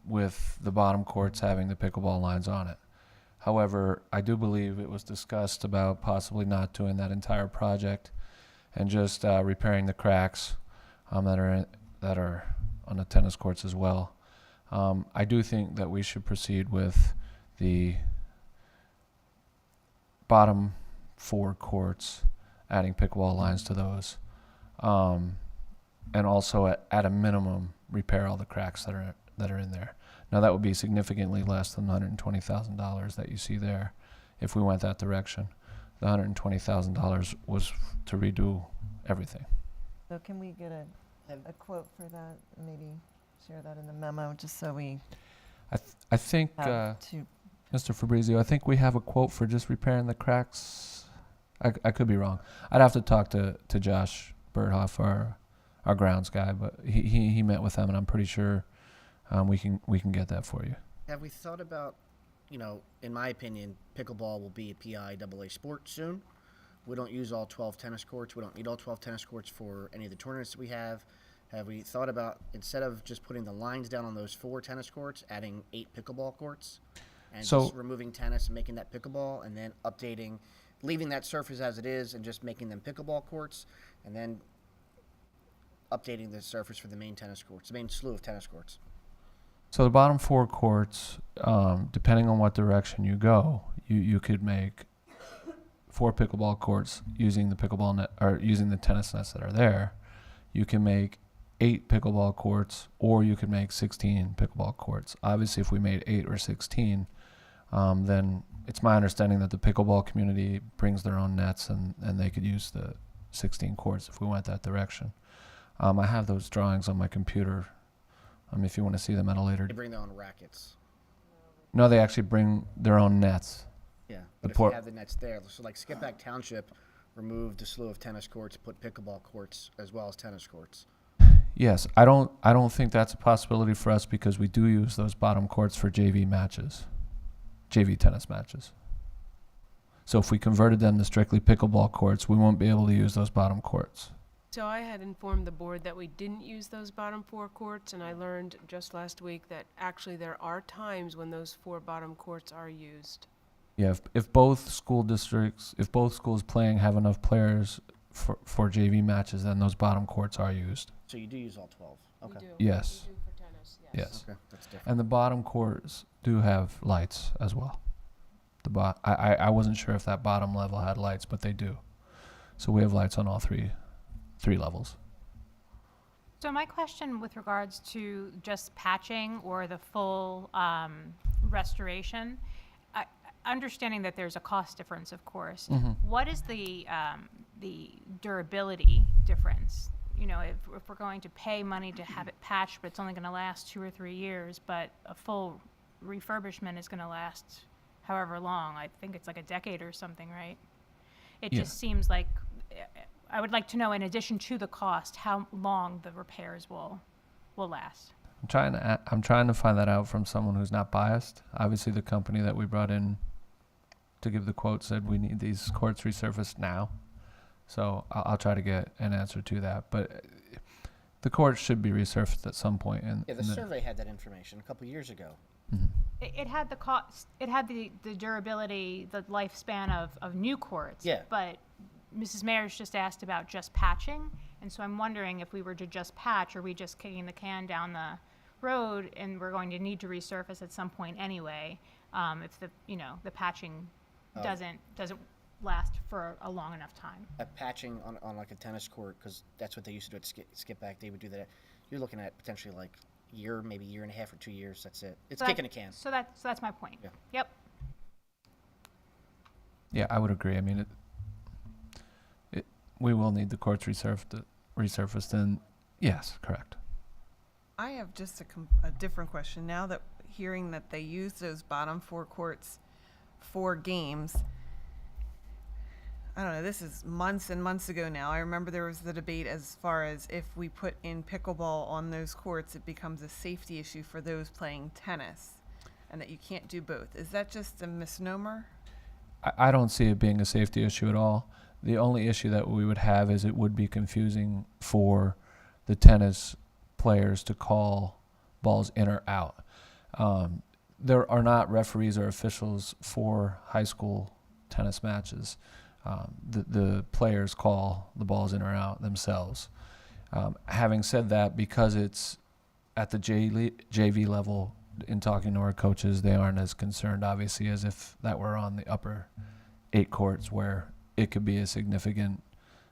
J: with the bottom courts having the pickleball lines on it. However, I do believe it was discussed about possibly not doing that entire project and just repairing the cracks that are on the tennis courts as well. I do think that we should proceed with the bottom 4 courts, adding pickleball lines to those, and also at a minimum repair all the cracks that are in there. Now that would be significantly less than the $120,000 that you see there if we went that direction. The $120,000 was to redo everything.
F: So can we get a quote for that? Maybe share that in the memo, just so we
J: I think, Mr. Fabrizio, I think we have a quote for just repairing the cracks. I could be wrong. I'd have to talk to Josh Birdhoff, our grounds guy, but he met with them, and I'm pretty sure we can get that for you.
B: Have we thought about, in my opinion, pickleball will be a PIAA sport soon. We don't use all 12 tennis courts. We don't need all 12 tennis courts for any of the tournaments that we have. Have we thought about, instead of just putting the lines down on those 4 tennis courts, adding 8 pickleball courts? And just removing tennis and making that pickleball, and then leaving that surface as it is and just making them pickleball courts, and then updating the surface for the main tennis courts, the main slew of tennis courts.
J: So the bottom 4 courts, depending on what direction you go, you could make 4 pickleball courts using the pickleball net or using the tennis nets that are there. You can make 8 pickleball courts, or you could make 16 pickleball courts. Obviously, if we made 8 or 16, then it's my understanding that the pickleball community brings their own nets and they could use the 16 courts if we went that direction. I have those drawings on my computer if you want to see them at a later.
B: They bring their own rackets.
J: No, they actually bring their own nets.
B: Yeah, but if you have the nets there, so like Skippack Township removed a slew of tennis courts, put pickleball courts as well as tennis courts.
J: Yes, I don't think that's a possibility for us because we do use those bottom courts for JV matches, JV tennis matches. So if we converted them to strictly pickleball courts, we won't be able to use those bottom courts.
Q: So I had informed the board that we didn't use those bottom 4 courts, and I learned just last week that actually there are times when those 4 bottom courts are used.
J: Yeah, if both schools playing have enough players for JV matches, then those bottom courts are used.
B: So you do use all 12? Okay.
Q: We do.
J: Yes.
Q: We do for tennis, yes.
J: Yes.
B: Okay, that's different.
J: And the bottom courts do have lights as well. I wasn't sure if that bottom level had lights, but they do. So we have lights on all three levels.
O: So my question with regards to just patching or the full restoration, understanding that there's a cost difference, of course,
J: Mhm.
O: what is the durability difference? You know, if we're going to pay money to have it patched, but it's only going to last 2 or 3 years, but a full refurbishment is going to last however long. I think it's like a decade or something, right? It
J: Yeah.
O: just seems like I would like to know, in addition to the cost, how long the repairs will last.
J: I'm trying to find that out from someone who's not biased. Obviously, the company that we brought in to give the quote said we need these courts resurfaced now. So I'll try to get an answer to that. But the courts should be resurfaced at some point.
B: Yeah, the survey had that information a couple years ago.
O: It had the cost, it had the durability, the lifespan of new courts.
B: Yeah.
O: But Mrs. Mayers just asked about just patching, and so I'm wondering if we were to just patch, are we just kicking the can down the road, and we're going to need to resurface at some point anyway, if the patching doesn't last for a long enough time.
B: Patching on like a tennis court, because that's what they used to do at Skip Back. They would do that. You're looking at potentially like year, maybe year and a half or 2 years. That's it. It's kicking a can.
O: So that's my point.
B: Yeah.
O: Yep.
J: Yeah, I would agree. I mean, we will need the courts resurfaced, and yes, correct.
P: I have just a different question. Now that hearing that they use those bottom 4 courts for games, I don't know, this is months and months ago now. I remember there was the debate as far as if we put in pickleball on those courts, it becomes a safety issue for those playing tennis, and that you can't do both. Is that just a misnomer?
J: I don't see it being a safety issue at all. The only issue that we would have is it would be confusing for the tennis players to call balls in or out. There are not referees or officials for high school tennis matches. The players call the balls in or out themselves. Having said that, because it's at the JV level, in talking to our coaches, they aren't as concerned, obviously, as if that were on the upper 8 courts, where it could be a significant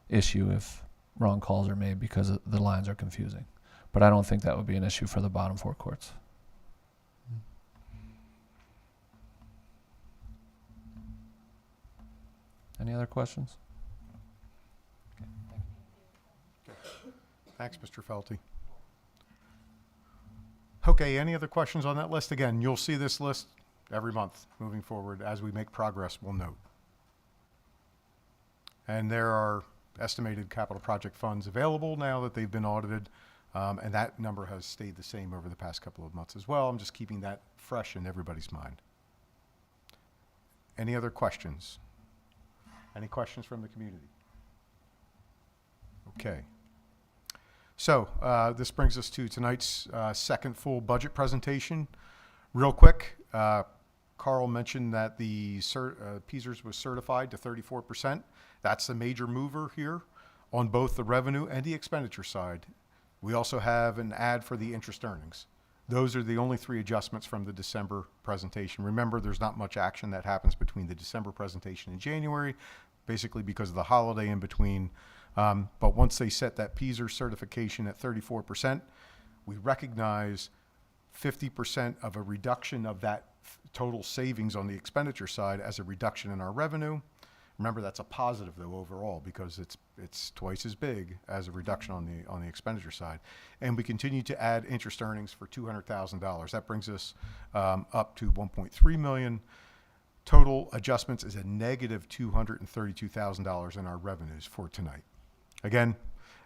J: issue if wrong calls are made because the lines are confusing. But I don't think that would be an issue for the bottom 4 courts. Any other questions?
L: Thanks, Mr. Felty. Okay, any other questions on that list? Again, you'll see this list every month moving forward. As we make progress, we'll note. And there are estimated capital project funds available now that they've been audited, and that number has stayed the same over the past couple of months as well. I'm just keeping that fresh in everybody's mind. Any other questions? Any questions from the community? Okay. So this brings us to tonight's second full budget presentation. Real quick, Carl mentioned that the PSERS was certified to 34%. That's the major mover here on both the revenue and the expenditure side. We also have an add for the interest earnings. Those are the only 3 adjustments from the December presentation. Remember, there's not much action that happens between the December presentation and January, basically because of the holiday in between. But once they set that PSERS certification at 34%, we recognize 50% of a reduction of that total savings on the expenditure side as a reduction in our revenue. Remember, that's a positive though overall, because it's twice as big as a reduction on the expenditure side. And we continue to add interest earnings for $200,000. That brings us up to 1.3 million. Total adjustments is a negative $232,000 in our revenues for tonight. Again,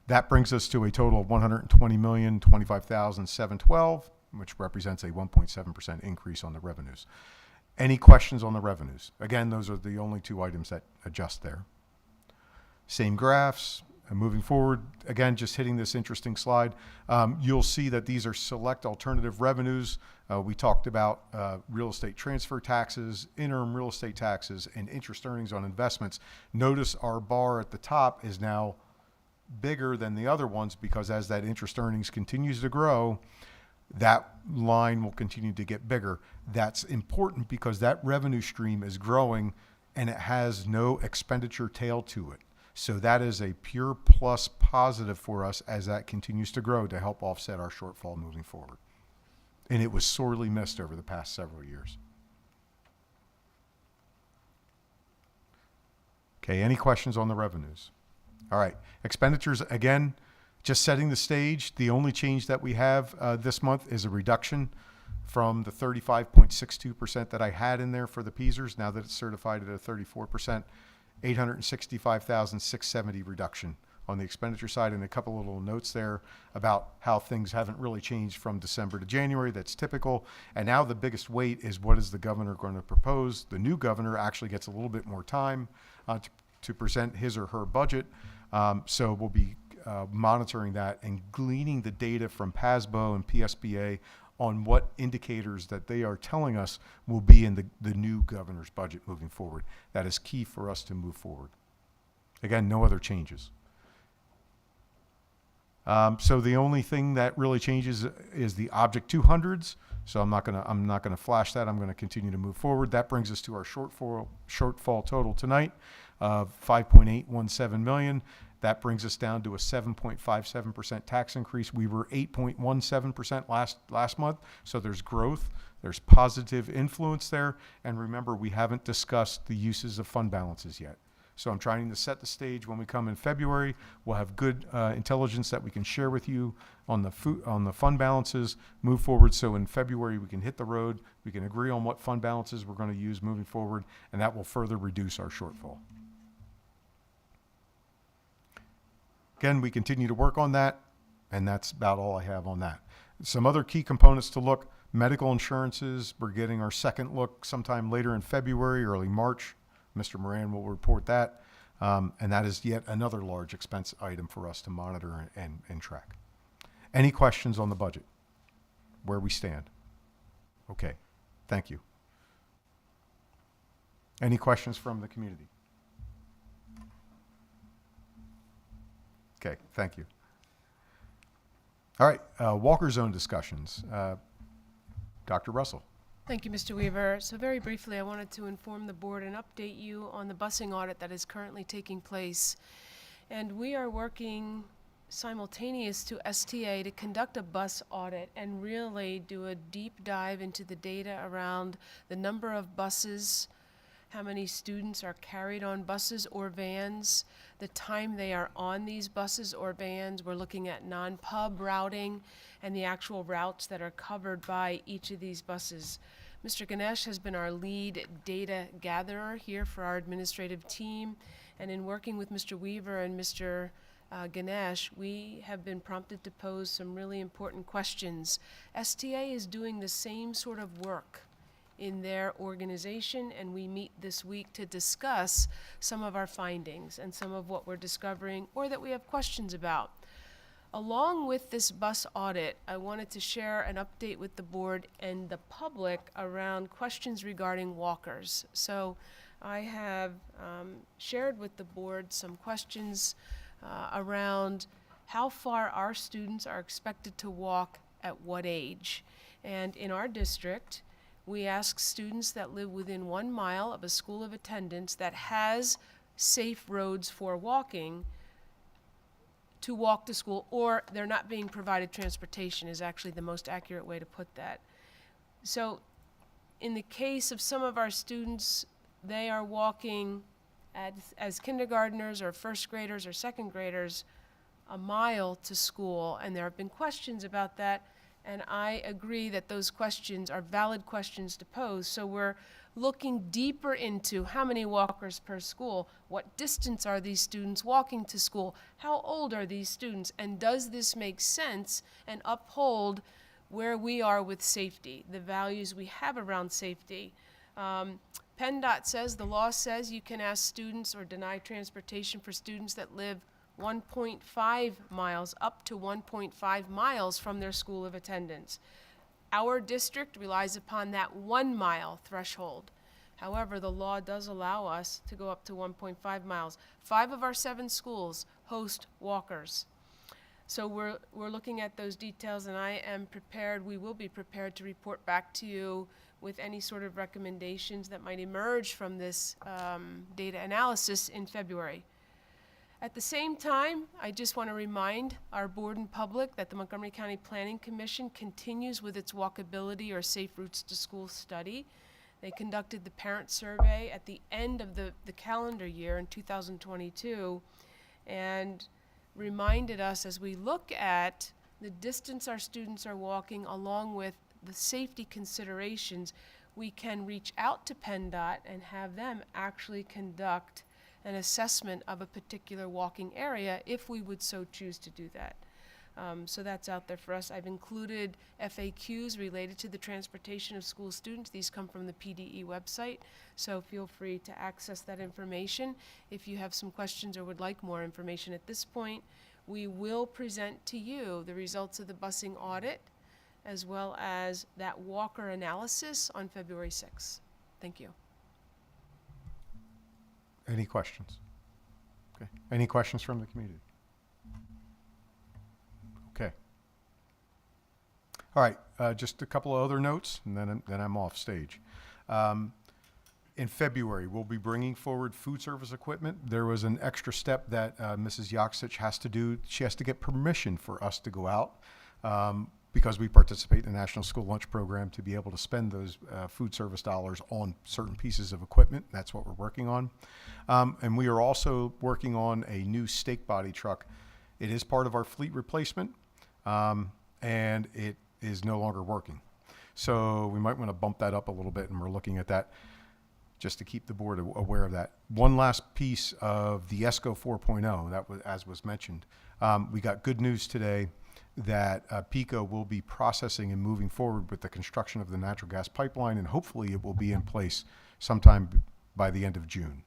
L: that brings us to a total of $120,025,712, which represents a 1.7% increase on the revenues. Any questions on the revenues? Again, those are the only 2 items that adjust there. Same graphs. And moving forward, again, just hitting this interesting slide, you'll see that these are select alternative revenues. We talked about real estate transfer taxes, interim real estate taxes, and interest earnings on investments. Notice our bar at the top is now bigger than the other ones, because as that interest earnings continues to grow, that line will continue to get bigger. That's important because that revenue stream is growing and it has no expenditure tail to it. So that is a pure plus positive for us as that continues to grow to help offset our shortfall moving forward. And it was sorely missed over the past several years. Okay, any questions on the revenues? All right, expenditures, again, just setting the stage. The only change that we have this month is a reduction from the 35.62% that I had in there for the PESers. Now that it's certified at a 34%, 865,670 reduction on the expenditure side, and a couple of little notes there about how things haven't really changed from December to January. That's typical. And now the biggest weight is, what is the governor going to propose? The new governor actually gets a little bit more time to present his or her budget. So we'll be monitoring that and gleaning the data from PASBO and PSBA on what indicators that they are telling us will be in the new governor's budget moving forward. That is key for us to move forward. Again, no other changes. So the only thing that really changes is the Object 200s. So I'm not gonna flash that. I'm gonna continue to move forward. That brings us to our shortfall total tonight of 5.817 million. That brings us down to a 7.57% tax increase. We were 8.17% last month. So there's growth. There's positive influence there. And remember, we haven't discussed the uses of fund balances yet. So I'm trying to set the stage. When we come in February, we'll have good intelligence that we can share with you on the fund balances, move forward. So in February, we can hit the road. We can agree on what fund balances we're going to use moving forward, and that will further reduce our shortfall. Again, we continue to work on that, and that's about all I have on that. Some other key components to look: medical insurances. We're getting our second look sometime later in February, early March. Mr. Moran will report that, and that is yet another large expense item for us to monitor and track. Any questions on the budget, where we stand? Okay, thank you. Any questions from the community? Okay, thank you. All right, Walker Zone discussions. Dr. Russell.
Q: Thank you, Mr. Weaver. So very briefly, I wanted to inform the board and update you on the busing audit that is currently taking place. And we are working simultaneous to STA to conduct a bus audit and really do a deep dive into the data around the number of buses, how many students are carried on buses or vans, the time they are on these buses or vans. We're looking at non-pub routing and the actual routes that are covered by each of these buses. Mr. Ganesh has been our lead data gatherer here for our administrative team, and in working with Mr. Weaver and Mr. Ganesh, we have been prompted to pose some really important questions. STA is doing the same sort of work in their organization, and we meet this week to discuss some of our findings and some of what we're discovering or that we have questions about. Along with this bus audit, I wanted to share an update with the board and the public around questions regarding walkers. So I have shared with the board some questions around how far our students are expected to walk at what age. And in our district, we ask students that live within 1 mile of a school of attendance that has safe roads for walking to walk to school, or they're not being provided transportation is actually the most accurate way to put that. So in the case of some of our students, they are walking as kindergartners or first graders or second graders 1 mile to school, and there have been questions about that, and I agree that those questions are valid questions to pose. So we're looking deeper into how many walkers per school, what distance are these students walking to school, how old are these students, and does this make sense and uphold where we are with safety, the values we have around safety. PennDOT says, the law says you can ask students or deny transportation for students that live 1.5 miles up to 1.5 miles from their school of attendance. Our district relies upon that 1 mile threshold. However, the law does allow us to go up to 1.5 miles. 5 of our 7 schools host walkers. So we're looking at those details, and I am prepared, we will be prepared to report back to you with any sort of recommendations that might emerge from this data analysis in February. At the same time, I just want to remind our board and public that the Montgomery County Planning Commission continues with its walkability or safe routes to school study. They conducted the parent survey at the end of the calendar year in 2022 and reminded us, as we look at the distance our students are walking along with the safety considerations, we can reach out to PennDOT and have them actually conduct an assessment of a particular walking area if we would so choose to do that. So that's out there for us. I've included FAQs related to the transportation of school students. These come from the PDE website, so feel free to access that information. If you have some questions or would like more information at this point, we will present to you the results of the busing audit as well as that walker analysis on February 6th. Thank you.
L: Any questions? Okay. Any questions from the community? Okay. All right. Just a couple of other notes, and then I'm off stage. In February, we'll be bringing forward food service equipment. There was an extra step that Mrs. Yaksich has to do. She has to get permission for us to go out because we participate in the National School Lunch Program to be able to spend those food service dollars on certain pieces of equipment. That's what we're working on. And we are also working on a new stake body truck. It is part of our fleet replacement, and it is no longer working. So we might want to bump that up a little bit, and we're looking at that just to keep the board aware of that. One last piece of the ESCO 4.0, that was, as was mentioned. We got good news today that PICO will be processing and moving forward with the construction of the natural gas pipeline, and hopefully it will be in place sometime by the end of June.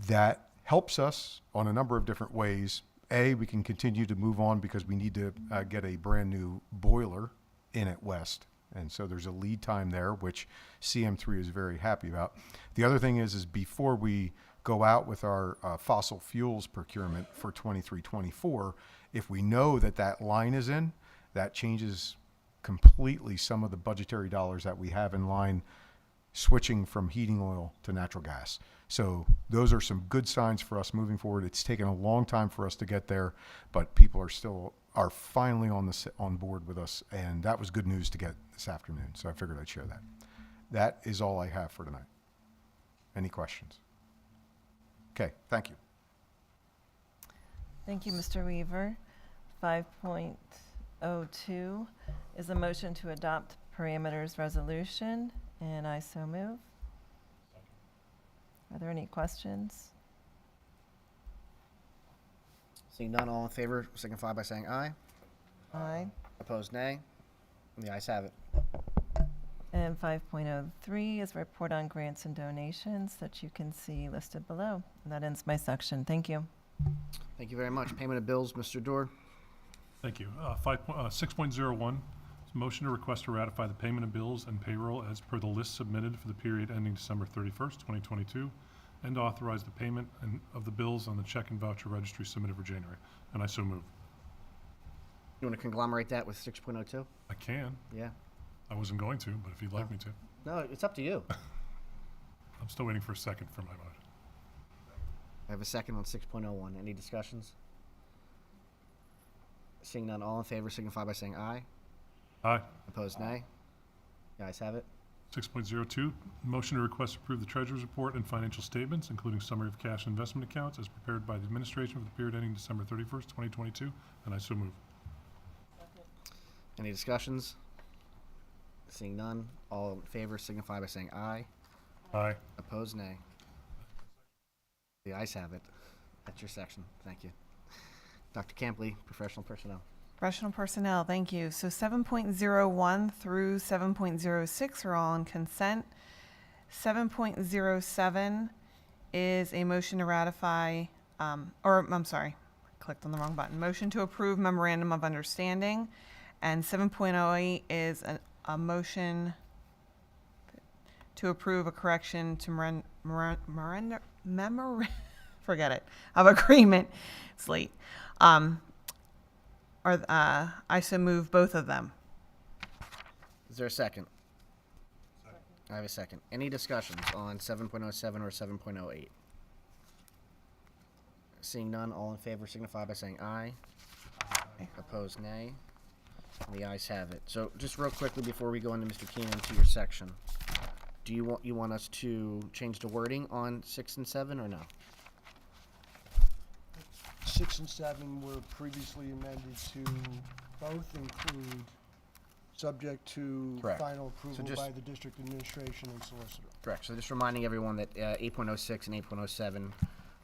L: That helps us on a number of different ways. A, we can continue to move on because we need to get a brand new boiler in at West. And so there's a lead time there, which CM3 is very happy about. The other thing is before we go out with our fossil fuels procurement for 23-24, if we know that that line is in, that changes completely some of the budgetary dollars that we have in line switching from heating oil to natural gas. So those are some good signs for us moving forward. It's taken a long time for us to get there, but people are finally on board with us, and that was good news to get this afternoon. So I figured I'd share that. That is all I have for tonight. Any questions? Okay, thank you.
F: Thank you, Mr. Weaver. 5.02 is a motion to adopt parameters resolution, and I so move. Are there any questions?
B: Seeing none, all in favor signify by saying aye.
F: Aye.
B: Opposed, nay. And the ayes have it.
F: And 5.03 is a report on grants and donations that you can see listed below. And that ends my section. Thank you.
B: Thank you very much. Payment of bills, Mr. Dorr.
A: Thank you. 6.01 is a motion to request to ratify the payment of bills and payroll as per the list submitted for the period ending December 31st, 2022, and to authorize the payment of the bills on the check and voucher registry submitted for January. And I so move.
B: You want to conglomerate that with 6.02?
A: I can.
B: Yeah.
A: I wasn't going to, but if you'd like me to.
B: No, it's up to you.
A: I'm still waiting for a second for my motion.
B: I have a second on 6.01. Any discussions? Seeing none, all in favor signify by saying aye.
A: Aye.
B: Opposed, nay. The ayes have it.
A: 6.02, motion to request to approve the treasurer's report and financial statements, including summary of cash and investment accounts as prepared by the administration for the period ending December 31st, 2022, and I so move.
B: Any discussions? Seeing none, all in favor signify by saying aye.
A: Aye.
B: Opposed, nay. The ayes have it. That's your section. Thank you. Dr. Campley, professional personnel.
P: Professional personnel, thank you. So 7.01 through 7.06 are all on consent. 7.07 is a motion to ratify, clicked on the wrong button. Motion to approve memorandum of understanding. And 7.08 is a motion to approve a correction to forget it, of agreement. It's late. I so move both of them.
B: Is there a second? I have a second. Any discussions on 7.07 or 7.08? Seeing none, all in favor signify by saying aye. Aye. Opposed, nay. And the ayes have it. So just real quickly before we go into Mr. Keenan to your section, do you want us to change the wording on 6 and 7 or no?
E: 6 and 7 were previously amended to both include subject to
B: Correct.
E: final
B: So
E: approval
B: just-
E: by the district administration and solicitor.
B: Correct. So just reminding everyone that 8.06 and 8.07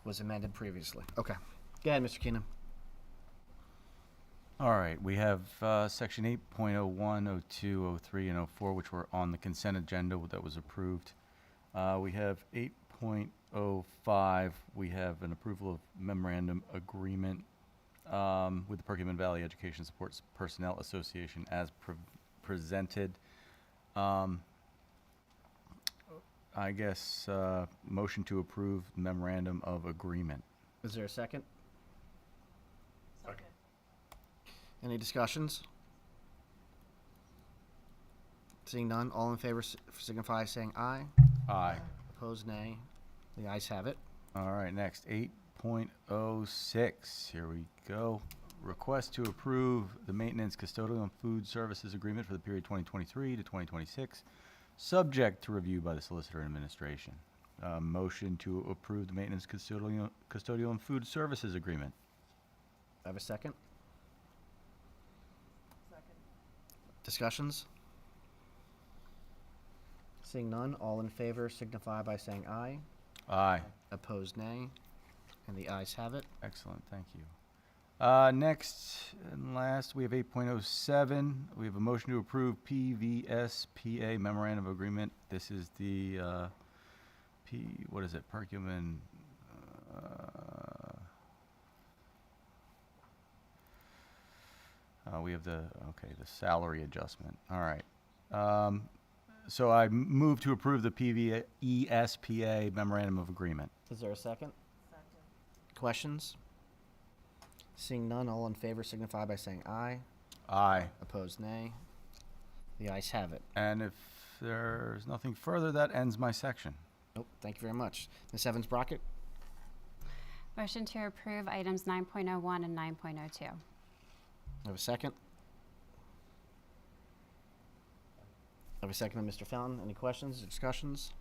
B: was amended previously. Okay. Go ahead, Mr. Keenan.
I: All right, we have section 8.01, 02, 03, and 04, which were on the consent agenda that was approved. We have 8.05, we have an approval of memorandum agreement with the Perkiomen Valley Education Supports Personnel Association as presented. I guess motion to approve memorandum of agreement.
B: Is there a second? Any discussions? Seeing none, all in favor signify by saying aye.
I: Aye.
B: Opposed, nay. The ayes have it.
I: All right, next, 8.06, here we go. Request to approve the maintenance custodial and food services agreement for the period 2023 to 2026, subject to review by the Solicitor Administration. Motion to approve the maintenance custodial and food services agreement.
B: Have a second? Discussions? Seeing none, all in favor signify by saying aye.
I: Aye.
B: Opposed, nay. And the ayes have it.
I: Excellent, thank you. Next and last, we have 8.07. We have a motion to approve PVSPA memorandum of agreement. This is the Perkiomen. We have the salary adjustment. All right. So I move to approve the PVESPA memorandum of agreement.
B: Is there a second? Second. Questions? Seeing none, all in favor signify by saying aye.
I: Aye.
B: Opposed, nay. The ayes have it.
I: And if there's nothing further, that ends my section.
B: Nope, thank you very much. Ms. Evans-Brockett?
T: Motion to approve items 9.01 and 9.02.
B: Have a second? Have a second on Mr. Fountain. Any questions or discussions?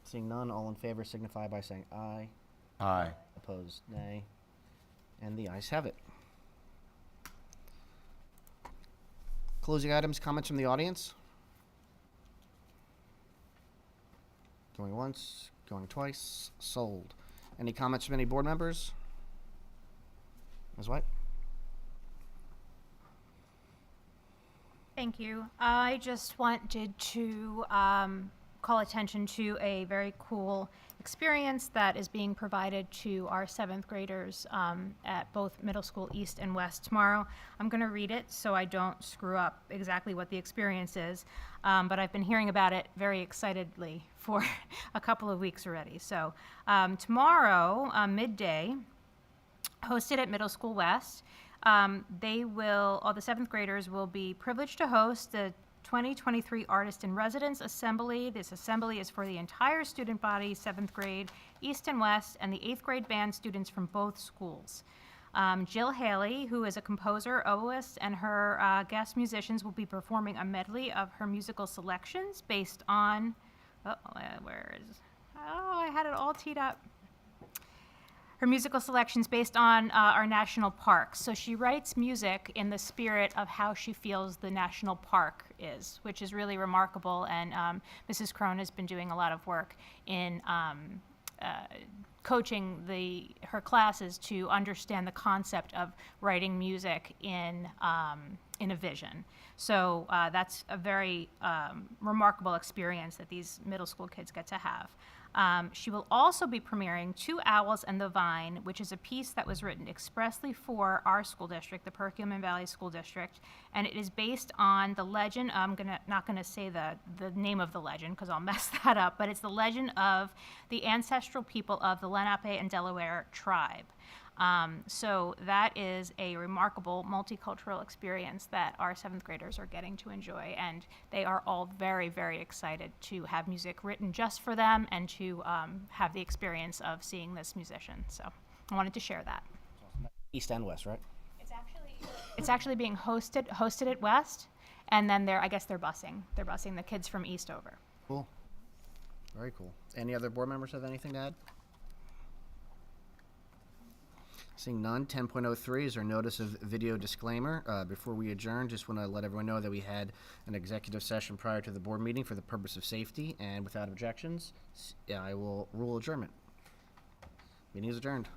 B: Seeing none, all in favor signify by saying aye.
I: Aye.
B: Opposed, nay. And the ayes have it. Closing items, comments from the audience? Going once, going twice, sold. Any comments from any board members? Ms. White?
O: Thank you. I just wanted to call attention to a very cool experience that is being provided to our 7th graders at both Middle School East and West tomorrow. I'm going to read it so I don't screw up exactly what the experience is, but I've been hearing about it very excitedly for a couple of weeks already. So tomorrow, midday, hosted at Middle School West, all the 7th graders will be privileged to host the 2023 Artist in Residence Assembly. This assembly is for the entire student body, 7th grade, East and West, and the 8th grade band students from both schools. Jill Haley, who is a composer, oboist, and her guest musicians will be performing a medley of her musical selections based on, I had it all teed up. Her musical selections based on our national parks. So she writes music in the spirit of how she feels the national park is, which is really remarkable. And Mrs. Crone has been doing a lot of work in coaching her classes to understand the concept of writing music in a vision. So that's a very remarkable experience that these middle school kids get to have. She will also be premiering Two Owls and the Vine, which is a piece that was written expressly for our school district, the Perkiomen Valley School District, and it is based on the legend. I'm not gonna say the name of the legend because I'll mess that up, but it's the legend of the ancestral people of the Lenape and Delaware tribe. So that is a remarkable multicultural experience that our 7th graders are getting to enjoy, and they are all very, very excited to have music written just for them and to have the experience of seeing this musician. So I wanted to share that.
B: East and West, right?
O: It's actually being hosted at West, And then I guess they're busing. They're busing the kids from East over.
B: Cool. Very cool. Any other board members have anything to add? Seeing none, 10.03 is our notice of video disclaimer. Before we adjourn, just want to let everyone know that we had an executive session prior to the board meeting for the purpose of safety, and without objections, I will rule adjournment. Meeting is adjourned.